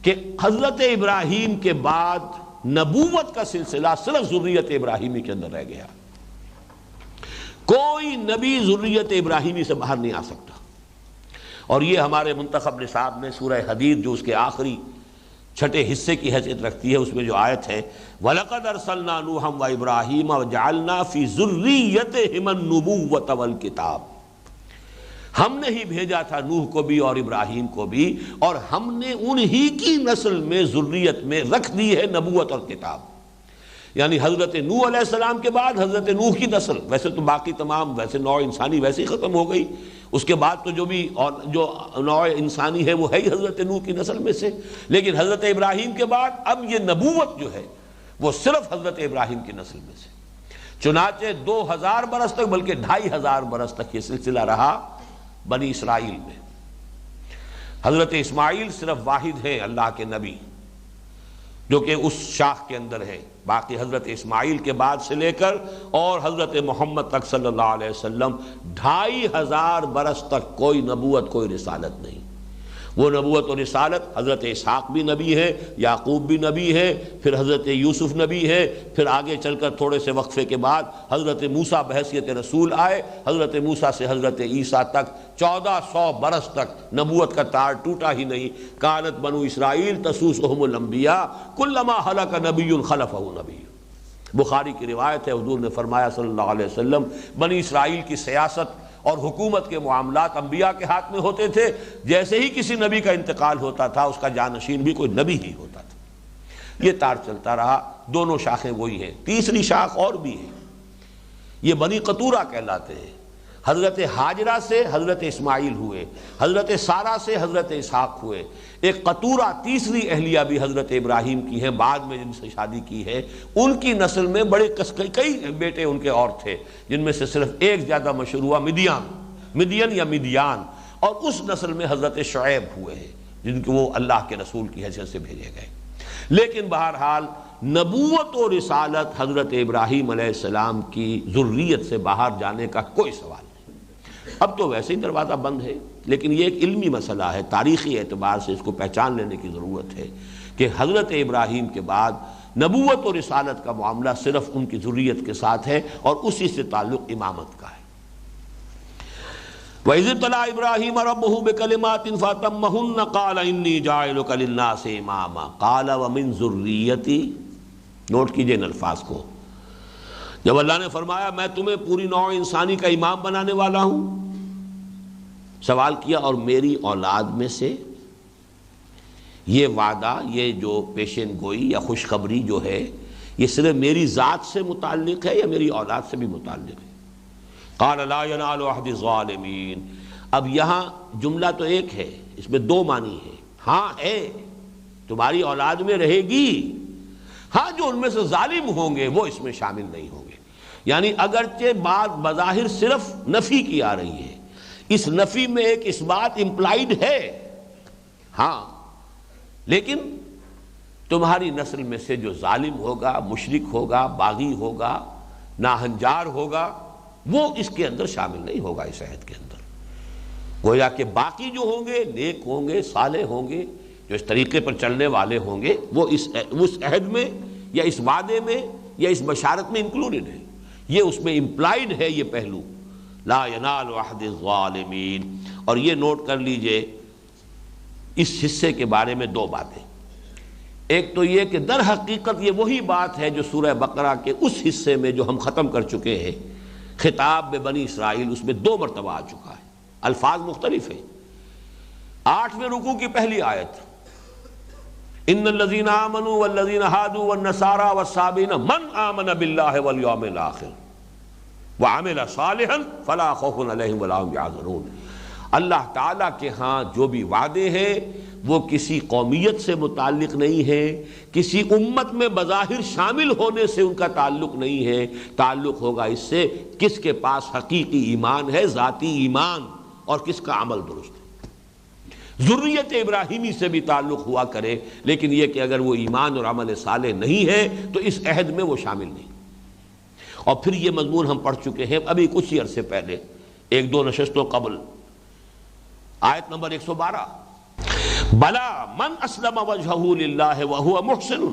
کہ حضرت ابراہیم کے بعد نبوت کا سلسلہ صرف ذریت ابراہیمی کے اندر رہ گیا، کوئی نبی ذریت ابراہیمی سے باہر نہیں آ سکتا۔ اور یہ ہمارے منتخب نصاب میں سورہ حدید جو اس کے آخری چھٹے حصے کی حیثیت رکھتی ہے، اس میں جو آیت ہے وَلَقَدْ أَرْسَلْنَا نُوحًا وَإِبْرَاهِيمَ وَجَعَلْنَا فِي ذُرِّيَّتِهِمَا النُّبُوَّةَ وَالْكِتَابَ، ہم نے ہی بھیجا تھا نوح کو بھی اور ابراہیم کو بھی، اور ہم نے انہی کی نسل میں ذریت میں رکھ دی ہے نبوت اور کتاب۔ یعنی حضرت نوح علیہ السلام کے بعد حضرت نوح کی نسل، ویسے تو باقی تمام ویسے نوع انسانی ویسے ہی ختم ہو گئی، اس کے بعد تو جو بھی اور جو نوع انسانی ہے وہ ہے ہی حضرت نوح کی نسل میں سے، لیکن حضرت ابراہیم کے بعد اب یہ نبوت جو ہے وہ صرف حضرت ابراہیم کی نسل میں سے۔ چنانچہ 2000 برس تک، بلکہ 2500 برس تک یہ سلسلہ رہا بنی اسرائیل میں۔ حضرت اسماعیل صرف واحد ہیں اللہ کے نبی جو کہ اس شاخ کے اندر ہے، باقی حضرت اسماعیل کے بعد سے لے کر اور حضرت محمد تک صلی اللہ علیہ وسلم 2500 برس تک کوئی نبوت کوئی رسالت نہیں۔ وہ نبوت اور رسالت حضرت اسحاق بھی نبی ہے، یعقوب بھی نبی ہے، پھر حضرت یوسف نبی ہے، پھر آگے چل کر تھوڑے سے وقفے کے بعد حضرت موسیٰ بحیثیت رسول آئے، حضرت موسیٰ سے حضرت عیسیٰ تک 1400 برس تک نبوت کا تار ٹوٹا ہی نہیں۔ کانت بنو اسرائیل تسوسہم الانبیاء کلما ہلک نبی خلفہ نبی۔ بخاری کی روایت ہے، حضور نے فرمایا صلی اللہ علیہ وسلم، بنی اسرائیل کی سیاست اور حکومت کے معاملات انبیاء کے ہاتھ میں ہوتے تھے، جیسے ہی کسی نبی کا انتقال ہوتا تھا اس کا جانشین بھی کوئی نبی ہی ہوتا تھا۔ یہ تار چلتا رہا، دونوں شاخیں وہی ہیں۔ تیسری شاخ اور بھی ہے، یہ بنی قطورہ کہلاتے ہیں۔ حضرت ہاجرہ سے حضرت اسماعیل ہوئے، حضرت سارہ سے حضرت اسحاق ہوئے۔ ایک قطورہ تیسری اہلیہ بھی حضرت ابراہیم کی ہے، بعد میں جن سے شادی کی ہے، ان کی نسل میں بڑے کئی بیٹے ان کے اور تھے، جن میں سے صرف ایک زیادہ مشہور ہوا مدین یا مدیان، اور اس نسل میں حضرت شعیب ہوئے ہیں جن کو وہ اللہ کے رسول کی حیثیت سے بھیجے گئے۔ لیکن بہرحال نبوت و رسالت حضرت ابراہیم علیہ السلام کی ذریت سے باہر جانے کا کوئی سوال نہیں۔ اب تو ویسے ہی دروازہ بند ہے، لیکن یہ ایک علمی مسئلہ ہے، تاریخی اعتبار سے اس کو پہچان لینے کی ضرورت ہے کہ حضرت ابراہیم کے بعد نبوت و رسالت کا معاملہ صرف ان کی ذریت کے ساتھ ہے، اور اسی سے تعلق امامت کا ہے۔ وَإِذِ ابْتَلَىٰ إِبْرَاهِيمَ رَبُّهُ بِكَلِمَاتٍ فَأَتَمَّهُنَّ قَالَ إِنِّي جَاعِلُكَ لِلنَّاسِ إِمَامًا قَالَ وَمِن ذُرِّيَّتِي۔ نوٹ کیجئے ان الفاظ کو، جب اللہ نے فرمایا میں تمہیں پوری نوع انسانی کا امام بنانے والا ہوں، سوال کیا اور میری اولاد میں سے؟ یہ وعدہ، یہ جو پیشین گوئی یا خوشخبری جو ہے، یہ صرف میری ذات سے متعلق ہے یا میری اولاد سے بھی متعلق ہے؟ قال لا ينال عهد الظالمین۔ اب یہاں جملہ تو ایک ہے، اس میں دو معنی ہے۔ ہاں ہے، تمہاری اولاد میں رہے گی، ہاں جو ان میں سے ظالم ہوں گے وہ اس میں شامل نہیں ہوں گے. یعنی اگرچہ بات بظاہر صرف نفی کی آ رہی ہے، اس نفی میں ایک اس بات امپلائیڈ ہے ہاں، لیکن تمہاری نسل میں سے جو ظالم ہوگا، مشرک ہوگا، باغی ہوگا، ناہنجار ہوگا، وہ اس کے اندر شامل نہیں ہوگا اس عہد کے اندر. گویا کہ باقی جو ہوں گے نیک ہوں گے، صالح ہوں گے، جو اس طریقے پر چلنے والے ہوں گے، وہ اس عہد میں یا اس وعدے میں یا اس بشارت میں انکلوڈڈ ہے. یہ اس میں امپلائیڈ ہے یہ پہلو، لا ینال عہد الظالمین. اور یہ نوٹ کر لیجئے اس حصے کے بارے میں دو باتیں. ایک تو یہ کہ در حقیقت یہ وہی بات ہے جو سورہ بقرہ کے اس حصے میں جو ہم ختم کر چکے ہیں، خطاب میں بنی اسرائیل، اس میں 2 مرتبہ آ چکا ہے. الفاظ مختلف ہیں. 8ویں رکوع کی پہلی آیت، ان الذین آمنوا والذین ہادوا والنصارى والصابئین من آمن باللہ والیوم الآخر وعمل صالحا فلا خوف علیہم ولا هم یحزنون. اللہ تعالیٰ کے ہاں جو بھی وعدے ہیں وہ کسی قومیت سے متعلق نہیں ہے، کسی امت میں بظاہر شامل ہونے سے ان کا تعلق نہیں ہے. تعلق ہوگا اس سے کس کے پاس حقیقی ایمان ہے، ذاتی ایمان، اور کس کا عمل درست ہے. ذریت ابراہیمی سے بھی تعلق ہوا کرے، لیکن یہ کہ اگر وہ ایمان اور عمل صالح نہیں ہے تو اس عہد میں وہ شامل نہیں. اور پھر یہ مضمون ہم پڑھ چکے ہیں ابھی کچھ ہی عرصے پہلے، 1-2 نشستوں قبل، آیت نمبر 112، بلا من اسلم وجهه للہ وهو محسن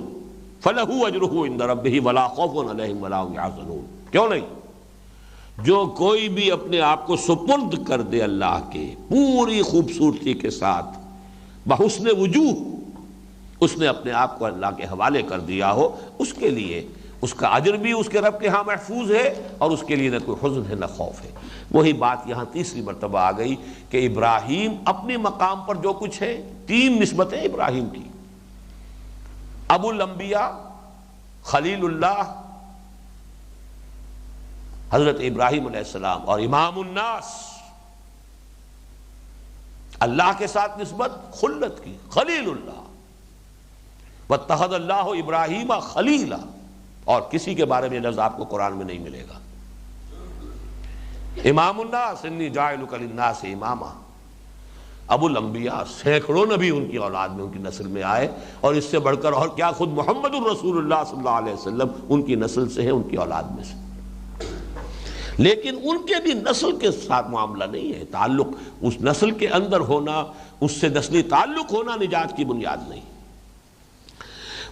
فلہ اجرہ عند ربہ ولا خوف علیہم ولا هم یحزنون. کیوں نہیں؟ جو کوئی بھی اپنے آپ کو سپرد کر دے اللہ کے پوری خوبصورتی کے ساتھ، بحسن وجوہ، اس نے اپنے آپ کو اللہ کے حوالے کر دیا ہو، اس کے لیے اس کا اجر بھی اس کے رب کے ہاں محفوظ ہے، اور اس کے لیے نہ کوئی حزن ہے نہ خوف ہے. وہی بات یہاں تیسری مرتبہ آ گئی کہ ابراہیم اپنے مقام پر جو کچھ ہے، 3 نسبتیں ابراہیم کی، ابو الانبیاء، خلیل اللہ حضرت ابراہیم علیہ السلام، اور امام الناس، اللہ کے ساتھ نسبت خلت کی، خلیل اللہ، واتخذ اللہ ابراہیم خلیلا. اور کسی کے بارے میں لفظ آپ کو قرآن میں نہیں ملے گا. امام الناس، انی جاعلک للناس اماما. ابو الانبیاء، سینکڑوں نبی ان کی اولاد میں، ان کی نسل میں آئے، اور اس سے بڑھ کر اور کیا، خود محمد الرسول اللہ صلی اللہ علیہ وسلم ان کی نسل سے ہیں، ان کی اولاد میں سے. لیکن ان کے بھی نسل کے ساتھ معاملہ نہیں ہے. تعلق اس نسل کے اندر ہونا، اس سے نسلی تعلق ہونا نجات کی بنیاد نہیں.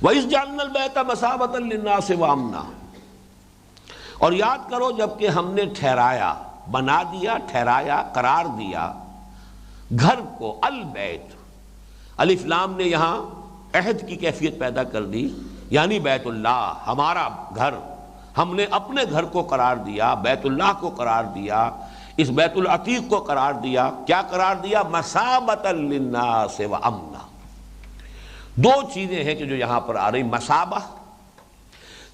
وَإِذْ جَعَلْنَا الْبَيْتَ مَثَابَةً لِلنَّاسِ وَأَمْنًا. اور یاد کرو جب کہ ہم نے ٹھہرایا، بنا دیا، ٹھہرایا، قرار دیا گھر کو، البیت، الف لام نے یہاں عہد کی کیفیت پیدا کر دی، یعنی بیت اللہ، ہمارا گھر. ہم نے اپنے گھر کو قرار دیا، بیت اللہ کو قرار دیا، اس بیت العتیق کو قرار دیا. کیا قرار دیا؟ مثابۃ للناس وامنا. 2 چیزیں ہیں کہ جو یہاں پر آ رہی. مثابہ،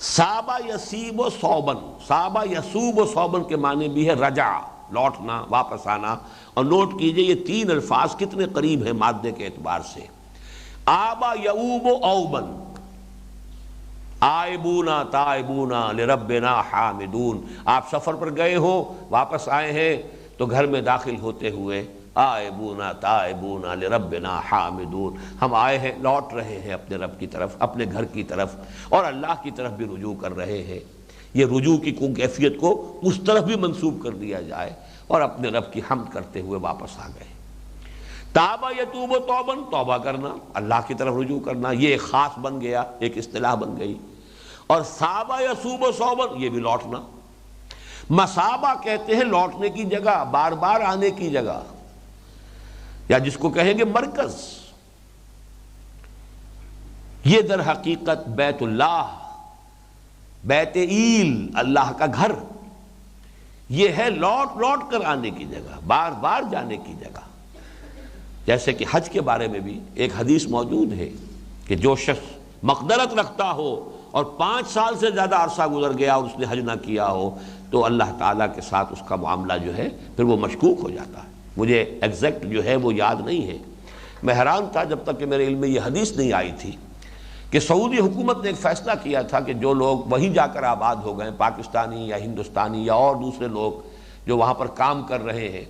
صابہ یسیب و صوبن. صابہ یسوب و صوبن کے معنی بھی ہے رجع، لوٹنا، واپس آنا. اور نوٹ کیجئے یہ 3 الفاظ کتنے قریب ہیں مادے کے اعتبار سے. آبا یعوب و اوبن، آئبونا تائبونا لربنا حامدون. آپ سفر پر گئے ہو، واپس آئے ہیں تو گھر میں داخل ہوتے ہوئے آئبونا تائبونا لربنا حامدون، ہم آئے ہیں، لوٹ رہے ہیں اپنے رب کی طرف، اپنے گھر کی طرف، اور اللہ کی طرف بھی رجوع کر رہے ہیں. یہ رجوع کی کیفیت کو اس طرف بھی منسوب کر دیا جائے، اور اپنے رب کی حمد کرتے ہوئے واپس آ گئے. تابہ یتوب و توبن، توبہ کرنا، اللہ کی طرف رجوع کرنا، یہ ایک خاص بن گیا، ایک اصطلاح بن گئی. اور صابہ یسوب و صوبن، یہ بھی لوٹنا. مصابہ کہتے ہیں لوٹنے کی جگہ، بار بار آنے کی جگہ، یا جس کو کہیں گے مرکز. یہ در حقیقت بیت اللہ، بیت ایل، اللہ کا گھر، یہ ہے لوٹ لوٹ کر آنے کی جگہ، بار بار جانے کی جگہ. جیسے کہ حج کے بارے میں بھی ایک حدیث موجود ہے کہ جو شخص مقدرت رکھتا ہو اور 5 سال سے زیادہ عرصہ گزر گیا اور اس نے حج نہ کیا ہو، تو اللہ تعالیٰ کے ساتھ اس کا معاملہ جو ہے پھر وہ مشکوک ہو جاتا ہے. مجھے ایگزیکٹ جو ہے وہ یاد نہیں ہے. میں حیران تھا جب تک کہ میرے علم میں یہ حدیث نہیں آئی تھی کہ سعودی حکومت نے ایک فیصلہ کیا تھا کہ جو لوگ وہیں جا کر آباد ہو گئے، پاکستانی یا ہندوستانی یا اور دوسرے لوگ جو وہاں پر کام کر رہے ہیں،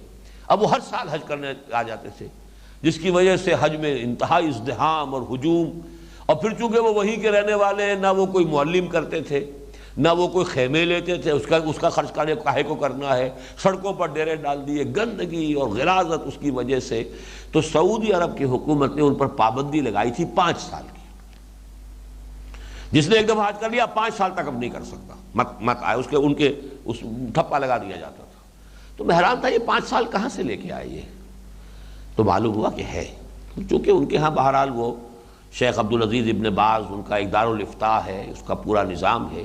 اب وہ ہر سال حج کرنے آ جاتے تھے، جس کی وجہ سے حج میں انتہائی ازدحام اور ہجوم، اور پھر چونکہ وہ وہیں کے رہنے والے ہیں، نہ وہ کوئی معلم کرتے تھے، نہ وہ کوئی خیمے لیتے تھے، اس کا خرچ کاہے کو کرنا ہے، سڑکوں پر ڈیرے ڈال دیے، گندگی اور غلاظت اس کی وجہ سے، تو سعودی عرب کی حکومت نے ان پر پابندی لگائی تھی 5 سال کی۔ جس نے ایک دفعہ حج کر لیا 5 سال تک اب نہیں کر سکتا، مت آئے، ان کے ٹھپا لگا دیا جاتا تھا۔ تو میں حیران تھا یہ 5 سال کہاں سے لے کے آئے یہ؟ تو معلوم ہوا کہ ہے، چونکہ ان کے ہاں بہرحال وہ شیخ عبدالعزیز ابن باز، ان کا ایک دارالافتاء ہے، اس کا پورا نظام ہے،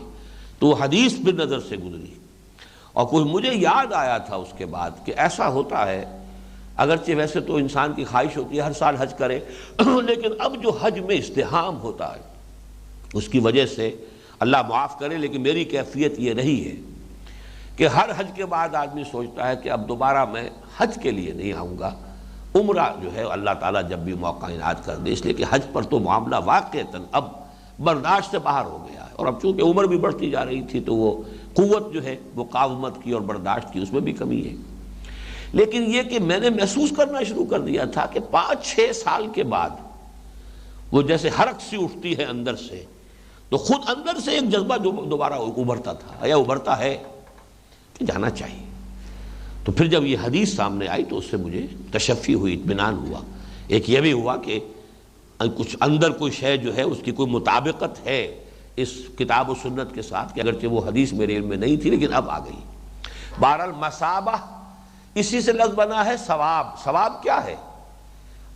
تو وہ حدیث بھی نظر سے گزری، اور کوئی مجھے یاد آیا تھا اس کے بعد کہ ایسا ہوتا ہے، اگرچہ ویسے تو انسان کی خواہش ہوتی ہے ہر سال حج کرے، لیکن اب جو حج میں ازدحام ہوتا ہے اس کی وجہ سے اللہ معاف کرے، لیکن میری کیفیت یہ رہی ہے کہ ہر حج کے بعد آدمی سوچتا ہے کہ اب دوبارہ میں حج کے لیے نہیں آؤں گا، عمرہ جو ہے اللہ تعالیٰ جب بھی موقع عنایت کر دے، اس لیے کہ حج پر تو معاملہ واقعتاً اب برداشت سے باہر ہو گیا ہے، اور اب چونکہ عمر بھی بڑھتی جا رہی تھی تو وہ قوت جو ہے مقاومت کی اور برداشت کی اس میں بھی کمی ہے۔ لیکن یہ کہ میں نے محسوس کرنا شروع کر دیا تھا کہ 5-6 سال کے بعد وہ جیسے حرک سی اٹھتی ہے اندر سے، تو خود اندر سے ایک جذبہ دوبارہ ابھرتا تھا یا ابھرتا ہے کہ جانا چاہیے۔ تو پھر جب یہ حدیث سامنے آئی تو اس سے مجھے تشفی ہوئی، اطمینان ہوا۔ ایک یہ بھی ہوا کہ کچھ اندر کوئی شے جو ہے اس کی کوئی مطابقت ہے اس کتاب و سنت کے ساتھ، کہ اگرچہ وہ حدیث میرے علم میں نہیں تھی لیکن اب آ گئی۔ بہرحال مثابہ اسی سے لفظ بنا ہے ثواب۔ ثواب کیا ہے؟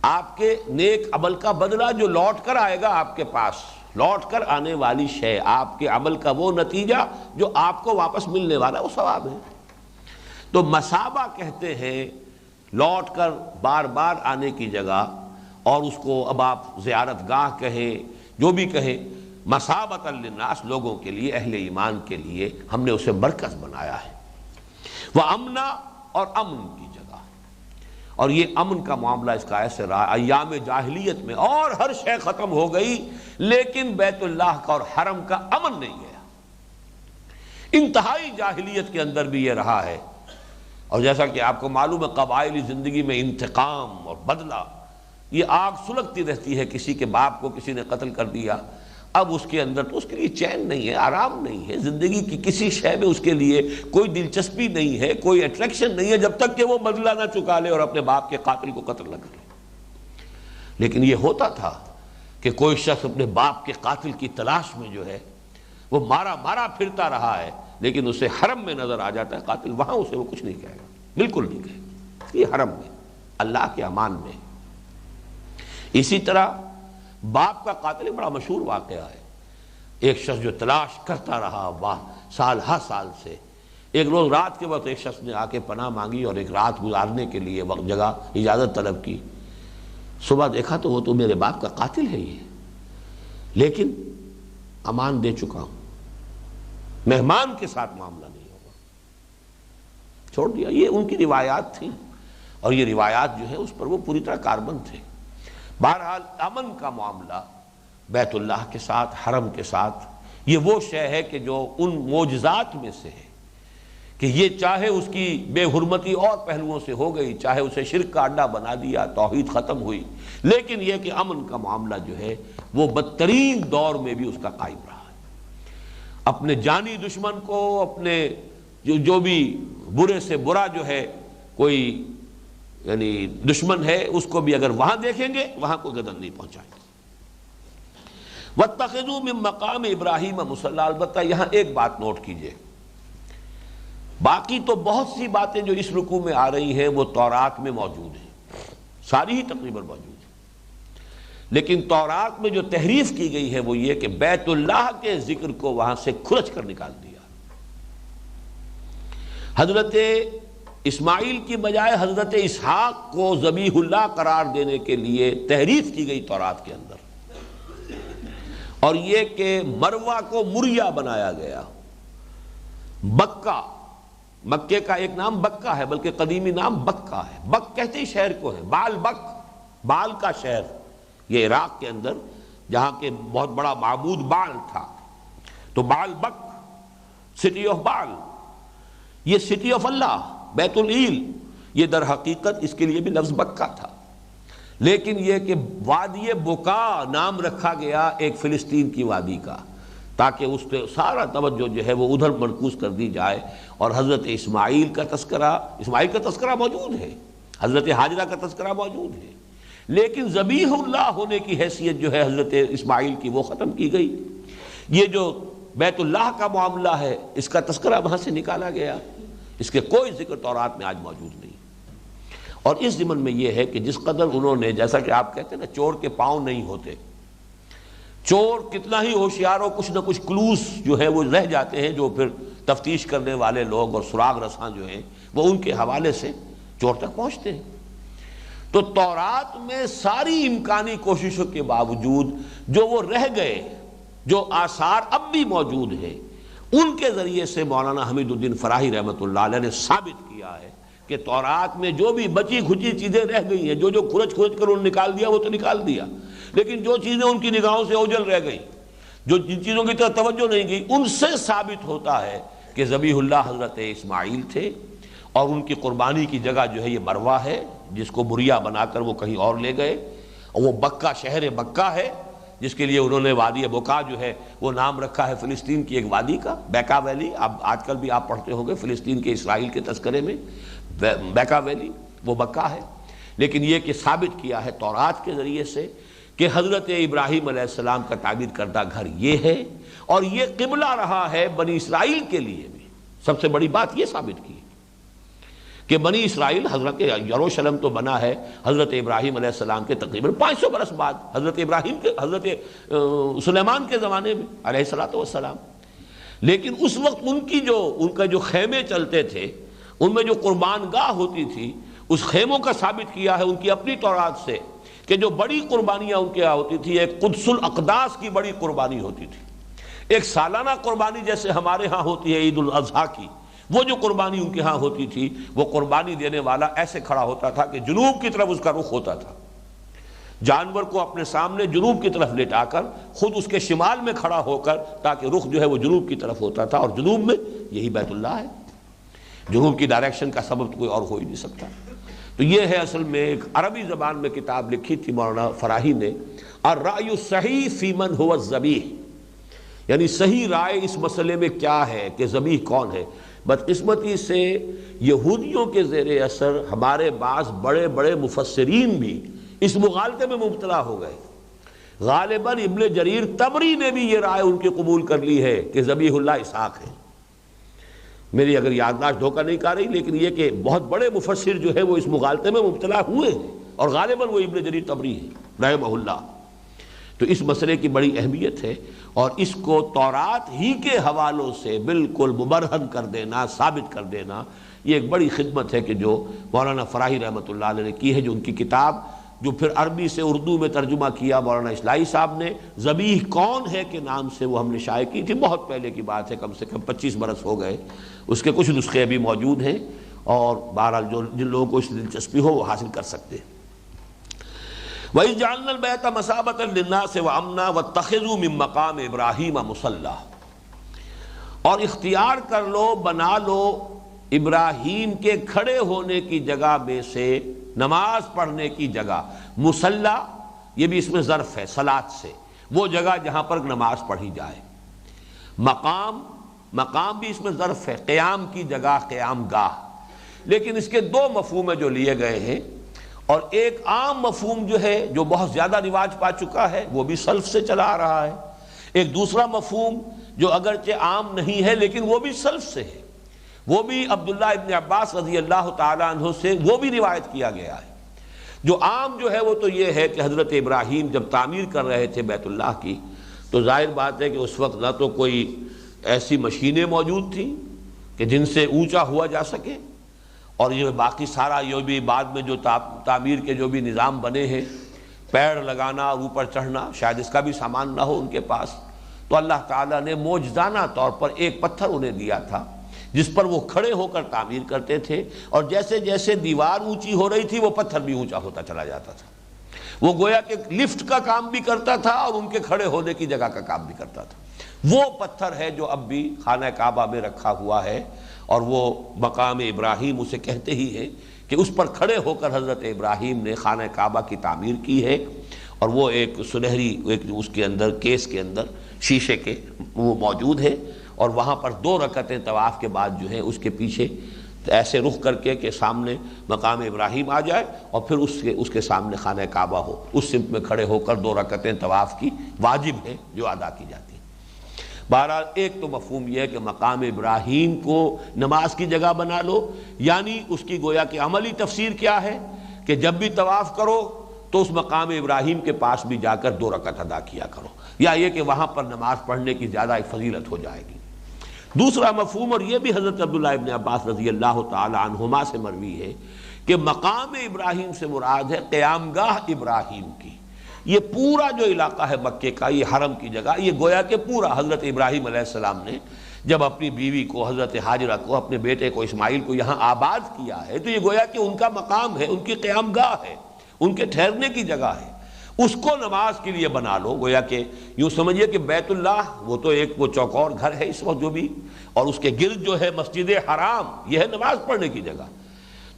آپ کے نیک عمل کا بدلہ جو لوٹ کر آئے گا آپ کے پاس، لوٹ کر آنے والی شے، آپ کے عمل کا وہ نتیجہ جو آپ کو واپس ملنے والا، وہ ثواب ہے۔ تو مثابہ کہتے ہیں لوٹ کر بار بار آنے کی جگہ، اور اس کو اب آپ زیارت گاہ کہیں، جو بھی کہیں، مثابۃ للناس، لوگوں کے لیے، اہل ایمان کے لیے ہم نے اسے مرکز بنایا ہے۔ وہ امنا، اور امن کی جگہ، اور یہ امن کا معاملہ اس کا ایسے رہا ایام جاہلیت میں، اور ہر شے ختم ہو گئی لیکن بیت اللہ کا اور حرم کا امن نہیں گیا۔ انتہائی جاہلیت کے اندر بھی یہ رہا ہے، اور جیسا کہ آپ کو معلوم ہے قبائلی زندگی میں انتقام اور بدلہ، یہ آگ سلگتی رہتی ہے۔ کسی کے باپ کو کسی نے قتل کر دیا، اب اس کے اندر تو اس کے لیے چین نہیں ہے، آرام نہیں ہے، زندگی کی کسی شے میں اس کے لیے کوئی دلچسپی نہیں ہے، کوئی اٹریکشن نہیں ہے، جب تک کہ وہ بدلہ نہ چکا لے اور اپنے باپ کے قاتل کو قتل نہ کرے۔ لیکن یہ ہوتا تھا کہ کوئی شخص اپنے باپ کے قاتل کی تلاش میں جو ہے وہ مارا پھرتا رہا ہے، لیکن اسے حرم میں نظر آ جاتا ہے قاتل، وہاں اسے وہ کچھ نہیں کہے گا، بالکل نہیں کہے گا۔ یہ حرم میں، اللہ کے امان میں۔ اسی طرح باپ کا قاتل ایک بڑا مشہور واقعہ ہے۔ ایک شخص جو تلاش کرتا رہا سال ہر سال سے، ایک روز رات کے وقت ایک شخص نے آ کے پناہ مانگی اور ایک رات گزارنے کے لیے وقت جگہ اجازت طلب کی۔ صبح دیکھا تو وہ تو میرے باپ کا قاتل ہے یہ، لیکن امان دے چکا ہوں، مہمان کے ساتھ معاملہ نہیں ہوگا، چھوڑ دیا۔ یہ ان کی روایات تھیں، اور یہ روایات جو ہے اس پر وہ پوری طرح کاربند تھے۔ بہرحال امن کا معاملہ بیت اللہ کے ساتھ، حرم کے ساتھ، یہ وہ شے ہے کہ جو ان معجزات میں سے ہے کہ یہ چاہے اس کی بے حرمتی اور پہلوؤں سے ہو گئی، چاہے اسے شرک کا اڈا بنا دیا، توحید ختم ہوئی، لیکن یہ کہ امن کا معاملہ جو ہے وہ بدترین دور میں بھی اس کا قائم رہا ہے۔ اپنے جانی دشمن کو، اپنے جو بھی برے سے برا جو ہے کوئی یعنی دشمن ہے، اس کو بھی اگر وہاں دیکھیں گے وہاں کوئی گدن نہیں پہنچائیں گے۔ وَاتَّخِذُوا مِن مَّقَامِ إِبْرَاهِيمَ مُصَلًّى، البتہ یہاں ایک بات نوٹ کیجئے، باقی تو بہت سی باتیں جو اس رکوع میں آ رہی ہیں وہ تورات میں موجود ہیں، ساری ہی تقریباً موجود ہیں، لیکن تورات میں جو تحریف کی گئی ہے وہ یہ کہ بیت اللہ کے ذکر کو وہاں سے کھرچ کر نکال دیا۔ حضرت اسماعیل کی بجائے حضرت اسحاق کو ذبیح اللہ قرار دینے کے لیے تحریف کی گئی تورات کے اندر، اور یہ کہ مروہ کو مریا بنایا گیا۔ بکہ، مکے کا ایک نام بکہ ہے، بلکہ قدیمی نام بکہ ہے، بک کہتے ہی شہر کو ہے، بال بک، بال کا شہر، یہ عراق کے اندر جہاں کے بہت بڑا معبود بال تھا، تو بال بک، سٹی آف بال، یہ سٹی آف اللہ بیت العیل، یہ در حقیقت اس کے لیے بھی لفظ بکا تھا، لیکن یہ کہ وادی بکا نام رکھا گیا ایک فلسطین کی وادی کا، تاکہ اس پہ سارا توجہ جو ہے وہ ادھر مرکوز کر دی جائے، اور حضرت اسماعیل کا تذکرہ موجود ہے، حضرت حاجرہ کا تذکرہ موجود ہے، لیکن ذبیح اللہ ہونے کی حیثیت جو ہے حضرت اسماعیل کی وہ ختم کی گئی۔ یہ جو بیت اللہ کا معاملہ ہے اس کا تذکرہ وہاں سے نکالا گیا، اس کے کوئی ذکر تورات میں آج موجود نہیں۔ اور اس ضمن میں یہ ہے کہ جس قدر انہوں نے، جیسا کہ آپ کہتے ہیں نا چور کے پاؤں نہیں ہوتے، چور کتنا ہی ہوشیار ہو، کچھ نہ کچھ کلوز جو ہے وہ رہ جاتے ہیں، جو پھر تفتیش کرنے والے لوگ اور سراغ رساں جو ہیں وہ ان کے حوالے سے چور تک پہنچتے ہیں۔ تو تورات میں ساری امکانی کوششوں کے باوجود جو وہ رہ گئے، جو آثار اب بھی موجود ہیں، ان کے ذریعے سے مولانا حمید الدین فراہی رحمۃ اللہ علیہ نے ثابت کیا ہے کہ تورات میں جو بھی بچی کھچی چیزیں رہ گئی ہیں، جو کھرچ کر انہوں نے نکال دیا وہ تو نکال دیا، لیکن جو چیزیں ان کی نگاہوں سے اوجھل رہ گئی، جو جن چیزوں کی طرف توجہ نہیں گئی، ان سے ثابت ہوتا ہے کہ ذبیح اللہ حضرت اسماعیل تھے، اور ان کی قربانی کی جگہ جو ہے یہ مروہ ہے، جس کو مریا بنا کر وہ کہیں اور لے گئے، اور وہ بکہ شہر بکہ ہے، جس کے لیے انہوں نے وادی بکا جو ہے وہ نام رکھا ہے فلسطین کی ایک وادی کا، بیکا ویلی۔ اب آج کل بھی آپ پڑھتے ہوں گے فلسطین کے اسرائیل کے تذکرے میں بیکا ویلی وہ بکا ہے، لیکن یہ کہ ثابت کیا ہے تورات کے ذریعے سے کہ حضرت ابراہیم علیہ السلام کا تعمیر کردہ گھر یہ ہے، اور یہ قبلہ رہا ہے بنی اسرائیل کے لیے بھی۔ سب سے بڑی بات یہ ثابت کی کہ بنی اسرائیل، حضرت یروشلم تو بنا ہے حضرت ابراہیم علیہ السلام کے تقریباً 500 برس بعد، حضرت ابراہیم کے، حضرت سلیمان کے زمانے میں علیہ السلام، لیکن اس وقت ان کا جو خیمے چلتے تھے، ان میں جو قربان گاہ ہوتی تھی، اس خیموں کا ثابت کیا ہے ان کی اپنی تورات سے کہ جو بڑی قربانیاں ان کے یہاں ہوتی تھی، ایک قدس الاقداس کی بڑی قربانی ہوتی تھی، ایک سالانہ قربانی جیسے ہمارے ہاں ہوتی ہے عید الاضحیٰ کی، وہ جو قربانی ان کے ہاں ہوتی تھی، وہ قربانی دینے والا ایسے کھڑا ہوتا تھا کہ جنوب کی طرف اس کا رخ ہوتا تھا، جانور کو اپنے سامنے جنوب کی طرف لٹا کر خود اس کے شمال میں کھڑا ہو کر، تاکہ رخ جو ہے وہ جنوب کی طرف ہوتا تھا، اور جنوب میں یہی بیت اللہ ہے، جنوب کی ڈائریکشن کا سبب کوئی اور ہو ہی نہیں سکتا۔ تو یہ ہے اصل میں ایک عربی زبان میں کتاب لکھی تھی مولانا فراہی نے، الرأی الصحیح فی من هو الذبیح، یعنی صحیح رائے اس مسئلے میں کیا ہے کہ ذبیح کون ہے۔ بدقسمتی سے یہودیوں کے زیر اثر ہمارے بعض بڑے بڑے مفسرین بھی اس مغالطے میں مبتلا ہو گئے۔ غالباً ابن جریر طبری نے بھی یہ رائے ان کی قبول کر لی ہے کہ ذبیح اللہ اسحاق ہے، میری اگر یادداشت دھوکہ نہیں کر رہی، لیکن یہ کہ بہت بڑے مفسر جو ہے وہ اس مغالطے میں مبتلا ہوئے ہیں، اور غالباً وہ ابن جریر طبری ہے رحمہ اللہ۔ تو اس مسئلے کی بڑی اہمیت ہے، اور اس کو تورات ہی کے حوالوں سے بالکل مبرہن کر دینا، ثابت کر دینا، یہ ایک بڑی خدمت ہے کہ جو مولانا فراہی رحمۃ اللہ علیہ نے کی ہے، جو ان کی کتاب جو پھر عربی سے اردو میں ترجمہ کیا مولانا اصلاحی صاحب نے، ذبیح کون ہے کے نام سے وہ ہم نے شائع کی تھی، بہت پہلے کی بات ہے، کم سے کم 25 برس ہو گئے، اس کے کچھ نسخے بھی موجود ہیں، اور بہرحال جن لوگوں کو اس دلچسپی ہو وہ حاصل کر سکتے ہیں۔ وَإِذْ جَعَلْنَا الْبَيْتَ مَثَابَةً لِلنَّاسِ وَأَمْنًا وَاتَّخِذُوا مِن مَّقَامِ إِبْرَاهِيمَ مُصَلًّى، اور اختیار کر لو، بنا لو ابراہیم کے کھڑے ہونے کی جگہ میں سے نماز پڑھنے کی جگہ، مصلی یہ بھی اس میں ظرف ہے صلاۃ سے، وہ جگہ جہاں پر نماز پڑھی جائے، مقام بھی اس میں ظرف ہے، قیام کی جگہ، قیام گاہ، لیکن اس کے دو مفہوم جو لیے گئے ہیں، اور ایک عام مفہوم جو ہے جو بہت زیادہ رواج پا چکا ہے وہ بھی سلف سے چلا آ رہا ہے، ایک دوسرا مفہوم جو اگرچہ عام نہیں ہے لیکن وہ بھی سلف سے ہے، وہ بھی عبداللہ ابن عباس رضی اللہ تعالیٰ عنہ سے وہ بھی روایت کیا گیا ہے۔ جو عام جو ہے وہ تو یہ ہے کہ حضرت ابراہیم جب تعمیر کر رہے تھے بیت اللہ کی، تو ظاہر بات ہے کہ اس وقت نہ تو کوئی ایسی مشینیں موجود تھیں کہ جن سے اونچا ہوا جا سکے، اور یہ باقی سارا یہ بھی بعد میں جو تعمیر کے جو بھی نظام بنے ہیں، پیڑ لگانا اور اوپر چڑھنا، شاید اس کا بھی سامان نہ ہو ان کے پاس، تو اللہ تعالیٰ نے معجزانہ طور پر ایک پتھر انہیں دیا تھا جس پر وہ کھڑے ہو کر تعمیر کرتے تھے، اور جیسے جیسے دیوار اونچی ہو رہی تھی وہ پتھر بھی اونچا ہوتا چلا جاتا تھا، وہ گویا کہ لفٹ کا کام بھی کرتا تھا اور ان کے کھڑے ہونے کی جگہ کا کام بھی کرتا تھا۔ وہ پتھر ہے جو اب بھی خانہ کعبہ میں رکھا ہوا ہے، اور وہ مقام ابراہیم اسے کہتے ہی ہے کہ اس پر کھڑے ہو کر حضرت ابراہیم نے خانہ کعبہ کی تعمیر کی ہے، اور وہ ایک سنہری اس کے اندر کیس کے اندر شیشے کے وہ موجود ہے، اور وہاں پر 2 رکعتیں طواف کے بعد جو ہے اس کے پیچھے ایسے رخ کر کے کہ سامنے مقام ابراہیم آ جائے اور پھر اس کے سامنے خانہ کعبہ ہو، اس سمت میں کھڑے ہو کر 2 رکعتیں طواف کی واجب ہیں جو ادا کی جاتی ہیں۔ بہرحال ایک تو مفہوم یہ ہے کہ مقام ابراہیم کو نماز کی جگہ بنا لو، یعنی اس کی گویا کہ عملی تفسیر کیا ہے کہ جب بھی طواف کرو تو اس مقام ابراہیم کے پاس بھی جا کر 2 رکعت ادا کیا کرو، یا یہ کہ وہاں پر نماز پڑھنے کی زیادہ ایک فضیلت ہو جائے گی۔ دوسرا مفہوم، اور یہ بھی حضرت عبداللہ ابن عباس رضی اللہ تعالی عنہما سے مروی ہے، کہ مقام ابراہیم سے مراد ہے قیام گاہ ابراہیم کی۔ یہ پورا جو علاقہ ہے مکے کا، یہ حرم کی جگہ، یہ گویا کہ پورا حضرت ابراہیم علیہ السلام نے جب اپنی بیوی کو حضرت حاجرہ کو، اپنے بیٹے کو اسماعیل کو یہاں آباد کیا ہے، تو یہ گویا کہ ان کا مقام ہے، ان کی قیام گاہ ہے، ان کے ٹھہرنے کی جگہ ہے۔ اس کو نماز کے لیے بنا لو، گویا کہ یوں سمجھیے کہ بیت اللہ وہ تو ایک وہ چوکور گھر ہے اس وقت جو بھی، اور اس کے گرد جو ہے مسجد حرام، یہ ہے نماز پڑھنے کی جگہ۔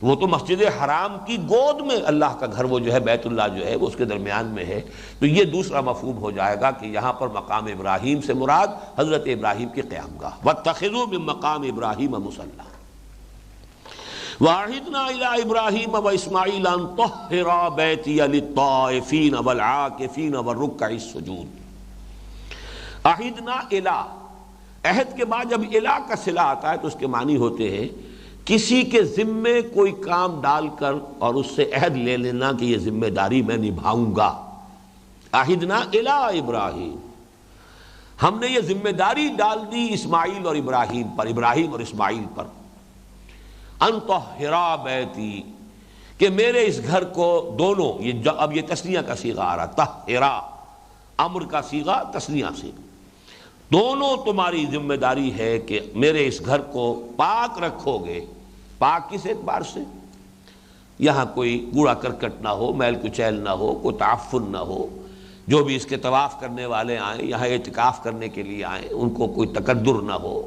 وہ تو مسجد حرام کی گود میں اللہ کا گھر وہ جو ہے بیت اللہ جو ہے وہ اس کے درمیان میں ہے، تو یہ دوسرا مفہوم ہو جائے گا کہ یہاں پر مقام ابراہیم سے مراد حضرت ابراہیم کی قیام گاہ۔ وَاتَّخِذُوا مِن مَّقَامِ إِبْرَاهِيمَ مُصَلًّى وَعَهِدْنَا إِلَىٰ إِبْرَاهِيمَ وَإِسْمَاعِيلَ أَن طَهِّرَا بَيْتِيَ لِلطَّائِفِينَ وَالْعَاكِفِينَ وَالرُّكَّعِ السُّجُودِ۔ عہدنا الی، عہد کے بعد جب الی کا صلہ آتا ہے تو اس کے معنی ہوتے ہیں کسی کے ذمے کوئی کام ڈال کر اور اس سے عہد لے لینا کہ یہ ذمہ داری میں نبھاؤں گا۔ عہدنا الی ابراہیم، ہم نے یہ ذمہ داری ڈال دی اسماعیل اور ابراہیم پر، ابراہیم اور اسماعیل پر، ان طہرا بیتی، کہ میرے اس گھر کو دونوں، یہ اب یہ تثنیہ کا صیغہ آ رہا، طہرا امر کا صیغہ، تثنیہ صیغہ، دونوں تمہاری ذمہ داری ہے کہ میرے اس گھر کو پاک رکھو گے۔ پاک کس اعتبار سے؟ یہاں کوئی کوڑا کرکٹ نہ ہو، میل کچیل نہ ہو، کوئی تعفن نہ ہو، جو بھی اس کے طواف کرنے والے آئیں، یہاں اعتکاف کرنے کے لیے آئیں، ان کو کوئی تکدر نہ ہو،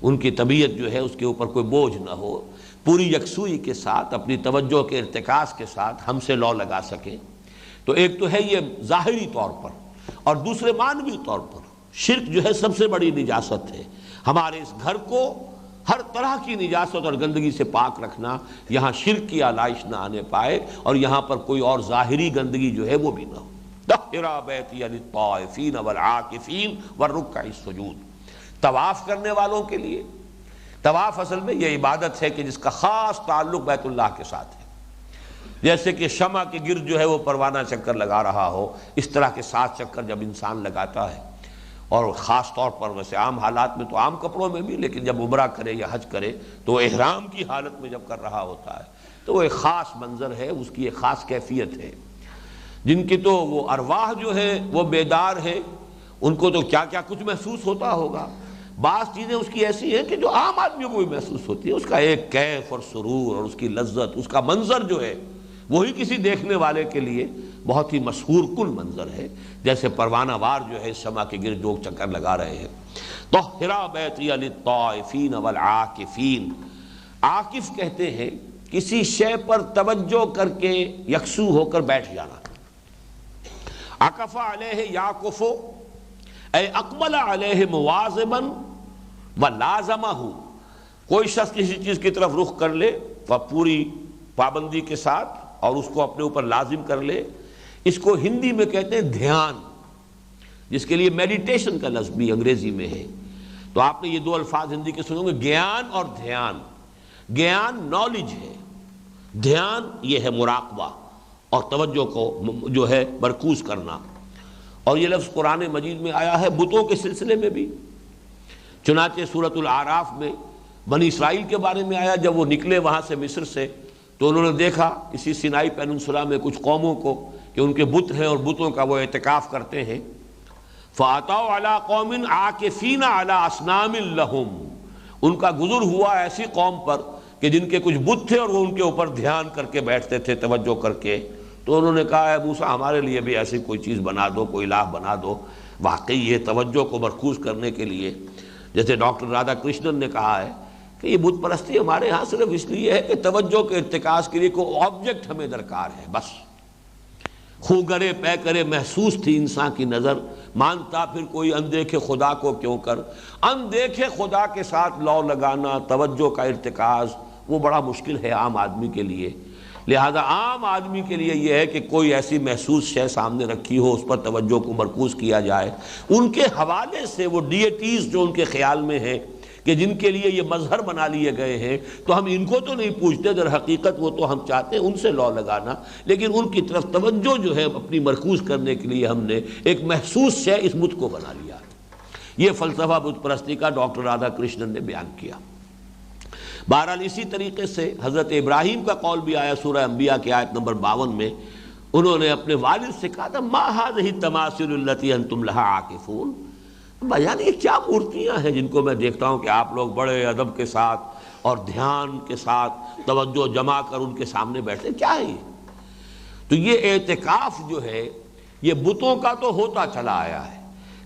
ان کی طبیعت جو ہے اس کے اوپر کوئی بوجھ نہ ہو، پوری یکسوئی کے ساتھ اپنی توجہ کے ارتکاز کے ساتھ ہم سے لو لگا سکیں۔ تو ایک تو ہے یہ ظاہری طور پر، اور دوسرے معنوی طور پر شرک جو ہے سب سے بڑی نجاست ہے۔ ہمارے اس گھر کو ہر طرح کی نجاست اور گندگی سے پاک رکھنا، یہاں شرک کی آلائش نہ آنے پائے، اور یہاں پر کوئی اور ظاہری گندگی جو ہے وہ بھی نہ ہو۔ طہرا بیتی للطائفین والعاکفین والرکع السجود، طواف کرنے والوں کے لیے۔ طواف اصل میں یہ عبادت ہے کہ جس کا خاص تعلق بیت اللہ کے ساتھ ہے، جیسے کہ شمع کے گرد جو ہے وہ پروانہ چکر لگا رہا ہو، اس طرح کے 7 چکر جب انسان لگاتا ہے، اور خاص طور پر ویسے عام حالات میں تو عام کپڑوں میں بھی، لیکن جب عمرہ کرے یا حج کرے تو احرام کی حالت میں جب کر رہا ہوتا ہے تو وہ ایک خاص منظر ہے، اس کی ایک خاص کیفیت ہے۔ جن کی تو وہ ارواح جو ہے وہ بیدار ہے، ان کو تو کیا کیا کچھ محسوس ہوتا ہوگا۔ بعض چیزیں اس کی ایسی ہیں کہ جو عام آدمیوں کو بھی محسوس ہوتی ہے، اس کا ایک کیف اور سرور اور اس کی لذت، اس کا منظر جو ہے وہی کسی دیکھنے والے کے لیے بہت ہی مسحور کن منظر ہے، جیسے پروانہ وار جو ہے شمع کے گرد لوگ چکر لگا رہے ہیں۔ طہرا بیتی للطائفین والعاکفین، عاکف کہتے ہیں کسی شے پر توجہ کر کے یکسو ہو کر بیٹھ جانا۔ عکف علیہ یعکف اے اقبل علیہ مواظبا ولازمہ، کوئی شخص کسی چیز کی طرف رخ کر لے وہ پوری پابندی کے ساتھ اور اس کو اپنے اوپر لازم کر لے، اس کو ہندی میں کہتے ہیں دھیان، جس کے لیے میڈیٹیشن کا لفظ بھی انگریزی میں ہے۔ تو آپ نے یہ 2 الفاظ ہندی کے سنو گے، گیان اور دھیان۔ گیان نالج ہے، دھیان یہ ہے مراقبہ اور توجہ کو جو ہے مرکوز کرنا، اور یہ لفظ قرآن مجید میں آیا ہے بتوں کے سلسلے میں بھی۔ چنانچہ سورۃ الاعراف میں بنی اسرائیل کے بارے میں آیا، جب وہ نکلے وہاں سے مصر سے تو انہوں نے دیکھا اسی سینائی پیننسولا میں کچھ قوموں کو کہ ان کے بت ہیں اور بتوں کا وہ اعتکاف کرتے ہیں۔ فَأَتَوْا عَلَىٰ قَوْمٍ عَاكِفِينَ عَلَىٰ أَصْنَامٍ لَهُمْ، ان کا گزر ہوا ایسی قوم پر کہ جن کے کچھ بت تھے اور وہ ان کے اوپر دھیان کر کے بیٹھتے تھے، توجہ کر کے۔ تو انہوں نے کہا اے موسیٰ ہمارے لیے بھی ایسی کوئی چیز بنا دو، کوئی الہ بنا دو۔ واقعی یہ توجہ کو مرکوز کرنے کے لیے، جیسے ڈاکٹر رادھا کرشنن نے کہا ہے کہ یہ بت پرستی ہمارے ہاں صرف اس لیے ہے کہ توجہ کے ارتکاز کے لیے کوئی آبجیکٹ ہمیں درکار ہے، بس خوں کرے پے کرے محسوس تھی انسان کی نظر، مانتا پھر کوئی اندیکھے خدا کو کیوں کر۔ اندیکھے خدا کے ساتھ لو لگانا، توجہ کا ارتکاز، وہ بڑا مشکل ہے عام آدمی کے لیے۔ لہذا عام آدمی کے لیے یہ ہے کہ کوئی ایسی محسوس شے سامنے رکھی ہو، اس پر توجہ کو مرکوز کیا جائے۔ ان کے حوالے سے وہ ڈیٹیز جو ان کے خیال میں ہیں کہ جن کے لیے یہ مظہر بنا لیے گئے ہیں، تو ہم ان کو تو نہیں پوچھتے، در حقیقت وہ تو ہم چاہتے ہیں ان سے لو لگانا، لیکن ان کی طرف توجہ جو ہے اپنی مرکوز کرنے کے لیے ہم نے ایک محسوس شے اس بت کو بنا لیا۔ یہ فلسفہ بت پرستی کا ڈاکٹر رادھا کرشنن نے بیان کیا۔ بہرحال اسی طریقے سے حضرت ابراہیم کا قول بھی آیا سورہ انبیاء کی آیت نمبر 52 میں، انہوں نے اپنے والد سے کہا تھا ما هذه التماثيل التي انتم لها عاکفون، بیان یہ کیا مورتیاں ہیں جن کو میں دیکھتا ہوں کہ آپ لوگ بڑے ادب کے ساتھ اور دھیان کے ساتھ توجہ جما کر ان کے سامنے بیٹھتے، کیا ہے یہ؟ تو یہ اعتکاف جو ہے یہ بتوں کا تو ہوتا چلا آیا ہے،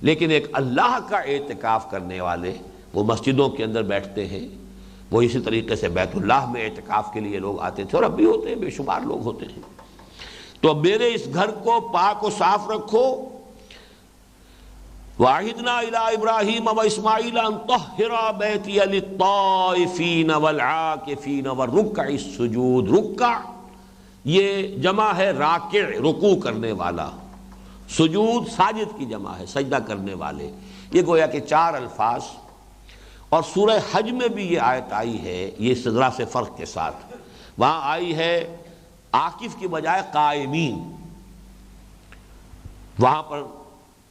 لیکن ایک اللہ کا اعتکاف کرنے والے وہ مسجدوں کے اندر بیٹھتے ہیں، وہ اسی طریقے سے بیت اللہ میں اعتکاف کے لیے لوگ آتے تھے، اور اب بھی ہوتے ہیں، بے شمار لوگ ہوتے ہیں۔ تو میرے اس گھر کو پاک و صاف رکھو۔ وَعَهِدْنَا إِلَىٰ إِبْرَاهِيمَ وَإِسْمَاعِيلَ أَن طَهِّرَا بَيْتِيَ لِلطَّائِفِينَ وَالْعَاكِفِينَ وَالرُّكَّعِ السُّجُودِ۔ رکع یہ جمع ہے راکع، رکوع کرنے والا، سجود ساجد کی جمع ہے، سجدہ کرنے والے۔ یہ گویا کہ 4 الفاظ، اور سورہ حج میں بھی یہ آیت آئی ہے یہ ذرا سے فرق کے ساتھ، وہاں آئی ہے عاکف کی بجائے قائمین، وہاں پر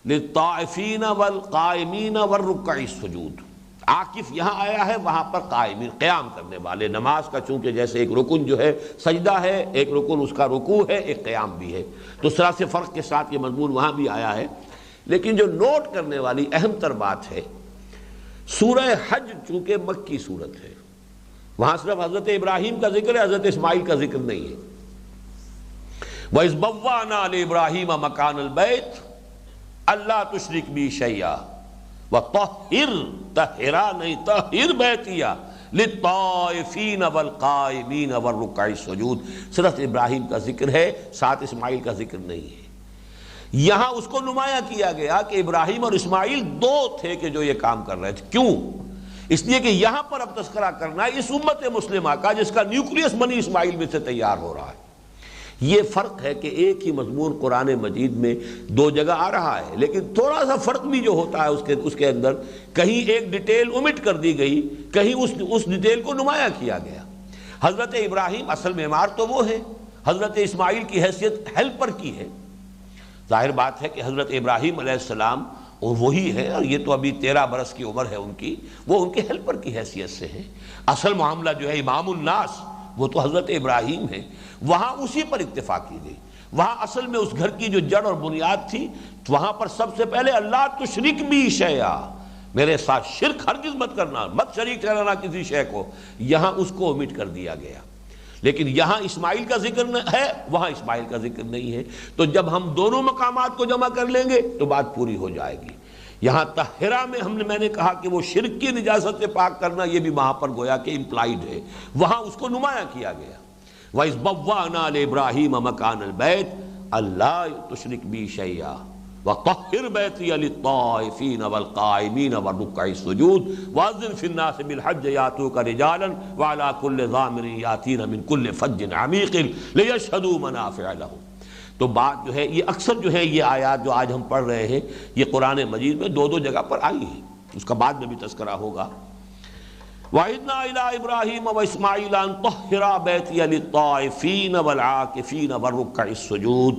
للطائفین والقائمین والرکع السجود، عاکف یہاں آیا ہے، وہاں پر قائمین، قیام کرنے والے۔ نماز کا چونکہ جیسے ایک رکن جو ہے سجدہ ہے، ایک رکن اس کا رکوع ہے، ایک قیام بھی ہے، تو ذرا سے فرق کے ساتھ یہ مضمون وہاں بھی آیا ہے۔ لیکن جو نوٹ کرنے والی اہم تر بات ہے، سورہ حج چونکہ مکی صورت ہے، وہاں صرف حضرت ابراہیم کا ذکر ہے، حضرت اسماعیل کا ذکر نہیں ہے۔ وَإِذْ بَوَّأْنَا لِإِبْرَاهِيمَ مَكَانَ الْبَيْتِ أَلَّا تُشْرِكْ بِي شَيْئًا وَطَهِّرْ طَهِّرَا نہیں طَهِّرْ بَيْتِيَ لِلطَّائِفِينَ وَالْقَائِمِينَ وَالرُّكَّعِ السُّجُودِ، صرف ابراہیم کا ذکر ہے، ساتھ اسماعیل کا ذکر نہیں ہے۔ یہاں اس کو نمایاں کیا گیا کہ ابراہیم اور اسماعیل 2 تھے کہ جو یہ کام کر رہے تھے۔ کیوں؟ اس لیے کہ یہاں پر اب تذکرہ کرنا ہے اس امت مسلمہ کا جس کا نیوکلیس بنی اسماعیل میں سے تیار ہو رہا ہے۔ یہ فرق ہے کہ ایک ہی مضمون قرآن مجید میں 2 جگہ آ رہا ہے، لیکن تھوڑا سا فرق بھی جو ہوتا ہے اس کے اندر، کہیں ایک ڈیٹیل اومٹ کر دی گئی، کہیں اس ڈیٹیل کو نمایاں کیا گیا۔ حضرت ابراہیم اصل معمار تو وہ ہے، حضرت اسماعیل کی حیثیت ہیلپر کی ہے۔ ظاہر بات ہے کہ حضرت ابراہیم علیہ السلام اور وہی ہے، اور یہ تو ابھی 13 برس کی عمر ہے ان کی، وہ ان کے ہیلپر کی حیثیت سے ہے۔ اصل معاملہ جو ہے امام الناس وہ تو حضرت ابراہیم ہے، وہاں اسی پر اکتفا کی گئی۔ وہاں اصل میں اس گھر کی جو جڑ اور بنیاد تھی، وہاں پر سب سے پہلے اللہ تشرک بی شیئا، میرے ساتھ شرک ہرگز مت کرنا، مت شریک ٹھہرانا کسی شے کو، یہاں اس کو اومٹ کر دیا گیا۔ لیکن یہاں اسماعیل کا ذکر ہے، وہاں اسماعیل کا ذکر نہیں ہے، تو جب ہم دونوں مقامات کو جمع کر لیں گے تو بات پوری ہو جائے گی۔ یہاں طاہرہ میں میں نے کہا کہ وہ شرک کی نجاست سے پاک کرنا، یہ بھی وہاں پر گویا کہ امپلائیڈ ہے، وہاں اس کو نمایاں کیا گیا۔ وَإِذْ بَوَّأْنَا لِإِبْرَاهِيمَ مَكَانَ الْبَيْتِ أَلَّا تُشْرِكْ بِي شَيْئًا وَطَهِّرْ بَيْتِيَ لِلطَّائِفِينَ وَالْقَائِمِينَ وَالرُّكَّعِ السُّجُودِ وَأَذِّنْ فِي النَّاسِ بِالْحَجِّ يَأْتُوكَ رِجَالًا وَعَلَىٰ كُلِّ ضَامِرٍ يَأْتِينَ مِنْ كُلِّ فَجٍّ عَمِيقٍ لِيَشْهَدُوا مَنَافِعَ لَهُمْ۔ تو بات جو ہے یہ اکثر جو ہے یہ آیات جو آج ہم پڑھ رہے ہیں یہ قرآن مجید میں 2 جگہ پر آئی ہیں، اس کا بعد میں بھی تذکرہ ہوگا۔ وَعِدْنَا إِلَىٰ إِبْرَاهِيمَ وَإِسْمَاعِيلَ أَن طَهِّرَا بَيْتِيَ لِلطَّائِفِينَ وَالْعَاكِفِينَ وَالرُّكَّعِ السُّجُودِ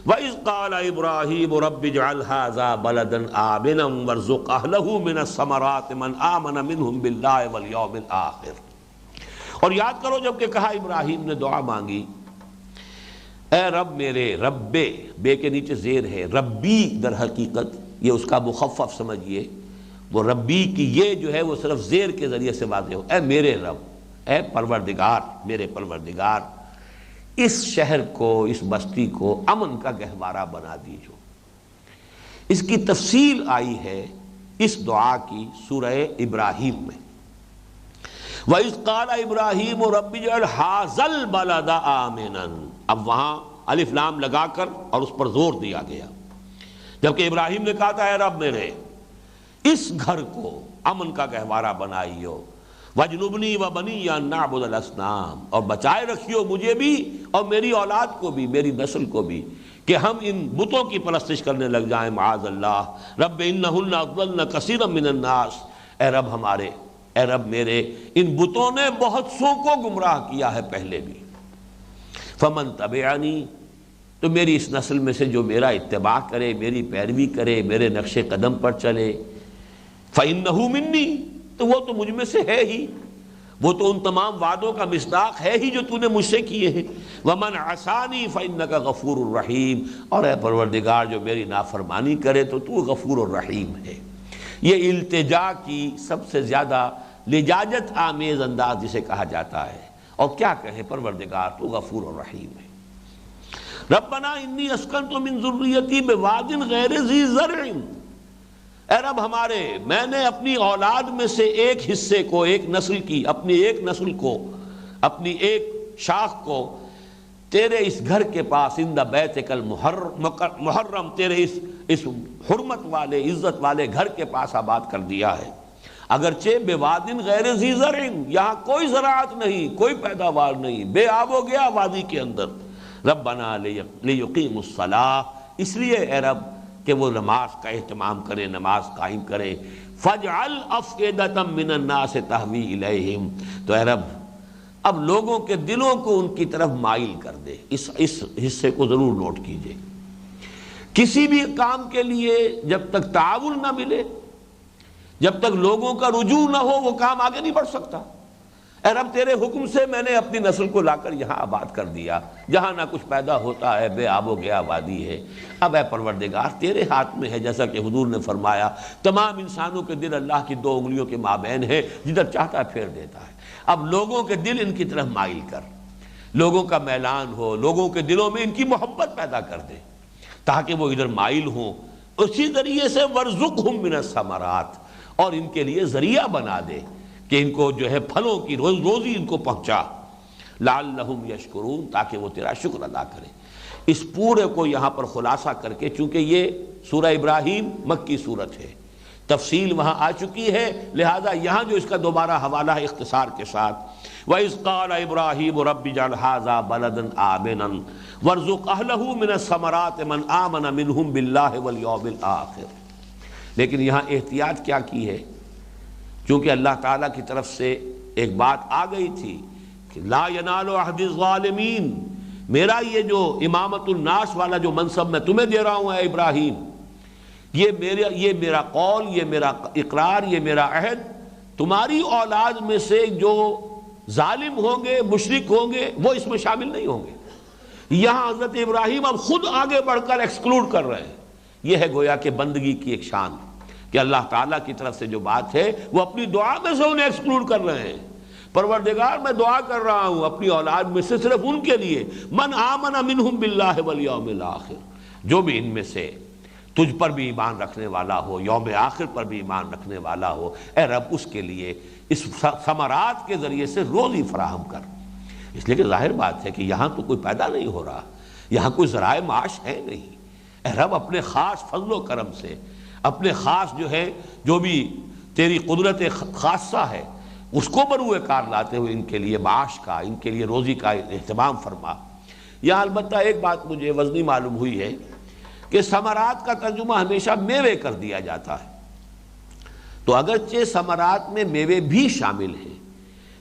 وَإِذْ قَالَ إِبْرَاهِيمُ رَبِّ اجْعَلْ هَٰذَا بَلَدًا آمِنًا وَارْزُقْ أَهْلَهُ مِنَ الثَّمَرَاتِ مَنْ آمَنَ مِنْهُمْ بِاللَّهِ وَالْيَوْمِ الْآخِرِ۔ اور یاد کرو جب کہ کہا ابراہیم نے دعا مانگی، اے رب میرے، رب بے کے نیچے زیر ہے، ربی در حقیقت یہ اس کا مخفف سمجھیے، وہ ربی کی یہ جو ہے وہ صرف زیر کے ذریعے سے واضح ہو، اے میرے رب، اے پروردگار، میرے پروردگار، اس شہر کو، اس بستی کو امن کا گہوارہ بنا دیجو۔ اس کی تفصیل آئی ہے اس دعا کی سورہ ابراہیم میں، وَإِذْ قَالَ إِبْرَاهِيمُ رَبِّ اجْعَلْ هَٰذَا الْبَلَدَ آمِنًا۔ اب وہاں الف لام لگا کر اور اس پر زور دیا گیا، جبکہ ابراہیم نے کہا تھا اے رب میرے اس گھر کو امن کا گہوارہ بنائیو، وَاجْنُبْنِي وَبَنِيَّ أَن نَّعْبُدَ الْأَصْنَامَ، اور بچائے رکھیو مجھے بھی اور میری اولاد کو بھی، میری نسل کو بھی، کہ ہم ان بتوں کی پرستش کرنے لگ جائیں، معاذ اللہ۔ رب انہن اضللن کثیرا من الناس، اے رب ہمارے، اے رب میرے، ان بتوں نے بہت سو کو گمراہ کیا ہے پہلے بھی۔ فمن تبعنی، تو میری اس نسل میں سے جو میرا اتباع کرے، میری پیروی کرے، میرے نقش قدم پر چلے، فإنہ منی، تو وہ تو مجھ میں سے ہے ہی، وہ تو ان تمام وعدوں کا مصداق ہے ہی جو تو نے مجھ سے کیے ہیں۔ ومن عصانی فإنک غفور الرحیم، اور اے پروردگار جو میری نافرمانی کرے تو تو غفور الرحیم ہے۔ یہ التجا کی سب سے زیادہ لجاجت آمیز انداز جسے کہا جاتا ہے، اور کیا کہیں پروردگار تو غفور الرحیم ہے۔ ربنا انی اسکنت من ذریتی بواد غیر ذی زرع، اے رب ہمارے، میں نے اپنی اولاد میں سے ایک حصے کو، ایک نسل کی، اپنی ایک نسل کو، اپنی ایک شاخ کو تیرے اس گھر کے پاس، عند بیتک المحرم، تیرے اس حرمت والے، عزت والے گھر کے پاس آباد کر دیا ہے، اگرچہ بواد غیر ذی زرع، یہاں کوئی زراعت نہیں، کوئی پیداوار نہیں، بے آب و گیا وادی کے اندر۔ ربنا لیقیموا الصلاۃ، اس لیے اے رب کہ وہ نماز کا اہتمام کرے، نماز قائم کرے۔ فاجعل افئدۃ من الناس تہوی الیہم، تو اے رب اب لوگوں کے دلوں کو ان کی طرف مائل کر دے۔ اس حصے کو ضرور نوٹ کیجئے، کسی بھی کام کے لیے جب تک تعاون نہ ملے، جب تک لوگوں کا رجوع نہ ہو، وہ کام آگے نہیں بڑھ سکتا۔ اے رب تیرے حکم سے میں نے اپنی نسل کو لا کر یہاں آباد کر دیا، جہاں نہ کچھ پیدا ہوتا ہے، بے آب و گیا وادی ہے۔ اب اے پروردگار تیرے ہاتھ میں ہے، جیسا کہ حضور نے فرمایا تمام انسانوں کے دل اللہ کی دو انگلیوں کے مابین ہے، جدھر چاہتا ہے پھیر دیتا ہے۔ اب لوگوں کے دل ان کی طرف مائل کر، لوگوں کا میلان ہو، لوگوں کے دلوں میں ان کی محبت پیدا کر دے تاکہ وہ ادھر مائل ہوں۔ اسی ذریعے سے ورزقہم من الثمرات، اور ان کے لیے ذریعہ بنا دے کہ ان کو جو ہے پھلوں کی روزی ان کو پہنچا، لعلہم یشکرون، تاکہ وہ تیرا شکر ادا کریں۔ اس پورے کو یہاں پر خلاصہ کر کے، چونکہ یہ سورہ ابراہیم مکی صورت ہے، تفصیل وہاں آ چکی ہے، لہذا یہاں جو اس کا دوبارہ حوالہ ہے اختصار کے ساتھ، وَإِذْ قَالَ إِبْرَاهِيمُ رَبِّ اجْعَلْ هَٰذَا بَلَدًا آمِنًا وَارْزُقْ أَهْلَهُ مِنَ الثَّمَرَاتِ مَنْ آمَنَ مِنْهُمْ بِاللَّهِ وَالْيَوْمِ الْآخِرِ۔ لیکن یہاں احتیاط کیا کی ہے، چونکہ اللہ تعالیٰ کی طرف سے ایک بات آ گئی تھی کہ لا ینال عہد الظالمین، میرا یہ جو امامت الناس والا جو منصب میں تمہیں دے رہا ہوں اے ابراہیم، یہ میرا قول، یہ میرا اقرار، یہ میرا عہد تمہاری اولاد میں سے جو ظالم ہوں گے، مشرک ہوں گے، وہ اس میں شامل نہیں ہوں گے۔ یہاں حضرت ابراہیم اب خود آگے بڑھ کر ایکسکلوڈ کر رہے ہیں۔ یہ ہے گویا کہ بندگی کی ایک شان کہ اللہ تعالیٰ کی طرف سے جو بات ہے وہ اپنی دعا میں سے انہیں ایکسکلوڈ کر رہے ہیں۔ پروردگار میں دعا کر رہا ہوں اپنی اولاد میں سے صرف ان کے لیے، من آمن منہم باللہ والیوم الآخر، جو بھی ان میں سے تجھ پر بھی ایمان رکھنے والا ہو، یوم آخر پر بھی ایمان رکھنے والا ہو، اے رب اس کے لیے اس ثمرات کے ذریعے سے روزی فراہم کر۔ اس لیے کہ ظاہر بات ہے کہ یہاں تو کوئی پیدا نہیں ہو رہا، یہاں کوئی ذرائع معاش ہے نہیں۔ اے رب اپنے خاص فضل و کرم سے، اپنے خاص جو ہے، جو بھی تیری قدرت خاصہ ہے، اس کو بروئے کار لاتے ہوئے ان کے لیے معاش کا، ان کے لیے روزی کا اہتمام فرما۔ یہاں البتہ ایک بات مجھے وزنی معلوم ہوئی ہے کہ ثمرات کا ترجمہ ہمیشہ میوے کر دیا جاتا ہے، تو اگرچہ ثمرات میں میوے بھی شامل ہیں،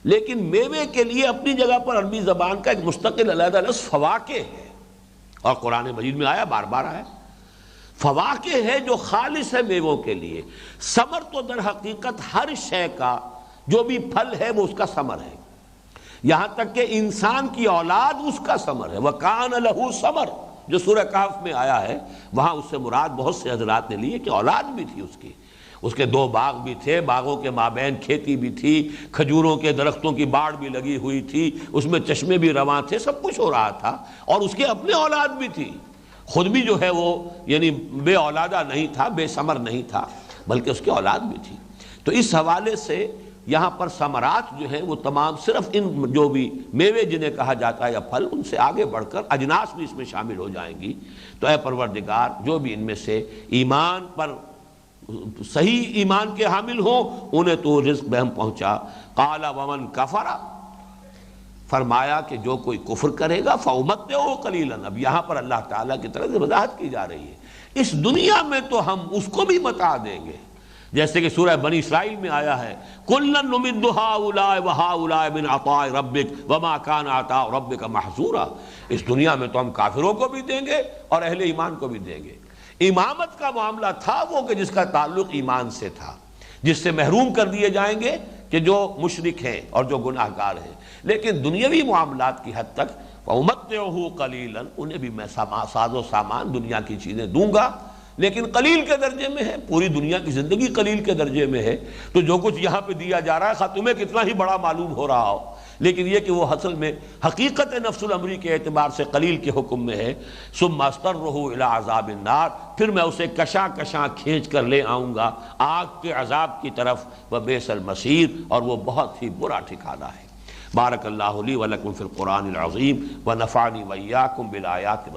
لیکن میوے کے لیے اپنی جگہ پر عربی زبان کا ایک مستقل علیحدہ لفظ فواکہ ہے، اور قرآن مجید میں آیا، بار بار آیا، فواکہ ہے جو خالص ہے میووں کے لیے۔ ثمر تو در حقیقت ہر شے کا جو بھی پھل ہے وہ اس کا ثمر ہے، یہاں تک کہ انسان کی اولاد اس کا ثمر ہے۔ وَكَانَ لَهُ ثَمَرٌ جو سورہ کہف میں آیا ہے، وہاں اس سے مراد بہت سے حضرات نے لیے کہ اولاد بھی تھی اس کی، اس کے 2 باغ بھی تھے، باغوں کے مابین کھیتی بھی تھی، کھجوروں کے درختوں کی باڑ بھی لگی ہوئی تھی، اس میں چشمے بھی رواں تھے، سب کچھ ہو رہا تھا، اور اس کے اپنے اولاد بھی تھی، خود بھی جو ہے وہ یعنی بے اولادہ نہیں تھا، بے ثمر نہیں تھا، بلکہ اس کی اولاد بھی تھی۔ تو اس حوالے سے یہاں پر ثمرات جو ہیں وہ تمام صرف ان جو بھی میوے جنہیں کہا جاتا ہے یا پھل، ان سے آگے بڑھ کر اجناس بھی اس میں شامل ہو جائیں گی۔ تو اے پروردگار، جو بھی ان میں سے ایمان پر صحیح ایمان کے حامل ہوں انہیں تو رزق بہم پہنچا۔ قال ومن کفر، فرمایا کہ جو کوئی کفر کرے گا فَأُمَتِّعُهُ قَلِيلًا، اب یہاں پر اللہ تعالیٰ کی طرف سے وضاحت کی جا رہی ہے، اس دنیا میں تو ہم اس کو بھی متاع دیں گے، جیسے کہ سورہ بنی اسرائیل میں آیا ہے كُلًّا نُمِدُّ هَٰؤُلَاءِ وَهَٰؤُلَاءِ مِنْ عَطَاءِ رَبِّكَ وَمَا كَانَ عَطَاءُ رَبِّكَ مَحْظُورًا، اس دنیا میں تو ہم کافروں کو بھی دیں گے اور اہل ایمان کو بھی دیں گے۔ امامت کا معاملہ تھا وہ کہ جس کا تعلق ایمان سے تھا، جس سے محروم کر دیے جائیں گے کہ جو مشرک ہیں اور جو گناہ گار ہیں، لیکن دنیاوی معاملات کی حد تک وَأُمَتِّعُهُ قَلِيلًا، انہیں بھی میں ساز و سامان دنیا کی چیزیں دوں گا، لیکن قلیل کے درجے میں ہے، پوری دنیا کی زندگی قلیل کے درجے میں ہے، تو جو کچھ یہاں پہ دیا جا رہا ہے خواہ تمہیں کتنا ہی بڑا معلوم ہو رہا ہو، لیکن یہ کہ وہ اصل میں حقیقت نفس الامری کے اعتبار سے قلیل کے حکم میں ہے۔ ثم اضطرہ الی عذاب النار، پھر میں اسے کشاں کشاں کھینچ کر لے آؤں گا آگ کے عذاب کی طرف، وبئس المصیر، اور وہ بہت ہی برا ٹھکانہ ہے۔ بارک اللہ لی ولکم فی القرآن العظیم ونفعنی وإیاکم بالآیات